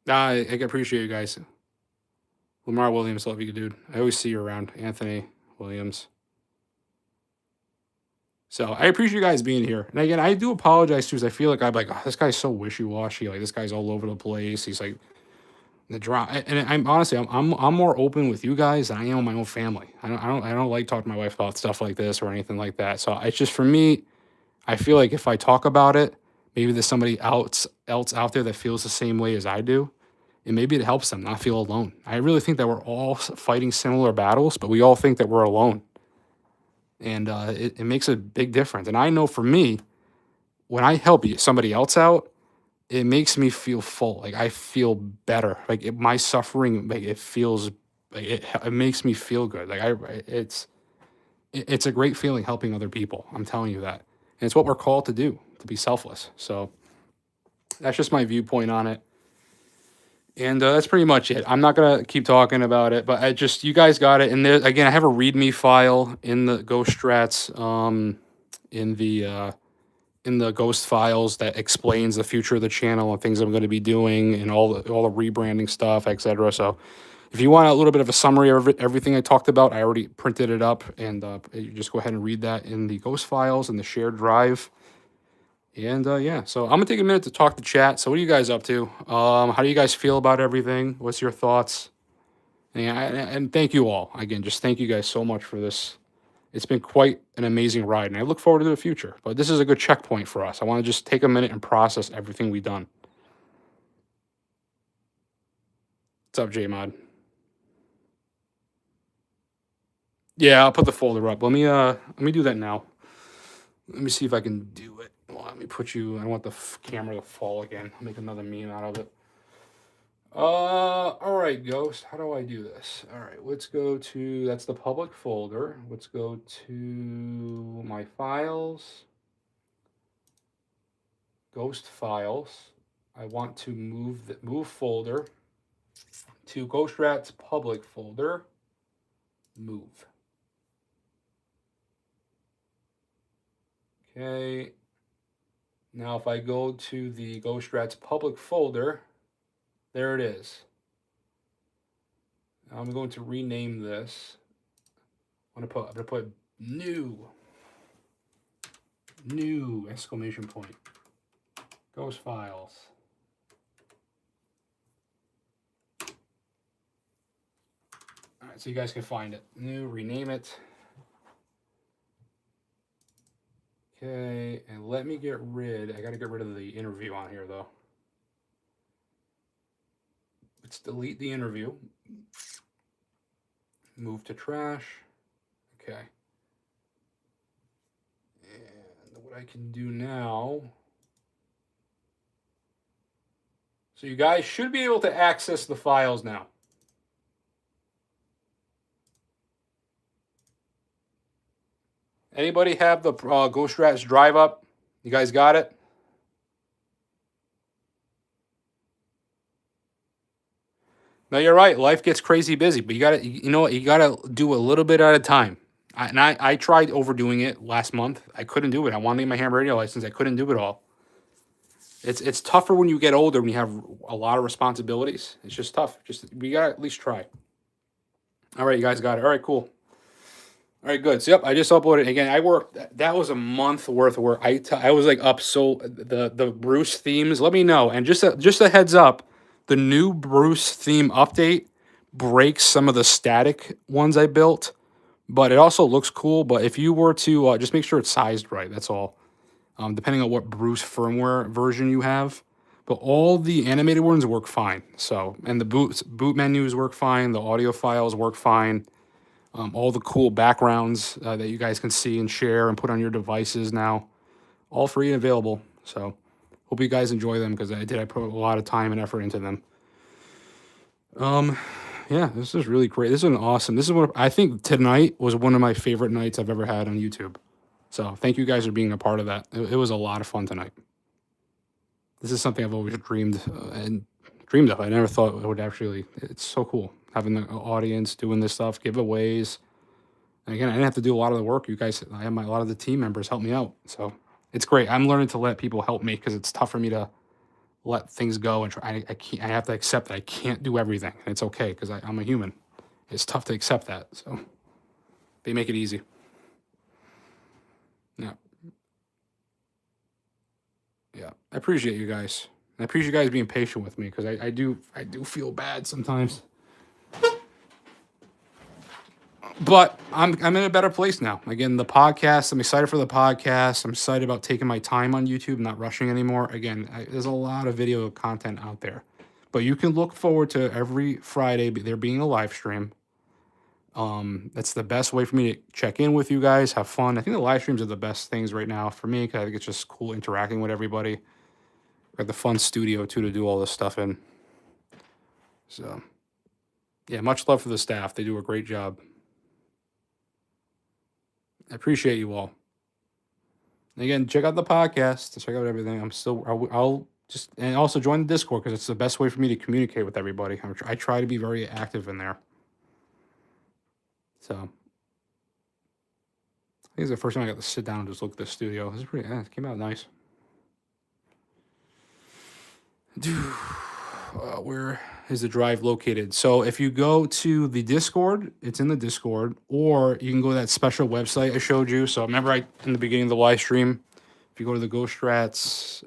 I appreciate you guys. Lamar Williams, love you, dude. I always see you around. Anthony Williams. So I appreciate you guys being here. And again, I do apologize too, because I feel like I'm like, oh, this guy's so wishy-washy. Like, this guy's all over the place. He's like the drama. And I'm honestly, I'm more open with you guys than I am with my own family. I don't like talking to my wife about stuff like this or anything like that. So it's just, for me, I feel like if I talk about it, maybe there's somebody else out there that feels the same way as I do. And maybe it helps them not feel alone. I really think that we're all fighting similar battles, but we all think that we're alone. And it makes a big difference. And I know for me, when I help somebody else out, it makes me feel full. Like, I feel better. Like, my suffering, like, it feels, like, it makes me feel good. Like, it's a great feeling helping other people. I'm telling you that. And it's what we're called to do, to be selfless. So that's just my viewpoint on it. And that's pretty much it. I'm not going to keep talking about it, but you guys got it. And there, again, I have a README file in the Ghost Strats, in the Ghost files, that explains the future of the channel and things I'm going to be doing and all the rebranding stuff, etc. So if you want a little bit of a summary of everything I talked about, I already printed it up, and you just go ahead and read that in the Ghost files in the shared drive. And yeah, so I'm gonna take a minute to talk to chat. So what are you guys up to? How do you guys feel about everything? What's your thoughts? And thank you all again. Just thank you guys so much for this. It's been quite an amazing ride, and I look forward to the future. But this is a good checkpoint for us. I want to just take a minute and process everything we've done. What's up, J-Mod? Yeah, I'll put the folder up. Let me do that now. Let me see if I can do it. Let me put you. I don't want the camera to fall again. I'll make another meme out of it. All right, Ghost. How do I do this? All right, let's go to, that's the public folder. Let's go to my files. Ghost files. I want to move folder to Ghost Rats public folder. Move. Okay. Now, if I go to the GhostRats public folder, there it is. Now I'm going to rename this. I'm gonna put new exclamation point. Ghost files. All right, so you guys can find it. New, rename it. Okay, and let me get rid. I gotta get rid of the interview on here though. Let's delete the interview. Move to trash. Okay. And what I can do now. So you guys should be able to access the files now. Anybody have the GhostRats drive up? You guys got it? No, you're right. Life gets crazy busy, but you gotta, you know what? You gotta do a little bit at a time. I tried overdoing it last month. I couldn't do it. I wanted to get my ham radio license. I couldn't do it all. It's tougher when you get older, when you have a lot of responsibilities. It's just tough. We gotta at least try. All right, you guys got it. All right, cool. All right, good. So, yep, I just uploaded again. I worked. That was a month worth of work. I was like up. So the Bruce themes. Let me know. And just a heads up, the new Bruce theme update breaks some of the static ones I built, but it also looks cool. But if you were to just make sure it's sized right, that's all. Depending on what Bruce firmware version you have, but all the animated ones work fine. So, and the boot menus work fine. The audio files work fine. All the cool backgrounds that you guys can see and share and put on your devices now, all free and available. So hope you guys enjoy them, because I put a lot of time and effort into them. Yeah, this is really great. This is awesome. This is what I think tonight was one of my favorite nights I've ever had on YouTube. So thank you guys for being a part of that. It was a lot of fun tonight. This is something I've always dreamed of. I never thought it would actually. It's so cool having the audience doing this stuff, giveaways. And again, I didn't have to do a lot of the work. You guys, a lot of the team members help me out. So it's great. I'm learning to let people help me, because it's tough for me to let things go and try. I have to accept that I can't do everything. And it's okay, because I'm a human. It's tough to accept that. So they make it easy. Yeah. Yeah. I appreciate you guys. I appreciate you guys being patient with me, because I do feel bad sometimes. But I'm in a better place now. Again, the podcast, I'm excited for the podcast. I'm excited about taking my time on YouTube, not rushing anymore. Again, there's a lot of video content out there. But you can look forward to every Friday there being a live stream. That's the best way for me to check in with you guys, have fun. I think the live streams are the best things right now for me, because I think it's just cool interacting with everybody. Got the fun studio, too, to do all this stuff in. So, yeah, much love for the staff. They do a great job. I appreciate you all. And again, check out the podcast. Check out everything. I'll just, and also join the Discord, because it's the best way for me to communicate with everybody. I try to be very active in there. So, I think it's the first time I got to sit down and just look at the studio. This is pretty, it came out nice. Where is the drive located? So if you go to the Discord, it's in the Discord, or you can go to that special website I showed you. So remember, in the beginning of the live stream, if you go to the GhostRats,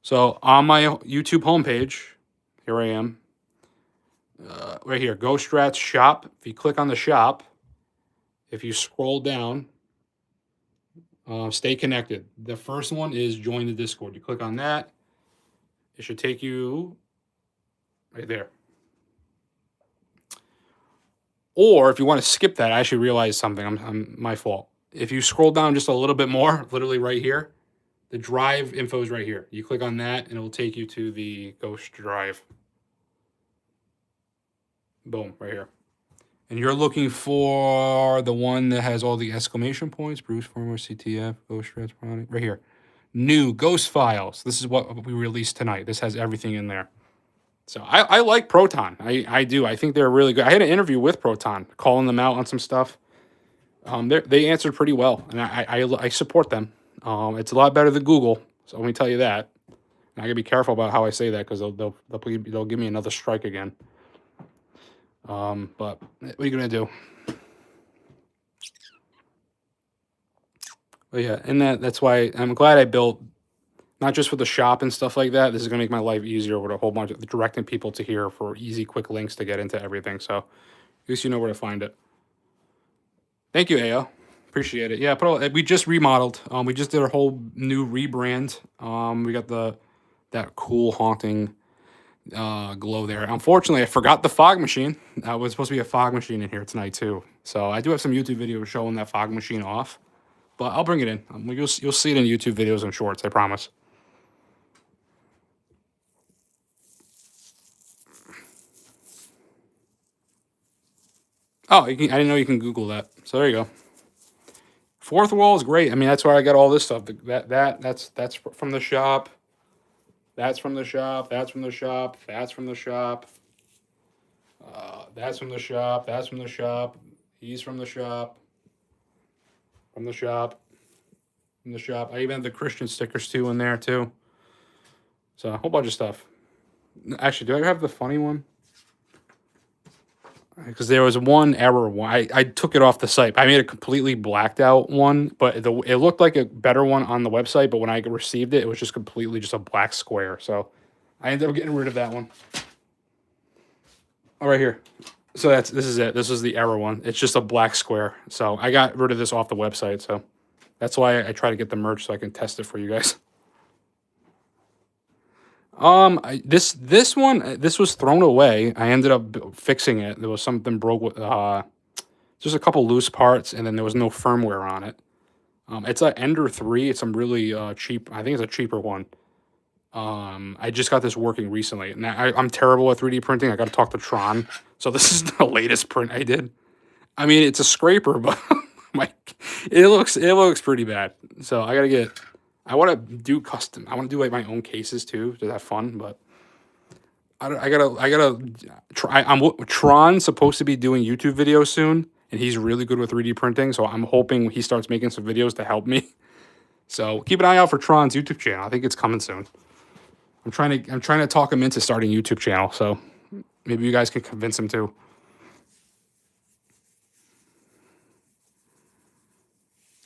so on my YouTube homepage, here I am, right here, GhostRats shop. If you click on the shop, if you scroll down, stay connected. The first one is join the Discord. You click on that. It should take you right there. Or if you want to skip that, I actually realized something. I'm my fault. If you scroll down just a little bit more, literally right here, the drive info is right here. You click on that, and it will take you to the Ghost Drive. Boom, right here. And you're looking for the one that has all the exclamation points, Bruce, former CTF, GhostRats product, right here. New Ghost Files. This is what we released tonight. This has everything in there. So I like Proton. I do. I think they're really good. I had an interview with Proton, calling them out on some stuff. They answered pretty well, and I support them. It's a lot better than Google, so let me tell you that. And I gotta be careful about how I say that because they'll give me another strike again. But what are you gonna do? But yeah, and that's why I'm glad I built, not just for the shop and stuff like that. This is gonna make my life easier with a whole bunch of directing people to here for easy, quick links to get into everything. So at least you know where to find it. Thank you, AO. Appreciate it. Yeah, we just remodeled. We just did a whole new rebrand. We got that cool haunting glow there. Unfortunately, I forgot the fog machine. Was supposed to be a fog machine in here tonight too. So I do have some YouTube videos showing that fog machine off, but I'll bring it in. You'll see it in YouTube videos and shorts. I promise. Oh, I didn't know you can Google that. So there you go. Fourth wall is great. I mean, that's where I got all this stuff. That's from the shop. That's from the shop. That's from the shop. That's from the shop. That's from the shop. That's from the shop. He's from the shop. From the shop. From the shop. I even have the Christian stickers too in there too. So a whole bunch of stuff. Actually, do I have the funny one? Because there was one error one. I took it off the site. I made a completely blacked out one, but it looked like a better one on the website. But when I received it, it was just completely just a black square. So I ended up getting rid of that one. Oh, right here. So this is it. This is the error one. It's just a black square. So I got rid of this off the website. So that's why I try to get the merch so I can test it for you guys. This one, this was thrown away. I ended up fixing it. There was something broke with just a couple loose parts, and then there was no firmware on it. It's a Ender 3. It's some really cheap. I think it's a cheaper one. I just got this working recently. Now I'm terrible at 3D printing. I got to talk to Tron. So this is the latest print I did. I mean, it's a scraper, but it looks pretty bad. So I want to do custom. I want to do like my own cases too to have fun, but I gotta try. Tron's supposed to be doing YouTube videos soon, and he's really good with 3D printing. So I'm hoping he starts making some videos to help me. So keep an eye out for Tron's YouTube channel. I think it's coming soon. I'm trying to talk him into starting a YouTube channel. So maybe you guys can convince him too.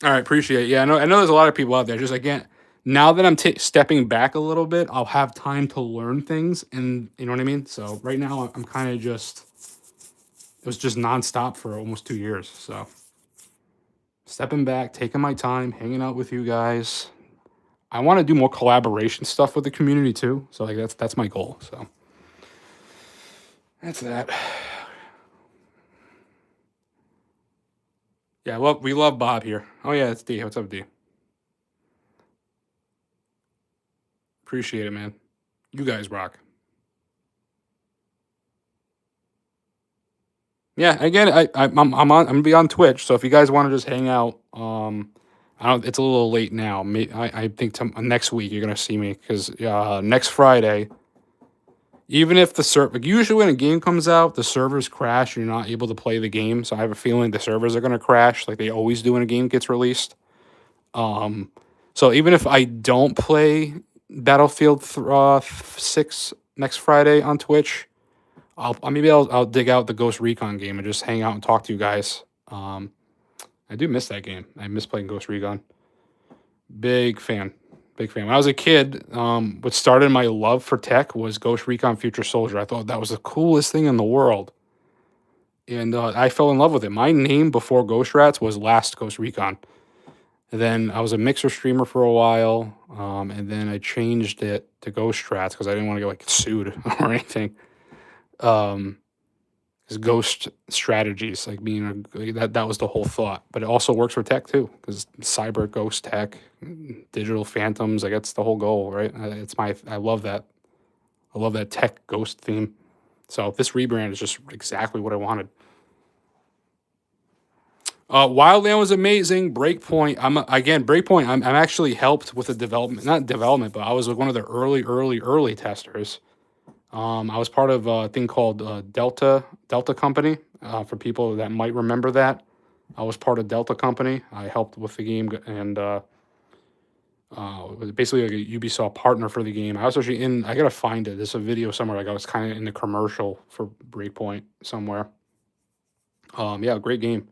All right, appreciate it. Yeah, I know there's a lot of people out there. Just again, now that I'm stepping back a little bit, I'll have time to learn things, and you know what I mean. So right now, I'm kind of just, it was just nonstop for almost 2 years. So stepping back, taking my time, hanging out with you guys. I want to do more collaboration stuff with the community too. So like that's my goal. So that's that. Yeah, well, we love Bob here. Oh yeah, it's D. What's up, D? Appreciate it, man. You guys rock. Yeah, again, I'm gonna be on Twitch, so if you guys want to just hang out, it's a little late now. I think next week you're gonna see me because next Friday, even if usually when a game comes out, the servers crash and you're not able to play the game. So I have a feeling the servers are gonna crash like they always do when a game gets released. So even if I don't play Battlefield 6 next Friday on Twitch, I'll dig out the Ghost Recon game and just hang out and talk to you guys. I do miss that game. I miss playing Ghost Recon. Big fan. When I was a kid, what started my love for tech was Ghost Recon Future Soldier. I thought that was the coolest thing in the world. And I fell in love with it. My name before Ghost Rats was Last Ghost Recon. And then I was a mixer streamer for a while. And then I changed it to Ghost Rats because I didn't want to get like sued or anything. Is Ghost strategies, like being that was the whole thought, but it also works for tech too because cyber ghost tech, digital phantoms, like that's the whole goal, right? I love that tech ghost theme. So this rebrand is just exactly what I wanted. Wildland was amazing. Breakpoint, I'm actually helped with the development, not development, but I was one of the early testers. I was part of a thing called Delta Company, for people that might remember that. I was part of Delta Company. I helped with the game and was basically like a Ubisoft partner for the game. I was actually in. I gotta find it. There's a video somewhere. Like I was kind of in the commercial for Breakpoint somewhere. Yeah, great game.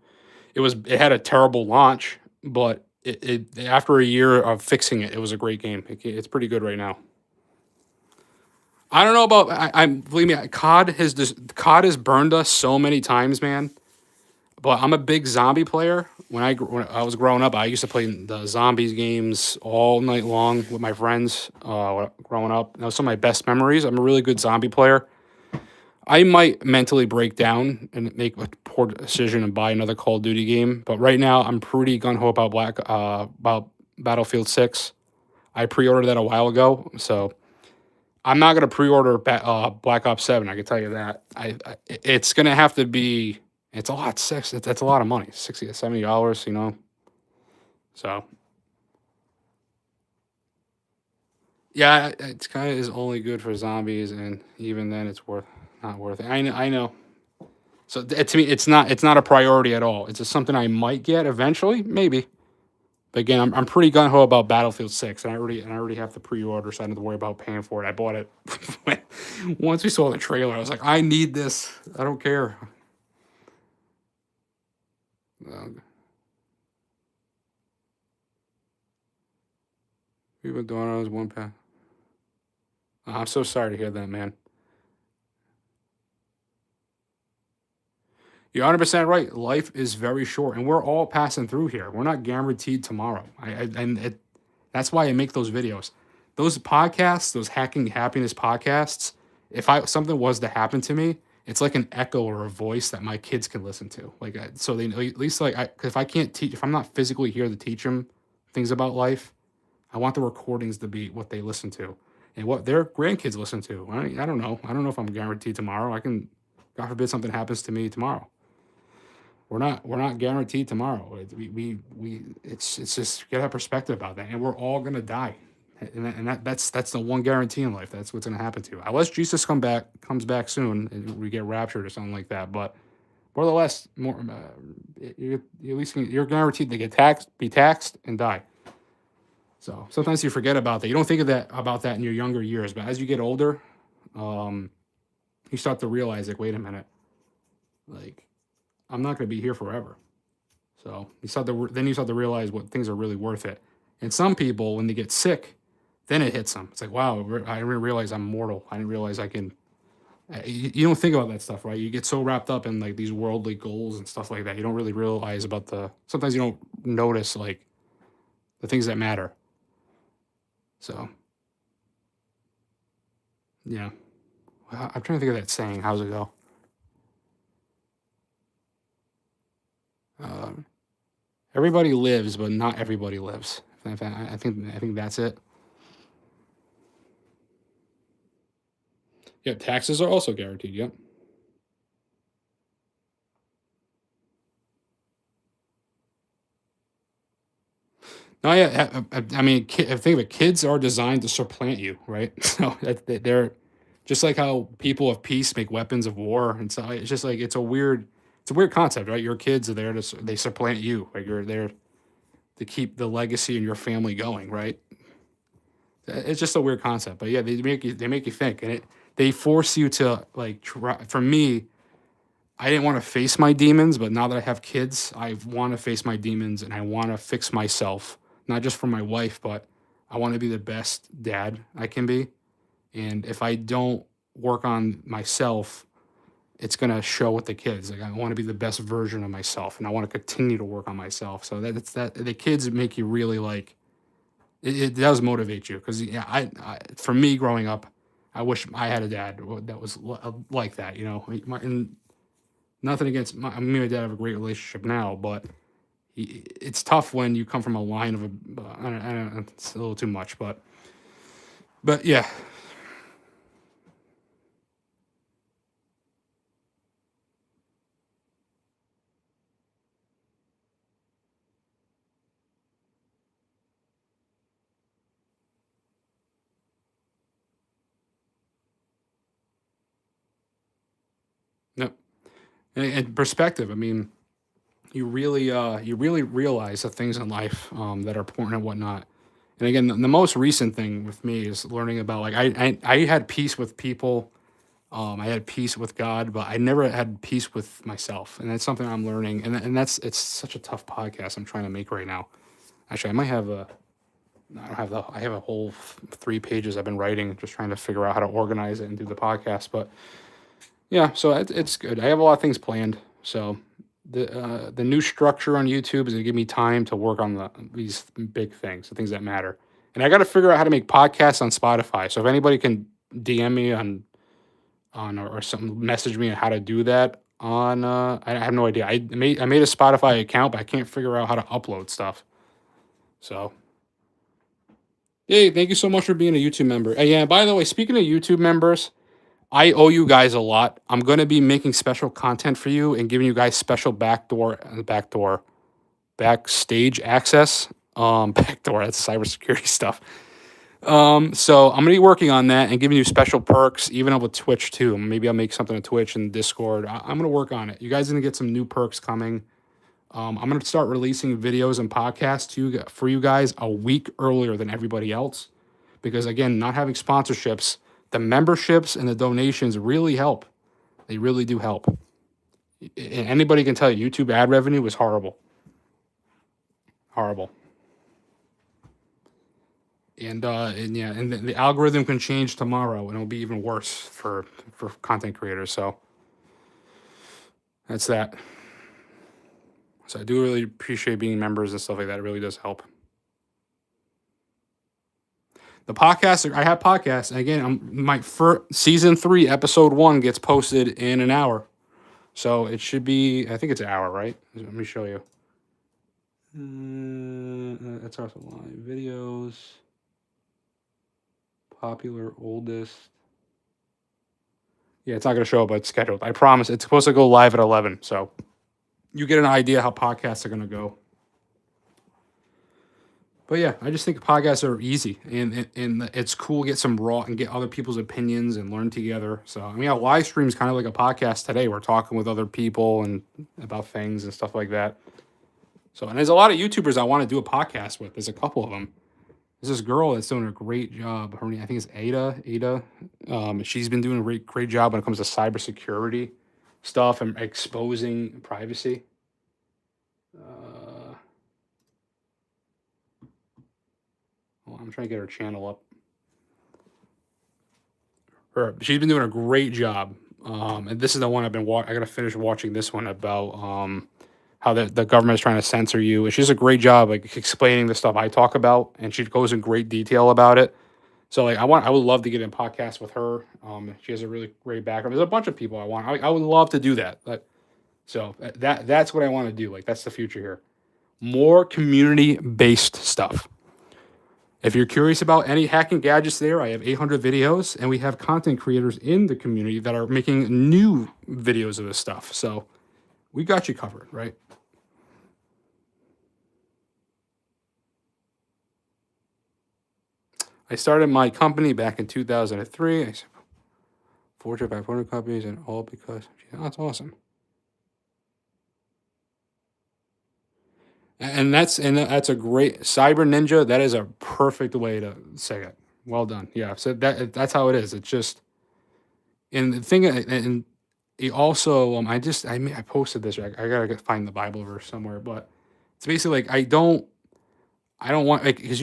It had a terrible launch, but it after a year of fixing it, it was a great game. It's pretty good right now. I don't know about I'm believe me, COD has burned us so many times, man. But I'm a big zombie player. When I was growing up, I used to play the zombies games all night long with my friends. Growing up, that was some of my best memories. I'm a really good zombie player. I might mentally break down and make a poor decision and buy another Call of Duty game, but right now I'm pretty gun ho about Battlefield 6. I pre-ordered that a while ago, so I'm not gonna pre-order Black Ops 7. I can tell you that. It's gonna have to be. It's a lot. That's a lot of money. $60 to $70. So yeah, it's kind of is only good for zombies, and even then, it's not worth it. I know. So to me, it's not a priority at all. It's just something I might get eventually, maybe. But again, I'm pretty gun ho about Battlefield 6, and I already have the pre-order, so I don't have to worry about paying for it. I bought it once we saw the trailer. I was like, I need this. I don't care. People doing on one path. I'm so sorry to hear that, man. You're 100% right. Life is very short, and we're all passing through here. We're not guaranteed tomorrow. That's why I make those videos. Those podcasts, those hacking happiness podcasts, if something was to happen to me, it's like an echo or a voice that my kids can listen to. Like, so they at least if I can't teach, if I'm not physically here to teach them things about life, I want the recordings to be what they listen to and what their grandkids listen to. I don't know. I don't know if I'm guaranteed tomorrow. God forbid something happens to me tomorrow. We're not guaranteed tomorrow. It's just you gotta have perspective about that, and we're all gonna die, and that's the one guarantee in life. That's what's gonna happen to you, unless Jesus comes back soon, and we get raptured or something like that. But nevertheless, you at least you're guaranteed to be taxed, and die. So sometimes you forget about that. You don't think about that in your younger years, but as you get older, you start to realize like, wait a minute, like I'm not going to be here forever. So you start to realize what things are really worth it. And some people, when they get sick, then it hits them. It's like, wow, I didn't realize I'm mortal. I didn't realize I can. You don't think about that stuff, right? You get so wrapped up in like these worldly goals and stuff like that. You don't really realize about sometimes you don't notice like the things that matter. So, yeah. I'm trying to think of that saying. How's it go? Uh, Everybody lives, but not everybody lives. I think that's it. Yeah, taxes are also guaranteed. Yep. No, yeah. I mean, I think of it. Kids are designed to supplant you, right? So they're just like how people of peace make weapons of war, and so it's just like it's a weird concept, right? Your kids are there they supplant you, right? You're there to keep the legacy in your family going, right? It's just a weird concept, but yeah, they make you think, and they force you to like try. For me, I didn't want to face my demons, but now that I have kids, I want to face my demons and I want to fix myself, not just for my wife, but I want to be the best dad I can be. And if I don't work on myself, it's gonna show with the kids. Like I want to be the best version of myself, and I want to continue to work on myself. So that's that. The kids make you really like. It does motivate you because yeah, for me growing up, I wish I had a dad that was like that. And nothing against me and my dad have a great relationship now, but it's tough when you come from a line of I don't know, it's a little too much, but yeah, no, and perspective. I mean, you really realize the things in life that are important and whatnot. And again, the most recent thing with me is learning about like I had peace with people. I had peace with God, but I never had peace with myself, and that's something I'm learning. And that's it's such a tough podcast I'm trying to make right now. Actually, I might have a I don't have the I have a whole 3 pages I've been writing, just trying to figure out how to organize it and do the podcast. But yeah, so it's good. I have a lot of things planned. So the new structure on YouTube is gonna give me time to work on these big things, the things that matter. And I got to figure out how to make podcasts on Spotify. So if anybody can DM me on or something, message me on how to do that on I have no idea. I made a Spotify account, but I can't figure out how to upload stuff. So hey, thank you so much for being a YouTube member. Yeah, by the way, speaking of YouTube members, I owe you guys a lot. I'm going to be making special content for you and giving you guys special backstage access. Backdoor, that's cybersecurity stuff. So I'm gonna be working on that and giving you special perks, even up with Twitch too. Maybe I'll make something on Twitch and Discord. I'm gonna work on it. You guys are gonna get some new perks coming. I'm gonna start releasing videos and podcasts for you guys a week earlier than everybody else, because again, not having sponsorships, the memberships and the donations really help. They really do help. And anybody can tell you, YouTube ad revenue is horrible, horrible. And yeah, and the algorithm can change tomorrow, and it'll be even worse for content creators. So that's that. So I do really appreciate being members and stuff like that. It really does help. The podcast, I have podcasts. And again, my first season 3, episode 1 gets posted in an hour. So it should be, I think it's an hour, right? Let me show you. That's also live videos. Popular, oldest. Yeah, it's not going to show up, but it's scheduled. I promise. It's supposed to go live at 11. So you get an idea how podcasts are going to go. But yeah, I just think podcasts are easy, and it's cool to get some raw and get other people's opinions and learn together. So I mean, a live stream is kind of like a podcast today. We're talking with other people and about things and stuff like that. So, and there's a lot of YouTubers I want to do a podcast with. There's a couple of them. There's this girl that's doing a great job. Her name, I think it's Ada. She's been doing a great job when it comes to cybersecurity stuff and exposing privacy. Well, I'm trying to get her channel up. She's been doing a great job. And this is the one I've been I gotta finish watching this one about how the government is trying to censor you. And she does a great job like explaining the stuff I talk about, and she goes in great detail about it. So like I would love to get in podcast with her. She has a really great background. There's a bunch of people I want. I would love to do that. So that's what I want to do. Like that's the future here. More community-based stuff. If you're curious about any hacking gadgets there, I have 800 videos, and we have content creators in the community that are making new videos of this stuff. So we got you covered, right? I started my company back in 2003. I said Fortune 500 companies, and all because that's awesome. And that's a great Cyber Ninja. That is a perfect way to say it. Well done. Yeah. So that's how it is. It's just, and the thing, and it also, I posted this. I gotta find the Bible verse somewhere, but it's basically like I don't want, like, because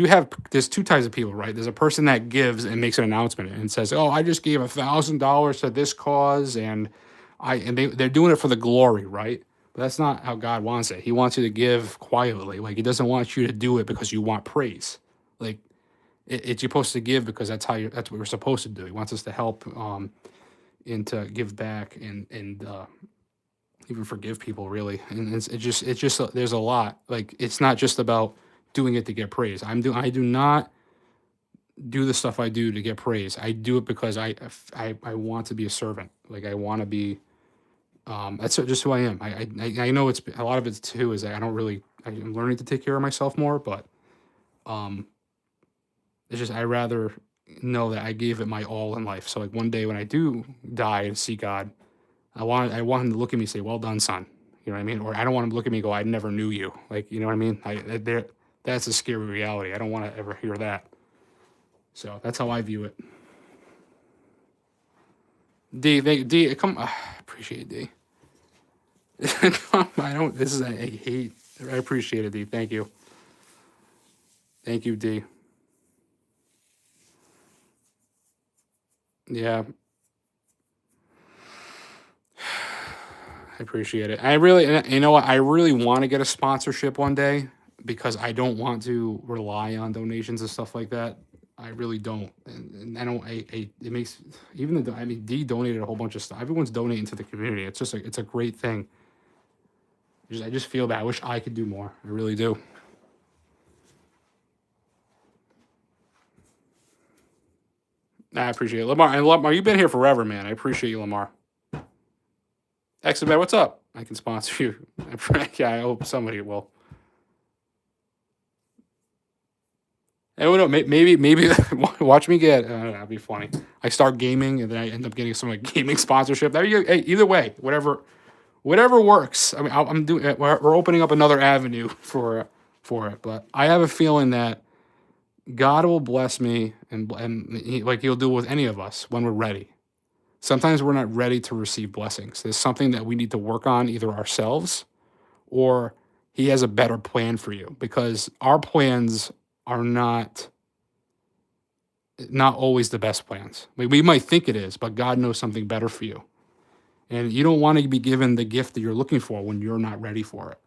there's 2 types of people, right? There's a person that gives and makes an announcement and says, "Oh, I just gave $1,000 to this cause," and they're doing it for the glory, right? But that's not how God wants it. He wants you to give quietly. Like He doesn't want you to do it because you want praise. Like it's you're supposed to give because that's what we're supposed to do. He wants us to help and to give back and even forgive people, really. And it's just there's a lot. Like it's not just about doing it to get praise. I do not do the stuff I do to get praise. I do it because I want to be a servant. Like I want to be. That's just who I am. I know it's a lot of it too is that I'm learning to take care of myself more, but it's just I rather know that I gave it my all in life. So like one day when I do die and see God, I want him to look at me and say, "Well done, son. You know what I mean? Or I don't want them to look at me and go, I never knew you. Like, you know what I mean? That's a scary reality. I don't want to ever hear that. So that's how I view it. D, come, I appreciate it, D. I don't, this is, I hate, I appreciate it, D. Thank you. Thank you, D. Yeah, I appreciate it. I really, you know what? I really want to get a sponsorship one day because I don't want to rely on donations and stuff like that. I really don't, and I don't. It makes even the. I mean, D donated a whole bunch of stuff. Everyone's donating to the community. It's just it's a great thing. I just feel bad. I wish I could do more. I really do. I appreciate it, Lamar. And Lamar, you've been here forever, man. I appreciate you, Lamar. Excellent, what's up? I can sponsor you. Yeah, I hope somebody will. I don't know. Maybe watch me get. That'd be funny. I start gaming and then I end up getting some like gaming sponsorship. There you go. Hey, either way, whatever works. I mean, I'm doing. We're opening up another avenue for it. But I have a feeling that God will bless me like He'll do with any of us when we're ready. Sometimes we're not ready to receive blessings. There's something that we need to work on either ourselves or He has a better plan for you because our plans are not always the best plans. We might think it is, but God knows something better for you. And you don't want to be given the gift that you're looking for when you're not ready for it.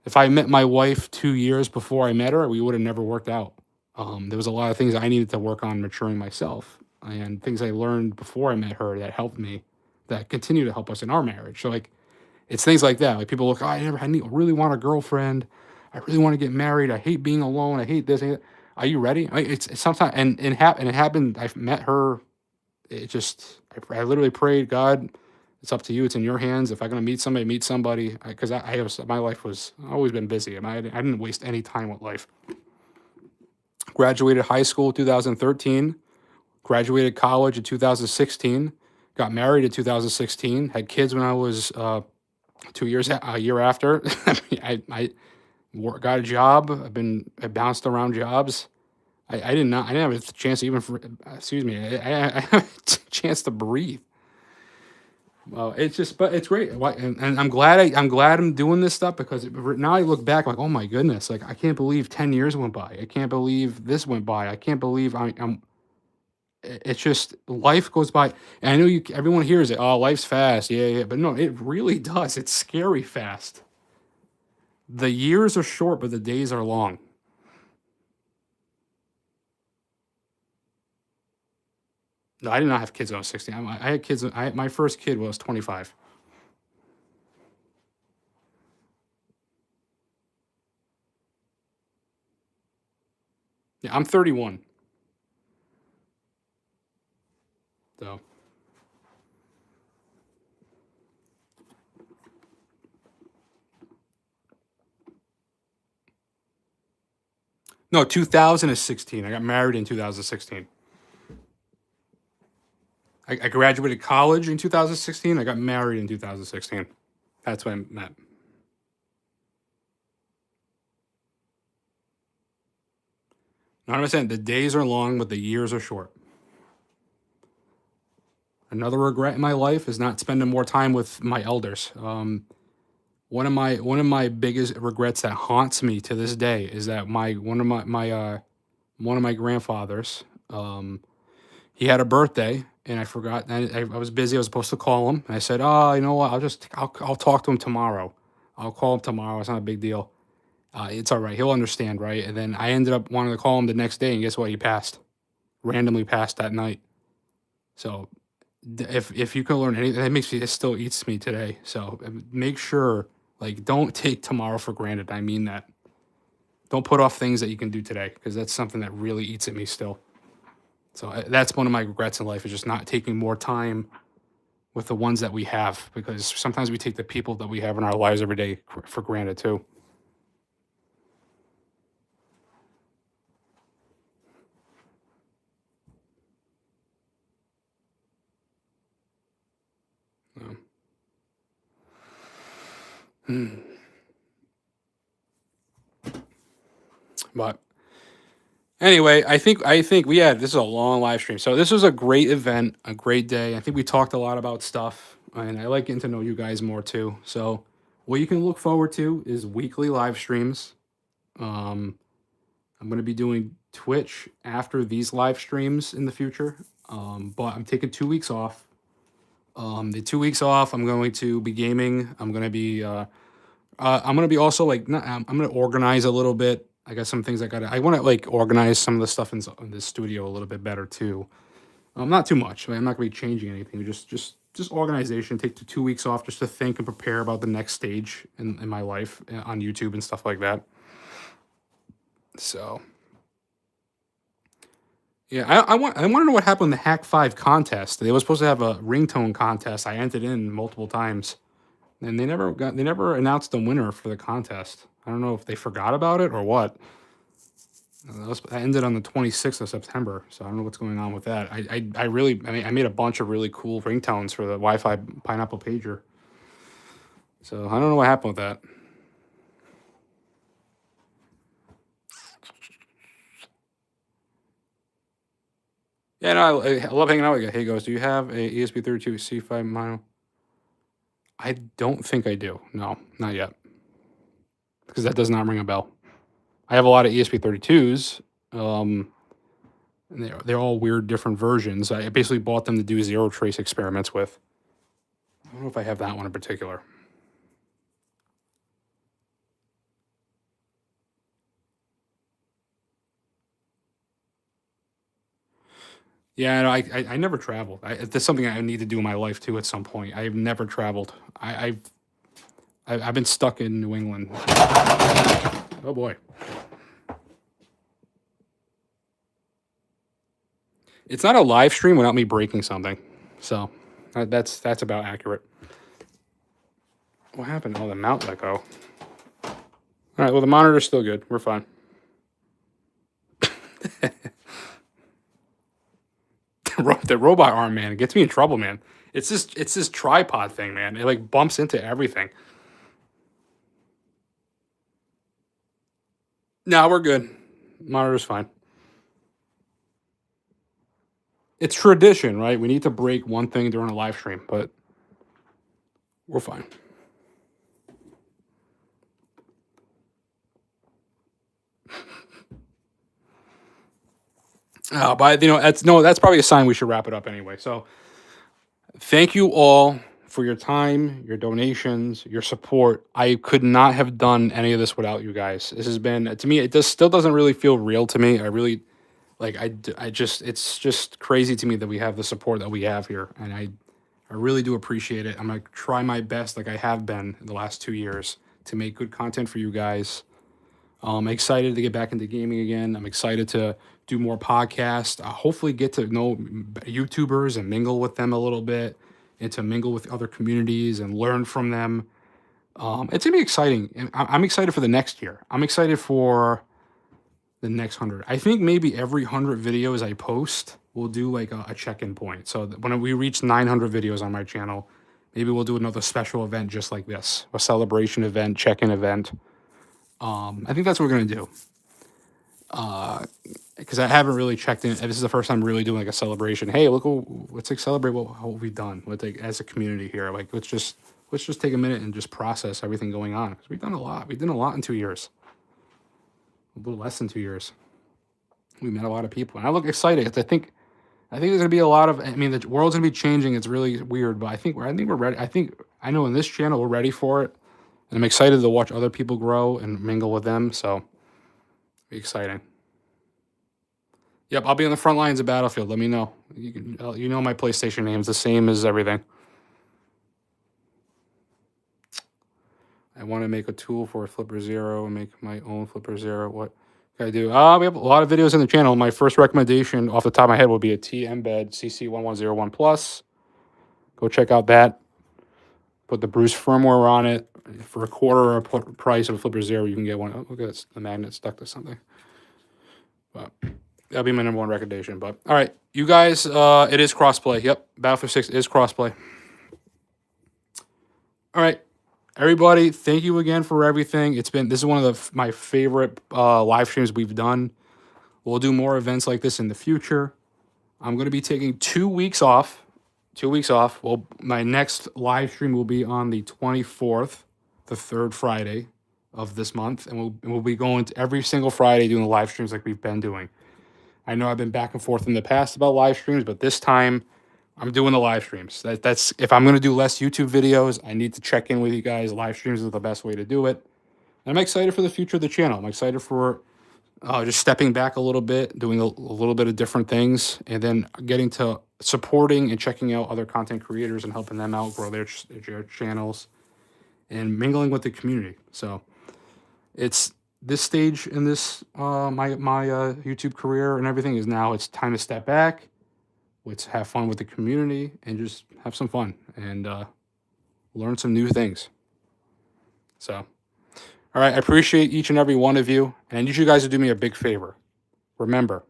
If I met my wife 2 years before I met her, we would have never worked out. There was a lot of things I needed to work on maturing myself and things I learned before I met her that helped me, that continue to help us in our marriage. So like, it's things like that. Like people look, oh, I really want a girlfriend. I really want to get married. I hate being alone. I hate this. Are you ready? It's sometimes, and it happened. I met her. It just, I literally prayed, God, it's up to you. It's in your hands. If I'm going to meet somebody, meet somebody. Because I have, my life was always been busy. I didn't waste any time with life. Graduated high school 2013, graduated college in 2016, got married in 2016, had kids when I was 2 years, a year after. I got a job. I bounced around jobs. I didn't have a chance to even, excuse me, I had a chance to breathe. Well, it's just, but it's great, and I'm glad I'm doing this stuff because now I look back like, oh my goodness, like I can't believe 10 years went by. I can't believe this went by. I can't believe I'm. It's just life goes by, and I know everyone hears it. Oh, life's fast, yeah, but no, it really does. It's scary fast. The years are short, but the days are long. No, I did not have kids when I was 16. I had kids. My first kid was 25. Yeah, I'm 31. So no, 2016. I got married in 2016. I graduated college in 2016. I got married in 2016. That's when I met. Not what I'm saying. The days are long, but the years are short. Another regret in my life is not spending more time with my elders. One of my biggest regrets that haunts me to this day is that one of my grandfathers, he had a birthday and I forgot. I was busy. I was supposed to call him. And I said, "Oh, you know what? I'll talk to him tomorrow. I'll call him tomorrow. It's not a big deal. It's all right. He'll understand, right?" And then I ended up wanting to call him the next day, and guess what? He passed. Randomly passed that night. So if you can learn anything, it still eats me today. So make sure, like, don't take tomorrow for granted. I mean that. Don't put off things that you can do today because that's something that really eats at me still. So that's one of my regrets in life is just not taking more time with the ones that we have because sometimes we take the people that we have in our lives every day for granted too. But anyway, I think we had this is a long live stream. So this was a great event, a great day. I think we talked a lot about stuff, and I like getting to know you guys more too. So what you can look forward to is weekly live streams. I'm going to be doing Twitch after these live streams in the future. But I'm taking 2 weeks off. The 2 weeks off, I'm going to be gaming. I'm going to be also like I'm going to organize a little bit. I got some things I want to like organize some of the stuff in the studio a little bit better too. Not too much. I mean, I'm not going to be changing anything. Just organization. Take the 2 weeks off just to think and prepare about the next stage in my life on YouTube and stuff like that. So yeah, I want to know what happened in the Hack 5 contest. They were supposed to have a ringtone contest. I entered in multiple times, and they never announced the winner for the contest. I don't know if they forgot about it or what. That ended on the 26th of September, so I don't know what's going on with that. I mean, I made a bunch of really cool ringtones for the Wi-Fi Pineapple pager. So I don't know what happened with that. Yeah, no, I love hanging out with you. Hey, goes, do you have a ESP32 C5 mono? I don't think I do. No, not yet. Because that does not ring a bell. I have a lot of ESP32s. And they're all weird different versions. I basically bought them to do zero trace experiments with. I don't know if I have that one in particular. Yeah, no, I never traveled. That's something I need to do in my life too at some point. I've never traveled. I've been stuck in New England. Oh boy. It's not a live stream without me breaking something. So that's about accurate. What happened? Oh, the mount let go. All right, well, the monitor's still good. We're fine. The robot arm, man, it gets me in trouble, man. It's this tripod thing, man. It like bumps into everything. No, we're good. Monitor's fine. It's tradition, right? We need to break one thing during a live stream, but we're fine. But that's probably a sign we should wrap it up anyway. So thank you all for your time, your donations, your support. I could not have done any of this without you guys. This has been, to me, still doesn't really feel real to me. I really, like, it's just crazy to me that we have the support that we have here. And I really do appreciate it. I'm going to try my best, like I have been in the last 2 years, to make good content for you guys. I'm excited to get back into gaming again. I'm excited to do more podcasts. Hopefully get to know YouTubers and mingle with them a little bit, and to mingle with other communities and learn from them. It's gonna be exciting, and I'm excited for the next year. I'm excited for the next 100. I think maybe every 100 videos I post, we'll do like a check-in point. So when we reach 900 videos on my channel, maybe we'll do another special event just like this, a celebration event, check-in event. I think that's what we're gonna do. Because I haven't really checked in. This is the first time I'm really doing like a celebration. Hey, let's like celebrate what we've done. Let's like as a community here. Like let's just take a minute and just process everything going on. Because we've done a lot. We did a lot in 2 years. A little less than 2 years. We met a lot of people, and I look excited. I think there's gonna be a lot of. I mean, the world's gonna be changing. It's really weird, but I think we're ready. I know in this channel we're ready for it, and I'm excited to watch other people grow and mingle with them. So, it'll be exciting. Yep, I'll be on the front lines of Battlefield. Let me know. You know my PlayStation name is the same as everything. I want to make a tool for Flipper Zero and make my own Flipper Zero. What can I do? We have a lot of videos on the channel. My first recommendation off the top of my head would be a T-Embed CC1101 Plus. Go check out that. Put the Bruce firmware on it. For a quarter of the price of a Flipper Zero, you can get one. Oh, look at this. The magnet stuck to something. But that'll be my number one recommendation. But all right, you guys, it is crossplay. Yep, Battlefield 6 is crossplay. All right, everybody, thank you again for everything. This is one of my favorite live streams we've done. We'll do more events like this in the future. I'm going to be taking 2 weeks off. 2 weeks off. Well, my next live stream will be on the 24th, the third Friday of this month, and we'll be going to every single Friday doing the live streams like we've been doing. I know I've been back and forth in the past about live streams, but this time I'm doing the live streams. That's if I'm going to do less YouTube videos, I need to check in with you guys. Live streams is the best way to do it. And I'm excited for the future of the channel. I'm excited for just stepping back a little bit, doing a little bit of different things, and then getting to supporting and checking out other content creators and helping them out grow their channels and mingling with the community. So it's this stage in this my YouTube career and everything is now it's time to step back. Let's have fun with the community and just have some fun and learn some new things. So, all right, I appreciate each and every one of you, and I need you guys to do me a big favor. Remember,